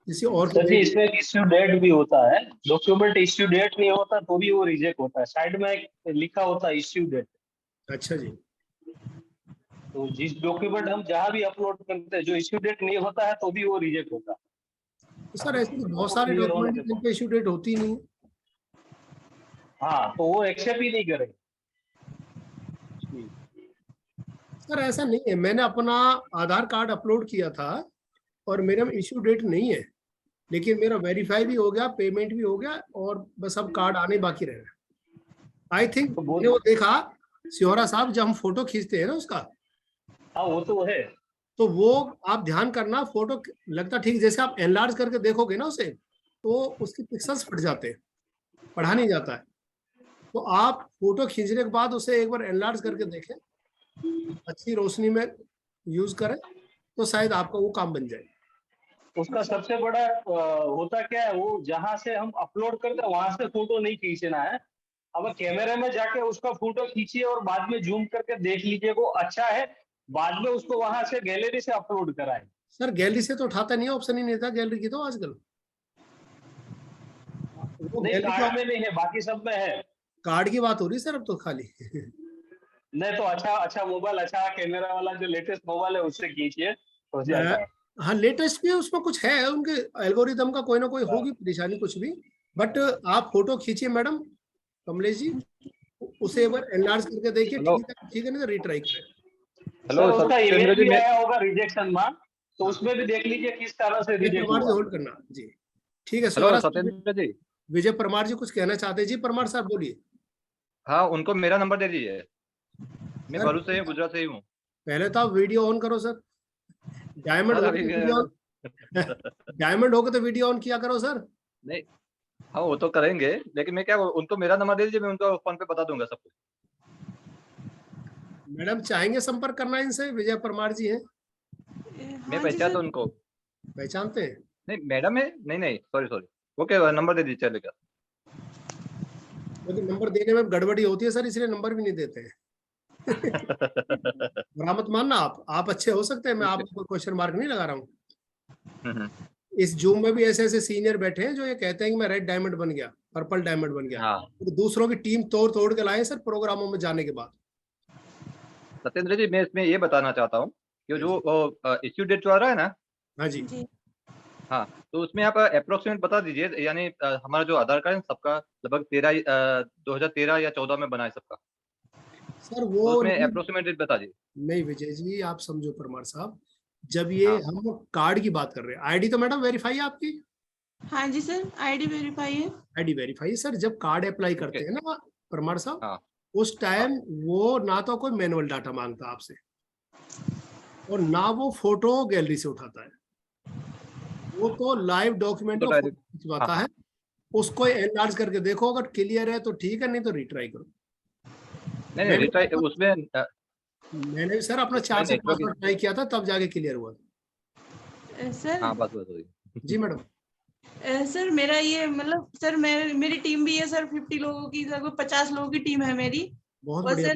किसी और सर जी इसमें इश्यू डेट भी होता है, डॉक्यूमेंट इश्यू डेट नहीं होता तो भी वो रिजेक्ट होता है, साइड में लिखा होता है इश्यू डेट। अच्छा जी, तो जिस डॉक्यूमेंट हम जहाँ भी अपलोड करते हैं जो इश्यू डेट नहीं होता है तो भी वो रिजेक्ट होता है। तो सर ऐसे तो बहुत सारे डॉक्यूमेंट जिन पे इश्यू डेट होती नहीं। हाँ, तो वो एक्सेप्ट ही नहीं करेंगे। सर ऐसा नहीं है, मैंने अपना आधार कार्ड अपलोड किया था और मेरे में इश्यू डेट नहीं है, लेकिन मेरा वेरीफाई भी हो गया, पेमेंट भी हो गया और बस अब कार्ड आने बाकी रह गए। आई थिंक मैंने वो देखा सिहोरा साहब, जब हम फोटो खींचते हैं ना उसका, हाँ वो तो है, तो वो आप ध्यान करना, फोटो लगता ठीक जैसे आप एनलार्ज करके देखोगे ना उसे, तो उसके पिक्सल्स फट जाते हैं, पढ़ा नहीं जाता है। तो आप फोटो खींचने के बाद उसे एक बार एनलार्ज करके देखें, अच्छी रोशनी में यूज करें, तो शायद आपका वो काम बन जाए। उसका सबसे बड़ा होता क्या है, वो जहाँ से हम अपलोड करते हैं वहां से फोटो नहीं खींचना है, अब कैमरे में जाके उसका फोटो खींचिए और बाद में जूम करके देख लीजिए वो अच्छा है, बाद में उसको वहां से गैलरी से अपलोड कराएं। सर गैलरी से तो उठाता नहीं है, ऑप्शन ही नहीं था गैलरी की तो आजकल। वो नहीं, गैलरी कार्ड में नहीं है, बाकी सब में है। कार्ड की बात हो रही सर अब तो खाली। नहीं तो अच्छा मोबाइल, अच्छा कैमरा वाला जो लेटेस्ट मोबाइल है उससे खींचिए, हो जाएगा। हाँ लेटेस्ट भी है, उसमें कुछ है, उनके एल्गोरिदम का कोई ना कोई होगी परेशानी कुछ भी, बट आप फोटो खींचिए मैडम कमलेश जी, उसे एक बार एनलार्ज करके देखिए, ठीक है नहीं तो रीट्राई करें। हेलो, उसका इमेज भी आया होगा रिजेक्शन मार्क, तो उसमें भी देख लीजिए किस तरह से रिजेक्ट हुआ। होल्ड करना जी, ठीक है। सत्येंद्र जी, विजय परमार जी कुछ कहना चाहते हैं जी। परमार साहब बोलिए। हाँ उनको मेरा नंबर दे दीजिए, मैं भरूच से गुजरात से ही हूँ। पहले तो आप वीडियो ऑन करो सर, डायमंड होगा तो वीडियो ऑन किया करो सर। नहीं हाँ वो तो करेंगे, लेकिन मैं क्या उनको मेरा नंबर दे दीजिए, मैं उनको फोन पे बता दूंगा सब कुछ। मैडम चाहेंगे संपर्क करना इनसे? विजय परमार जी हैं। मैं पहचानता हूं उनको। पहचानते हैं? नहीं मैडम है, नहीं सॉरी ओके, नंबर दे दीजिए चलेगा। लेकिन नंबर देने में गड़बड़ी होती है सर, इसलिए नंबर भी नहीं देते हैं। मत मानना, आप अच्छे हो सकते हैं, मैं आपको कोई क्वेश्चन मार्क नहीं लगा रहा हूँ। इस जूम में भी ऐसे इससीनियर बैठे हैं जो ये कहते हैं कि मैं रेड डायमंड बन गया, पर्पल डायमंड बन गया। हाँ। तो दूसरों की टीम तोड़ के लाए सर प्रोग्रामों में जाने के बाद। सत्येंद्र जी मैं इसमें ये बताना चाहता हूँ कि जो इश्यू डेट जो आ रहा है ना, हाँ जी, हाँ तो उसमें आप अप्रोक्सीमेट बता दीजिए, यानी हमारा जो आधार कार्ड है सबका लगभग 2013 या 14 में बना है सबका सर, वो तो उसमें अप्रोक्सीमेट डेट बता दीजिए। नहीं विजय जी आप समझो परमार साहब, जब ये हम कार्ड की बात कर रहे हैं, आईडी तो मैडम वेरीफाई है आपकी? हाँ जी सर, आईडी वेरीफाई है। आईडी वेरीफाई है सर। जब कार्ड अप्लाई करते हैं ना परमार साहब, उस टाइम वो ना तो कोई मैनुअल डाटा मांगता आपसे और ना वो फोटो गैलरी से उठाता है, वो तो लाइव डॉक्यूमेंट को खिंचवाता है। उसको एनलार्ज करके देखो, अगर क्लियर है तो ठीक है, नहीं तो रिट्राई करो। नहीं रिट्राई उसमें मैंने सर अपना 4 से 5 बार ट्राई किया था, तब जाके क्लियर हुआ। सर हाँ बात हो रही जी मैडम। सर मेरा ये मतलब सर मेरी टीम भी है सर, 50 लोगों की, लगभग 50 लोगों की टीम है मेरी। बहुत और बढ़िया।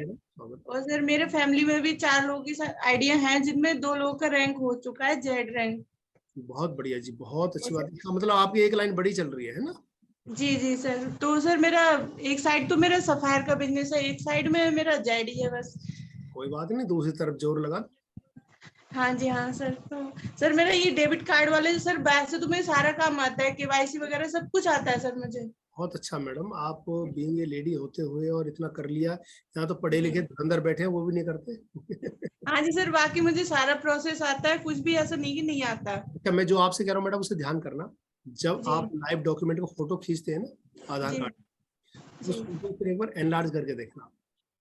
और सर मेरे फैमिली में भी 4 लोगों की आइडिया हैं, जिनमें 2 लोगों का रैंक हो चुका है, जेड रैंक। बहुत बढ़िया जी, बहुत अच्छी बात है। मतलब आपकी एक लाइन बड़ी चल रही है ना? जी सर। तो सर मेरा एक साइड तो मेरा सफायर का बिजनेस है, एक साइड में मेरा जेड ही है बस। कोई बात नहीं, दूसरी तरफ जोर लगा। हाँ जी हाँ सर। तो सर मेरा ये डेबिट कार्ड वाले सर, वैसे तो मेरा सारा काम आता है, केवाईसी वगैरह सब कुछ आता है सर मुझे। बहुत अच्छा मैडम, आप बीइंग ए लेडी होते हुए और इतना कर लिया। यहाँ तो पढ़े लिखे अंदर बैठे हैं, वो भी नहीं करते। हाँ जी सर, बाकी मुझे सारा प्रोसेस आता है, कुछ भी ऐसा नहीं कि नहीं आता। अच्छा, मैं जो आपसे कह रहा हूँ मैडम, उसे ध्यान करना। जब आप लाइव डॉक्यूमेंट को फोटो खींचते हैं ना आधार कार्ड, उस फोटो को एक बार एनलार्ज करके देखना।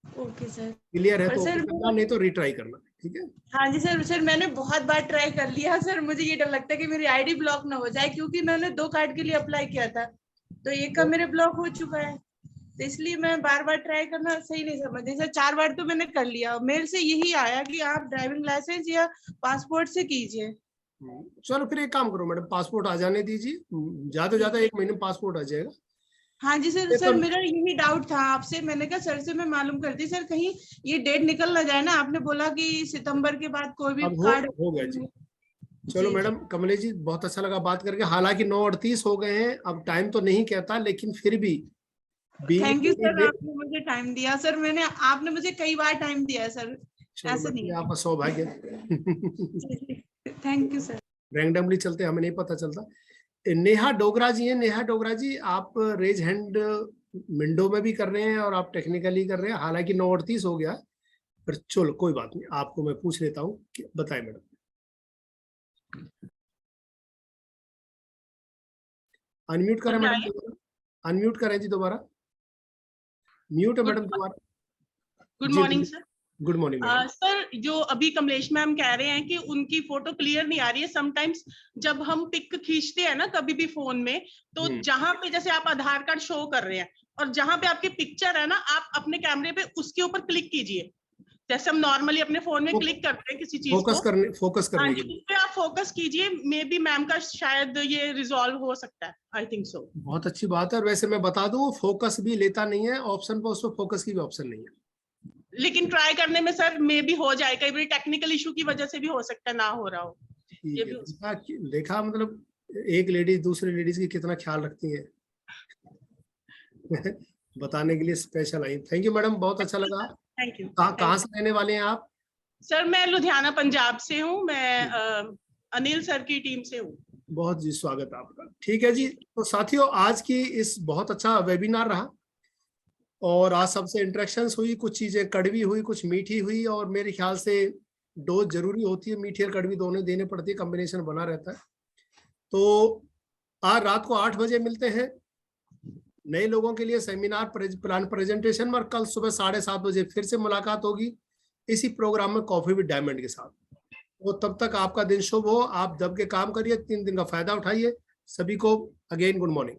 Okay sir. क्लियर है तो सर करना, नहीं तो रिट्राई करना, ठीक है? हाँ जी सर। मैंने बहुत बार ट्राई कर लिया सर, मुझे ये डर लगता है कि मेरी आईडी ब्लॉक ना हो जाए, क्योंकि मैंने 2 कार्ड के लिए अप्लाई किया था, तो एक का मेरे ब्लॉक हो चुका है, तो इसलिए मैं बार ट्राई करना सही नहीं समझती सर। 4 बार तो मैंने कर लिया, मेल से यही आया कि आप ड्राइविंग लाइसेंस या पासपोर्ट से कीजिए। चलो फिर एक काम करो मैडम, पासपोर्ट आ जाने दीजिए, ज्यादा 1 महीने में पासपोर्ट आ जाएगा। हाँ जी सर। मेरा यही डाउट था आपसे, मैंने कहा सर से मैं मालूम करती सर, कहीं ये डेट निकल ना जाए ना। आपने बोला कि सितंबर के बाद कोई भी कार्ड हो गया जी। चलो मैडम, कमलेश जी बहुत अच्छा लगा बात करके। हालांकि 9:38 हो गए हैं, अब टाइम तो नहीं कहता, लेकिन फिर भी थैंक यू सर, आपने मुझे टाइम दिया सर। आपने मुझे कई बार टाइम दिया है सर। चलो ऐसे मैडम, नहीं ये है। आपका सौभाग्य। Thank you sir. रैंडमली चलते, हमें नहीं पता चलता। नेहा डोगरा जी हैं। नेहा डोगरा जी, आप रेज हैंड विंडो में भी कर रहे हैं और आप टेक्निकली कर रहे हैं, हालांकि 9:38 हो गया, पर चलो कोई बात नहीं, आपको मैं पूछ लेता हूँ। बताएं मैडम। अनम्यूट करें मैडम दोबारा, अनम्यूट करें जी दोबारा, म्यूट है मैडम दोबारा। गुड जी morning sir. Good morning madam. Sir, जो अभी कमलेश मैम कह रहे हैं कि उनकी फोटो क्लियर नहीं आ रही है, समटाइम्स जब हम पिक खींचते हैं ना कभी भी फोन में, तो जहां पे जैसे आप आधार कार्ड शो कर रहे हैं और जहां पे आपकी पिक्चर है ना, आप अपने कैमरे पे उसके ऊपर क्लिक कीजिए, जैसे हम नॉर्मली अपने फोन में क्लिक करते हैं किसी चीज को। फोकस करने के लिए उस पे आप फोकस कीजिए, मे बी मैम का शायद ये रिजॉल्व हो सकता है, आई थिंक सो। बहुत अच्छी बात है। और वैसे मैं बता दूं, फोकस भी लेता नहीं है ऑप्शन पर, उसमें फोकस की भी ऑप्शन नहीं है। लेकिन ट्राई करने में सर मे भी हो जाए, कई बार टेक्निकल इशू की वजह से भी हो सकता है ना हो रहा हो। ठीक है, देखा मतलब एक लेडीज दूसरी लेडीज की कितना ख्याल रखती है। बताने के लिए special I. Thank you madam, बहुत अच्छा लगा। Thank you. कहाँ से रहने वाले हैं आप? सर मैं लुधियाना पंजाब से हूँ, मैं अनिल सर की टीम से हूँ। बहुत जी स्वागत है आपका। ठीक है जी, तो साथियों आज की इस बहुत अच्छा वेबिनार रहा और आज सबसे इंटरेक्शंस हुई, कुछ चीजें कड़वी हुई, कुछ मीठी हुई, और मेरे ख्याल से डोज जरूरी होती है, मीठी और कड़वी दोनों देने पड़ती है, कॉम्बिनेशन बना रहता है। तो आज रात को 8 बजे मिलते हैं नए लोगों के लिए सेमिनार प्लान प्रेजेंटेशन, और कल सुबह 7:30 बजे फिर से मुलाकात होगी इसी प्रोग्राम में कॉफी विद डायमंड के साथ। तो तब तक आपका दिन शुभ हो, आप दब के काम करिए, 3 दिन का फायदा उठाइए। सभी को अगेन गुड मॉर्निंग।